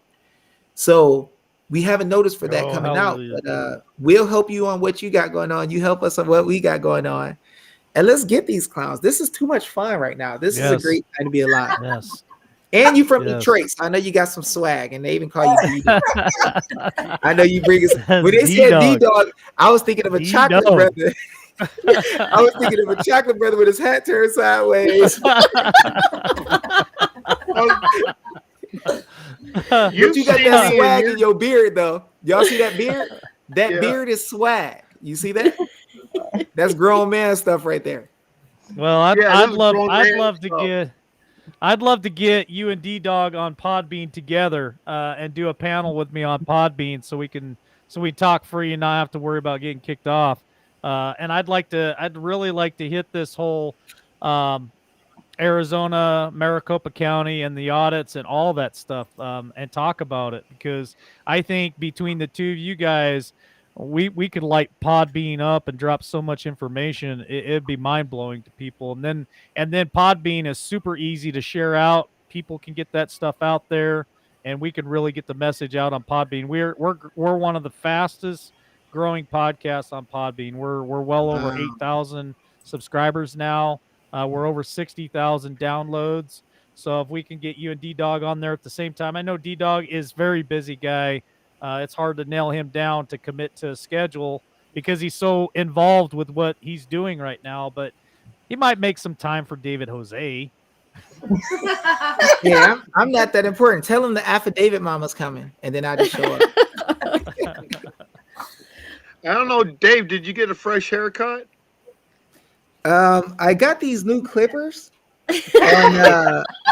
So we haven't noticed for that coming hallelujah. out, but we'll help you on what you got going on. You help us on what we got going on, and let's get these clowns. This is too much fun right now. This is a great time to be alive. Yes. And you from Yes. Detroit, so I know you got some swag, and they even call you D-Dog. I know you bring us. When they said D-Dog. D-Dog, I was thinking of a chocolate D-Dog. brother. I was thinking of a chocolate brother with his hat turned sideways. But you got that swag in your beard, though. Y'all see that beard? That beard is swag. You see that? That's grown man stuff right there. Well, I'd love to get you and D-Dog on Podbean together and do a panel with me on Podbean so we talk free and not have to worry about getting kicked off. And I'd really like to hit this whole Arizona, Maricopa County, and the audits and all that stuff and talk about it, because I think between the two of you guys, we could light Podbean up and drop so much information. It'd be mind blowing to people. And then Podbean is super easy to share out. People can get that stuff out there, and we can really get the message out on Podbean. We're one of the fastest growing podcasts on Podbean. We're well over 8,000 subscribers now. We're over 60,000 downloads. So if we can get you and D-Dog on there at the same time, I know D-Dog is very busy guy. It's hard to nail him down to commit to a schedule because he's so involved with what he's doing right now, but he might make some time for David Jose. Yeah, I'm not that important. Tell him the affidavit mama's coming, and then I just show up. I don't know, Dave, did you get a fresh haircut? I got these new clippers on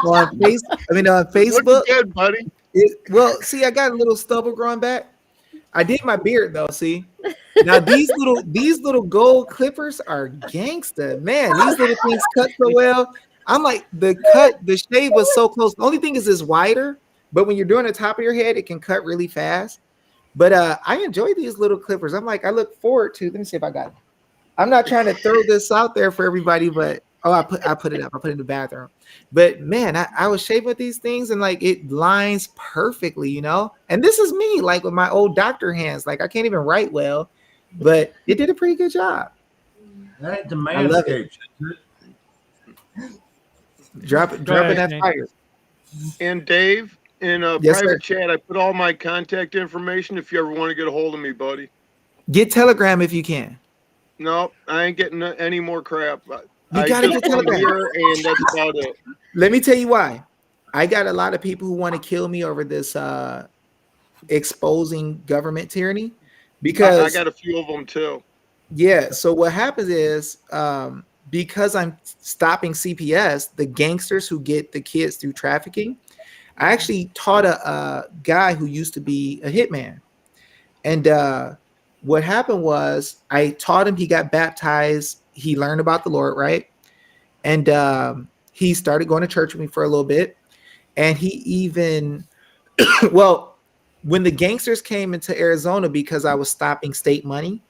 Facebook. Looking good, buddy. Well, see, I got a little stubble growing back. I did my beard though. See, now these little gold clippers are gangsta, man. These little things cut so well. I'm like, the shave was so close. The only thing is it's wider, but when you're doing the top of your head, it can cut really fast. But I enjoy these little clippers. I'm like, I look forward to. Let me see if I got it. I'm not trying to throw this out there for everybody, but I put it up. I put it in the bathroom. But man, I was shaving with these things and like it lines perfectly, you know. And this is me, like with my old doctor hands. Like I can't even write well, but it did a pretty good job. That the I love it. Dropping that fire. And Dave, in a Yes, private sir. chat, I put all my contact information if you ever want to get a hold of me, buddy. Get Telegram if you can. No, I ain't getting any more crap. You gotta get Telegram. Here, and that's about it. Let me tell you why. I got a lot of people who want to kill me over this exposing government tyranny. Because I got a few of them too. Yeah. So what happens is because I'm stopping CPS, the gangsters who get the kids through trafficking, I actually taught a guy who used to be a hitman. And what happened was I taught him, he got baptized he learned about the Lord, right? And he started going to church with me for a little bit. And he even, well, when the gangsters came into Arizona because I was stopping state money,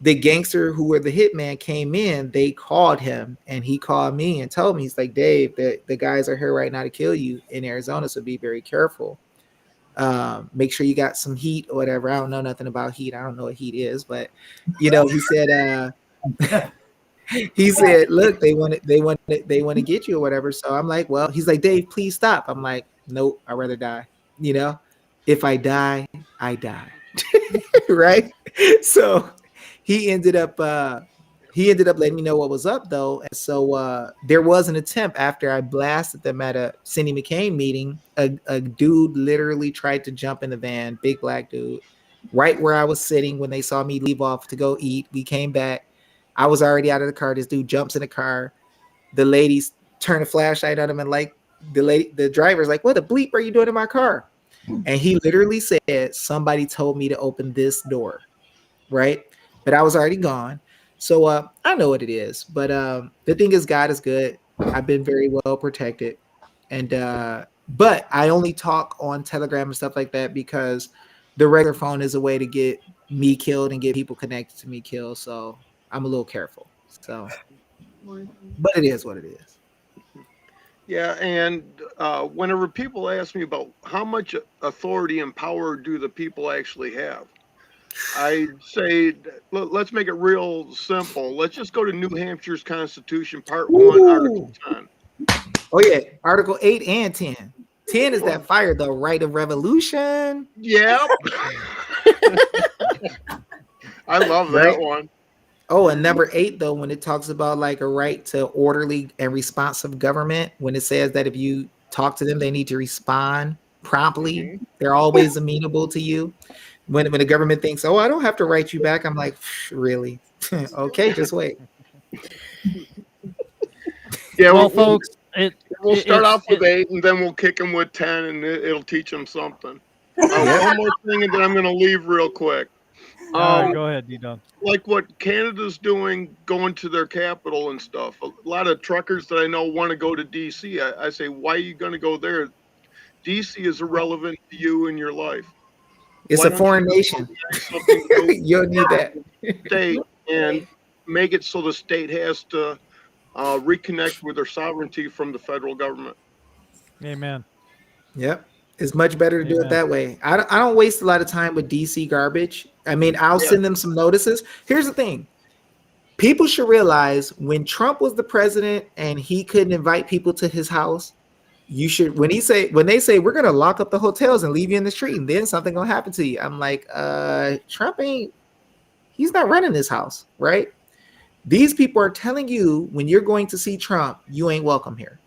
the gangster who were the hitman came in, they called him and he called me and told me, he's like, Dave, the guys are here right now to kill you in Arizona, so be very careful. Make sure you got some heat or whatever. I don't know nothing about heat. I don't know what heat is, but he said, he said, look, they want to get you or whatever. So I'm like, well, he's like, Dave, please stop. I'm like, nope, I'd rather die. If I die, I die. Right. So he ended up letting me know what was up though. And so there was an attempt after I blasted them at a Cindy McCain meeting. A dude literally tried to jump in the van, big black dude, right where I was sitting when they saw me leave off to go eat. We came back. I was already out of the car. This dude jumps in the car. The ladies turn a flashlight on him and like the driver's like, what the bleep are you doing in my car? And he literally said, somebody told me to open this door. Right. But I was already gone. So I know what it is. But the thing is, God is good. I've been very well protected. And but I only talk on Telegram and stuff like that because the regular phone is a way to get me killed and get people connected to me killed. So I'm a little careful. So, but it is what it is. Yeah, and whenever people ask me about how much authority and power do the people actually have, I say, let's make it real simple. Let's just go to New Hampshire's Constitution, Part 1, Article 10. Oh, yeah, Article 8 and 10. 10 is that fire, the right of revolution. Yeah. I love that one. Oh, and number 8, though, when it talks about like a right to orderly and responsive government, when it says that if you talk to them, they need to respond promptly. They're always amenable to you. When the government thinks, oh, I don't have to write you back, I'm like, really? Okay, just wait. Yeah, well, folks, we'll start off with 8, and then we'll kick them with 10, and it'll teach them something. One more thing, and then I'm going to leave real quick. Go ahead, D-Don. Like what Canada's doing, going to their capital and stuff. A lot of truckers that I know want to go to D.C. I say, why are you going to go there? D.C. is irrelevant to you in your life. It's a foreign nation. You'll need that. State and make it so the state has to reconnect with their sovereignty from the federal government. Amen. Yep. It's much better to do it that way. I don't waste a lot of time with DC garbage. I mean, I'll send them some notices. Here's the thing. People should realize when Trump was the president and he couldn't invite people to his house, you should, when they say we're going to lock up the hotels and leave you in the street and then something going to happen to you. I'm like, Trump he's not running this house, right? These people are telling you when you're going to see Trump, you ain't welcome here.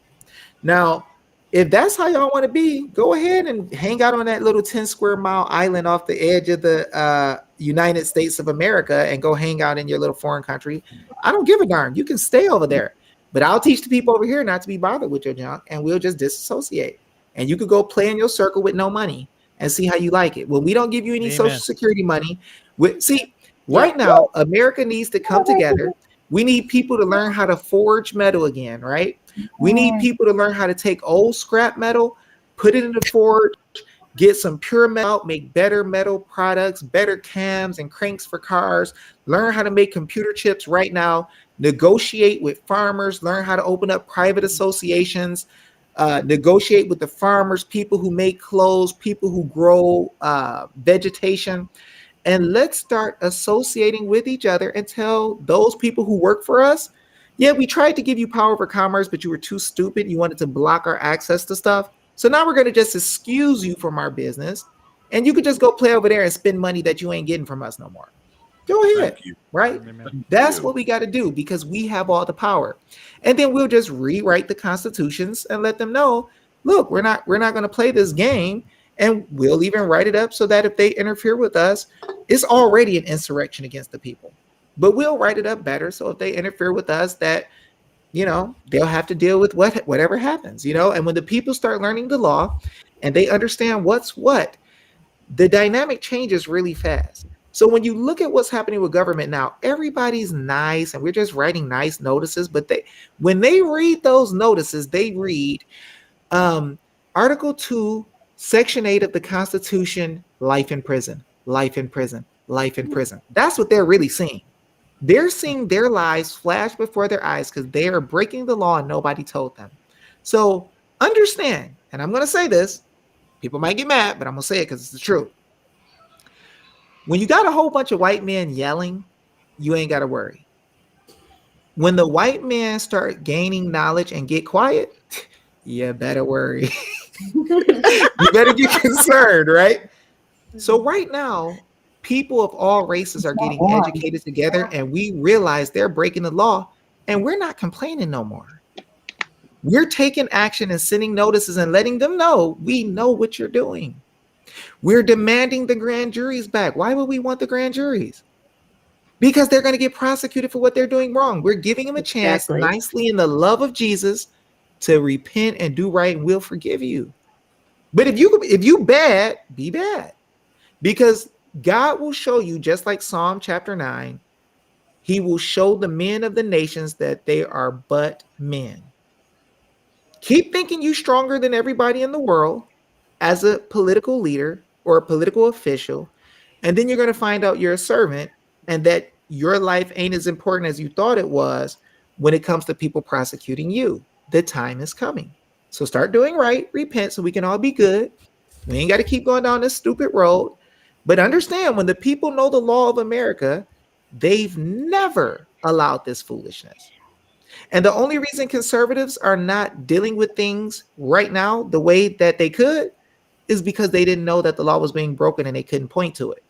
Now, if that's how y'all want to be, go ahead and hang out on that little 10 square mile island off the edge of the United States of America and go hang out in your little foreign country. I don't give a darn. You can stay over there. But I'll teach the people over here not to be bothered with your junk, and we'll just disassociate. And you could go play in your circle with no money and see how you like it. When we don't give you any Social Security money, right now, America needs to come together. We need people to learn how to forge metal again, right? We need people to learn how to take old scrap metal, put it in the forge, get some pure metal out, make better metal products, better cams and cranks for cars, learn how to make computer chips right now, negotiate with farmers, learn how to open up private associations, negotiate with the farmers, people who make clothes, people who grow vegetation. And let's start associating with each other and tell those people who work for us, yeah, we tried to give you power over commerce, but you were too stupid. You wanted to block our access to stuff. So now we're going to just excuse you from our business. And you could just go play over there and spend money that you ain't getting from us no more. Go ahead, right? That's what we got to do because we have all the power. And then we'll just rewrite the constitutions and let them know, look, we're not going to play this game. And we'll even write it up so that if they interfere with us, it's already an insurrection against the people. But we'll write it up better. So if they interfere with us, that, they'll have to deal with whatever happens, And when the people start learning the law and they understand what's what, the dynamic changes really fast. So when you look at what's happening with government now, everybody's nice and we're just writing nice notices. But when they read those notices, they read Article 2, Section 8 of the Constitution, life in prison, life in prison, life in prison. That's what they're really seeing. They're seeing their lives flash before their eyes because they are breaking the law and nobody told them. So understand, and I'm going to say this, people might get mad, but I'm going to say it because it's the truth. When you got a whole bunch of white men yelling, you ain't got to worry. When the white men start gaining knowledge and get quiet, you better worry. You better get concerned, right? So right now, people of all races are getting educated together and we realize they're breaking the law and we're not complaining no more. We're taking action and sending notices and letting them know we know what you're doing. We're demanding the grand juries back. Why would we want the grand juries? Because they're going to get prosecuted for what they're doing wrong. We're giving them a chance nicely in the love of Jesus to repent and do right, and we'll forgive you. But if you bad, be bad. Because God will show you, just like Psalm chapter 9, he will show the men of the nations that they are but men. Keep thinking you stronger than everybody in the world as a political leader or a political official, and then you're going to find out you're a servant and that your life ain't as important as you thought it was when it comes to people prosecuting you. The time is coming. So start doing right, repent so we can all be good. We ain't got to keep going down this stupid road. But understand, when the people know the law of America, they've never allowed this foolishness. And the only reason conservatives are not dealing with things right now the way that they could is because they didn't know that the law was being broken and they couldn't point to it.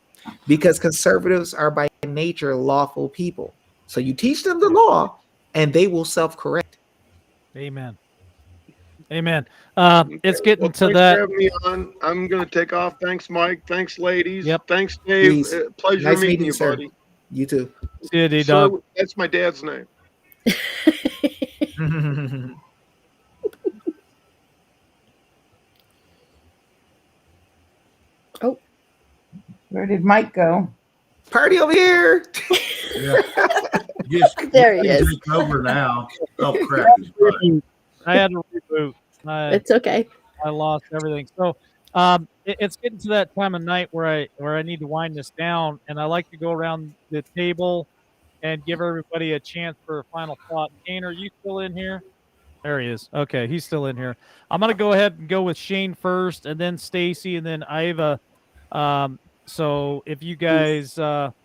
Because conservatives are by nature lawful people. So you teach them the law and they will self-correct. Amen. Amen. It's Okay. getting Well, to thanks that. for having me on. I'm going to take off. Thanks, Mike. Thanks, ladies. Yep. Thanks, Dave. Peace. Pleasure Nice meeting meeting you, you, sir. buddy. You too. See you, D-Dog. Sir, that's my dad's name. Oh, where did Mike go? Party over here. Yeah. Just There he is. It's over now. Oh crap! He's funny. I had to reboot. It's okay. I lost everything. So it's getting to that time of night where I need to wind this down, and I like to go around the table and give everybody a chance for a final thought. Shane, are you still in here? There he is. Okay, he's still in here. I'm gonna go ahead and go with Shane first, and then Stacy, and then Iva. So if you guys want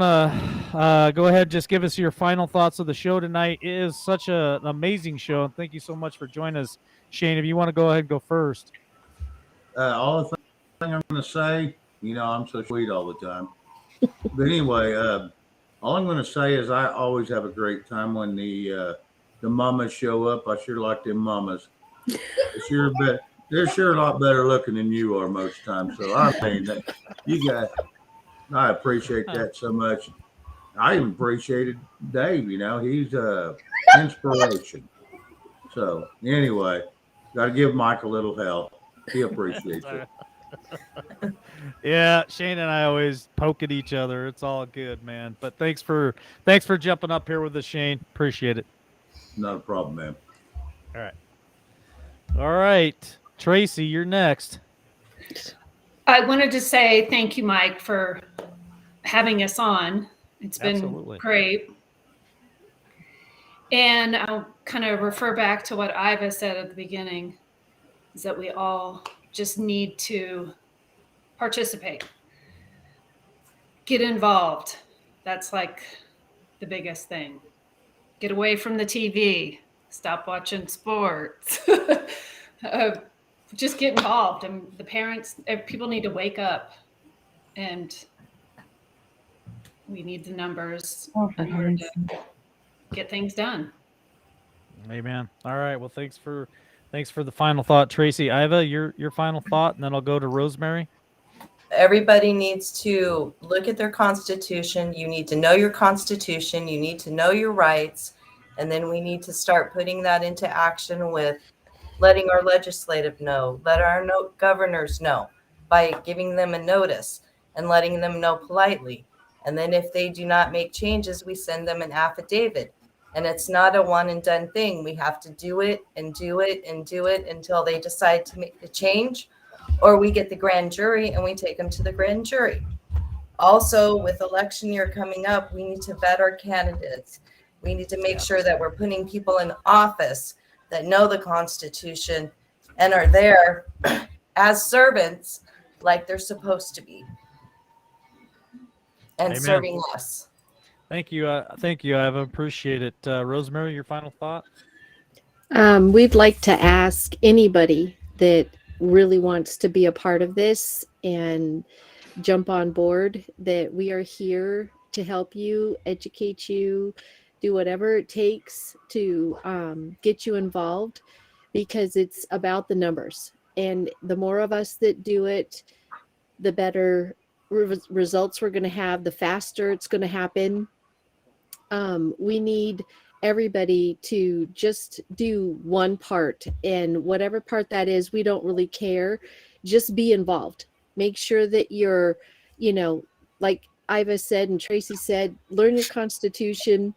to go ahead, just give us your final thoughts of the show tonight. It is such an amazing show, and thank you so much for joining us, Shane. If you want to go ahead and go first. All the thing I'm going to say, I'm so sweet all the time. But anyway, all I'm going to say is I always have a great time when the mamas show up. I sure like them mamas. They're sure a lot better looking than you are most times. So I mean, you guys, I appreciate that so much. I even appreciated Dave. He's inspiration. So anyway, got to give Mike a little help. He appreciates it. Yeah, Shane and I always poke at each other. It's all good, man. But thanks for jumping up here with us, Shane. Appreciate it. Not a problem, man. All right. Tracy, you're next. I wanted to say thank you, Mike, for having us on. It's been Absolutely. great. And I'll kind of refer back to what Iva said at the beginning, is that we all just need to participate, get involved. That's like the biggest thing. Get away from the TV, stop watching sports. Just get involved. And the parents, people need to wake up, and we need the numbers in order to get things done. Amen. All right. Well, thanks for the final thought, Tracy. Iva, your final thought, and then I'll go to Rosemary. Everybody needs to look at their Constitution. You need to know your Constitution. You need to know your rights. And then we need to start putting that into action with letting our legislative know, let our governors know by giving them a notice. and letting them know politely. And then if they do not make changes, we send them an affidavit. And it's not a one and done thing. We have to do it and do it and do it until they decide to make the change, or we get the grand jury and we take them to the grand jury. Also, with election year coming up, we need to vet our candidates. We need to make sure that we're putting people in office that know the Constitution and are there as servants like they're supposed to be and Amen. serving us. Thank you. Thank you. I appreciate it. Rosemary, your final thought? We'd like to ask anybody that really wants to be a part of this and jump on board that we are here to help you, educate you, do whatever it takes to get you involved, because it's about the numbers. And the more of us that do it, the better results we're going to have, the faster it's going to happen. We need everybody to just do one part, and whatever part that is, we don't really care. Just be involved. Make sure that you're, like Iva said and Tracy said, learn your Constitution,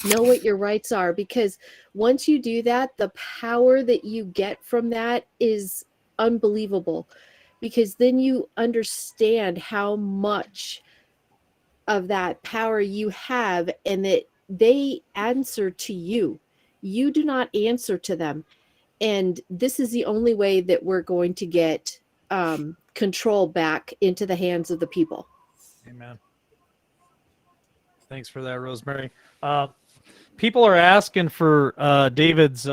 know what your rights are, because once you do that, the power that you get from that is unbelievable, because then you understand how much of that power you have, and that they answer to you. You do not answer to them. And this is the only way that we're going to get control back into the hands of the people. Amen. Thanks for that, Rosemary. People are asking for David's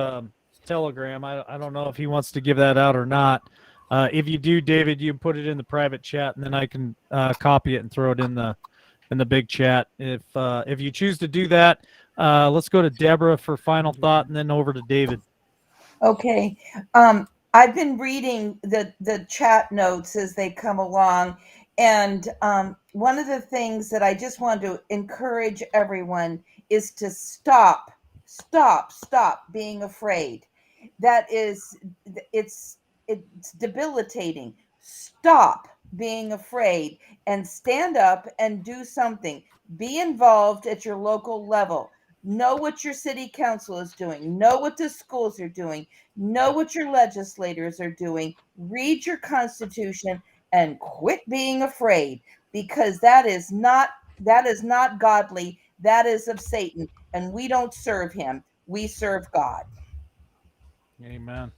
Telegram. I don't know if he wants to give that out or not. If you do, David, you put it in the private chat, and then I can copy it and throw it in the big chat. If you choose to do that, let's go to Deborah for final thought, and then over to David. Okay. I've been reading the chat notes as they come along. And one of the things that I just want to encourage everyone is to stop being afraid. It's debilitating. Stop being afraid and stand up and do something. Be involved at your local level. Know what your city council is doing. Know what the schools are doing. Know what your legislators are doing. Read your Constitution and quit being afraid, because that is not godly. That is of Satan, and we don't serve him. We serve God. Amen.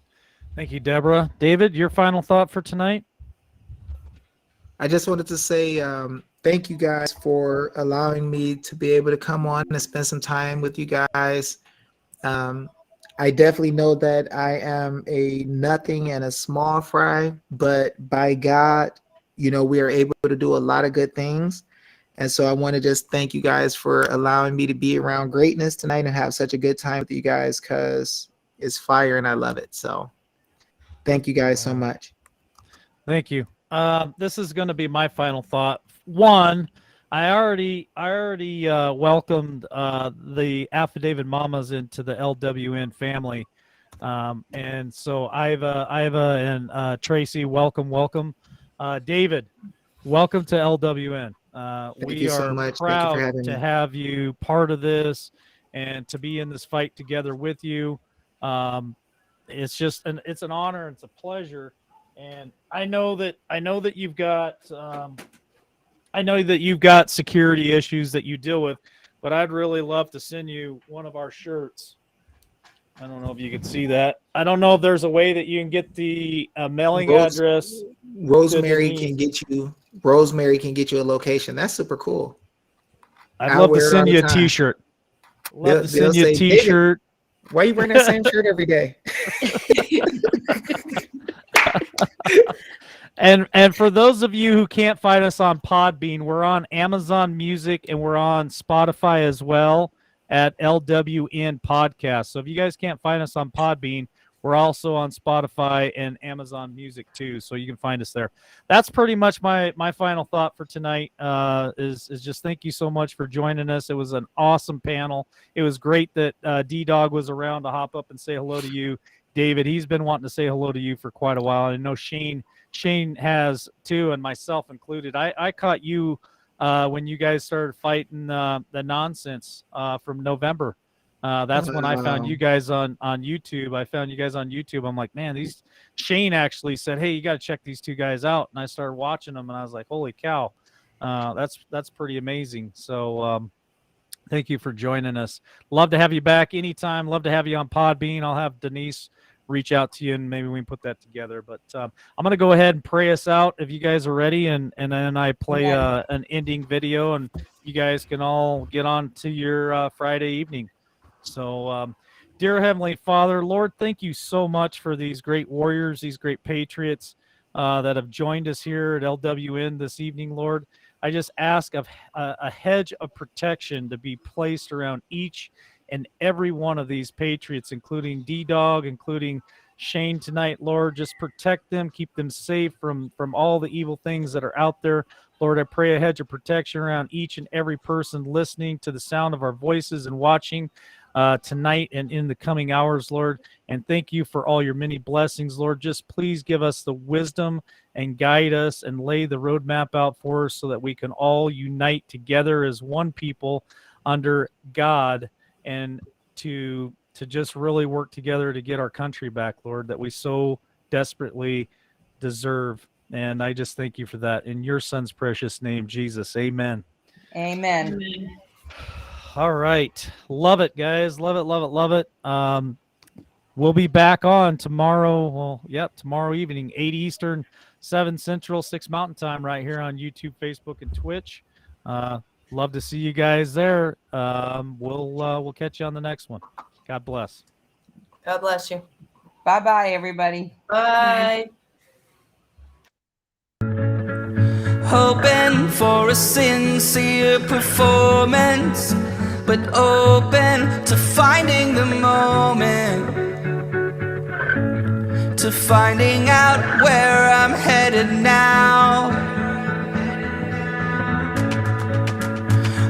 Thank you, Deborah. David, your final thought for tonight? I just wanted to say thank you guys for allowing me to be able to come on and spend some time with you guys. I definitely know that I am a nothing and a small fry, but by God, we are able to do a lot of good things. And so I want to just thank you guys for allowing me to be around greatness tonight and have such a good time with you guys, because it's fire and I love it. So thank you guys so much. Thank you. This is going to be my final thought. One, I already welcomed the Affidavit Mamas into the LWN family, and so Iva and Tracy, welcome. David, welcome to LWN. We you so are much. Thank you for proud having to me. have you part of this and to be in this fight together with you. It's an honor. It's a pleasure. And I know that you've got security issues that you deal with, but I'd really love to send you one of our shirts. I don't know if you can see that. I don't know if there's a way that you can get the mailing address. Rosemary can get you a location. That's super cool. I'd love to wear it all send the you a time. T-shirt. They'll say, "David, why are you wearing that same shirt every day?" And for those of you who can't find us on Podbean, we're on Amazon Music and we're on Spotify as well at LWN Podcast. So if you guys can't find us on Podbean, we're also on Spotify and Amazon Music too. So you can find us there. That's pretty much my final thought for tonight. Is just thank you so much for joining us. It was an awesome panel. It was great that D-Dog was around to hop up and say hello to you. David, he's been wanting to say hello to you for quite a while. I know Shane Shane has too, and myself included. I caught you when you guys started fighting the nonsense from November. That's when I found you guys on YouTube. I found you guys on YouTube. I'm like, man, Shane actually said, hey, you got to check these two guys out. And I started watching them, and I was like, holy cow, that's pretty amazing. So thank you for joining us. Love to have you back anytime. Love to have you on Podbean. I'll have Denise reach out to you, and maybe we can put that together. But I'm going to go ahead and pray us out if you guys are ready, and then I play an ending video, and you guys can all get on to your Friday evening. So, dear Heavenly Father, Lord, thank you so much for these great warriors, these great patriots that have joined us here at LWN this evening, Lord. I just ask of a hedge of protection to be placed around each and every one of these patriots, including D-Dog, including Shane tonight, Lord. Just protect them, keep them safe from all the evil things that are out there. Lord, I pray a hedge of protection around each and every person listening to the sound of our voices and watching tonight and in the coming hours, Lord. And thank you for all your many blessings, Lord. Just please give us the wisdom and guide us and lay the roadmap out for us so that we can all unite together as one people under God and to just really work together to get our country back, Lord, that we so desperately deserve. And I just thank you for that. In your son's precious name, Jesus. Amen. Amen. All right. Love it, guys. Love it, love it, love it. We'll be back on tomorrow. Well, yep, tomorrow evening, 8 Eastern, 7 Central, 6 Mountain Time, right here on YouTube, Facebook, and Twitch. Love to see you guys there. We'll catch you on the next one. God bless. God bless you. Bye-bye, everybody. Bye. Hoping for a sincere performance, but open to finding the moment, to finding out where I'm headed now.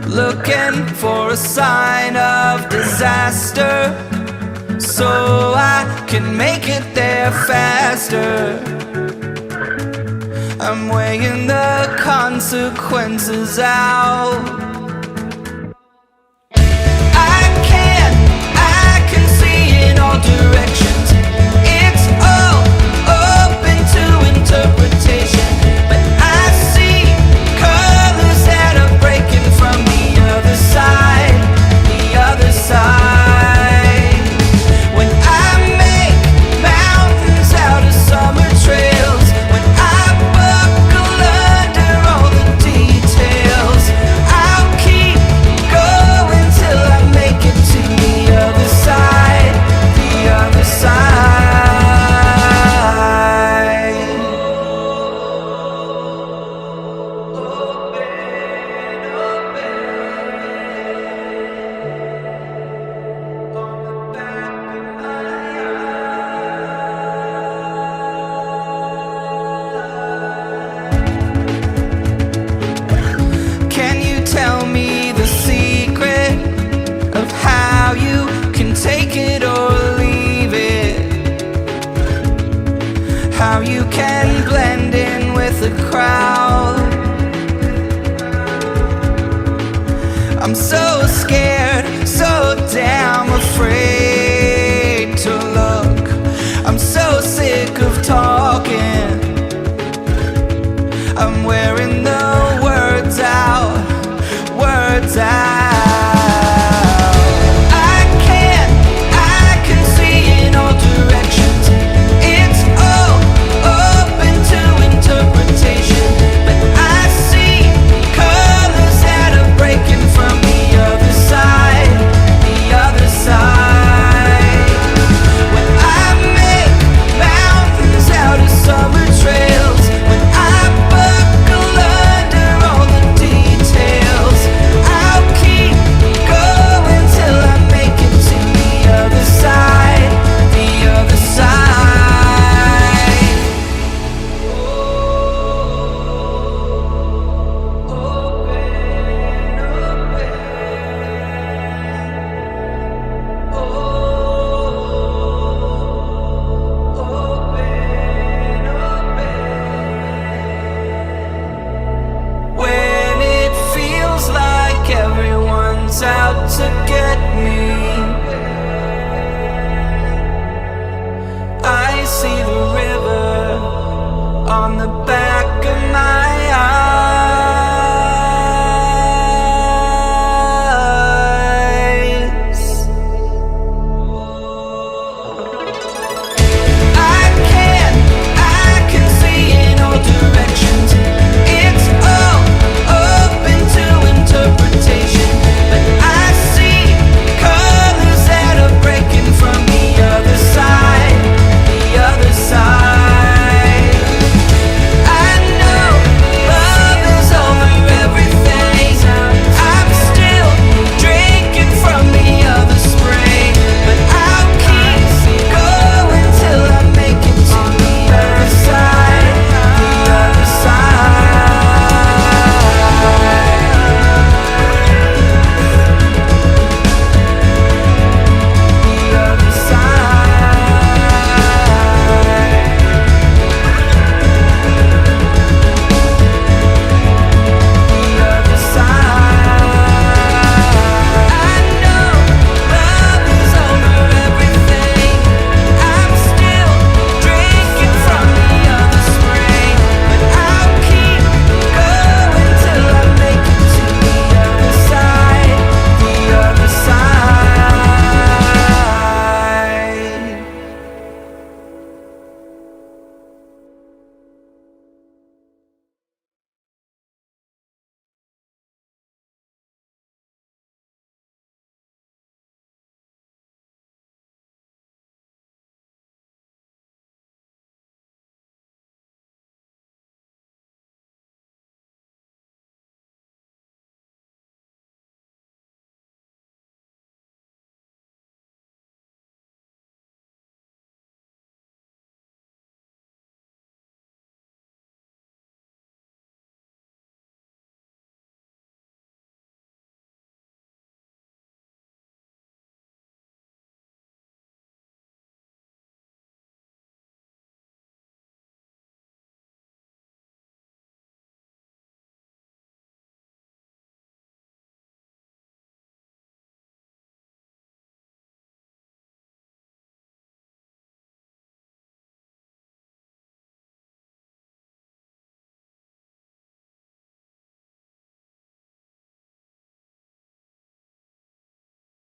Looking for a sign of disaster, so I can make it there faster. I'm weighing the consequences out. I can see in all directions. It's all open to interpretation, but I see colors that are breaking from the other side, the other side. When I make mountains out of summer trails, when I buckle under all the details, I'll keep going till I make it to the other side, the other side. Can you tell me the secret of how you can take it or leave it? How you can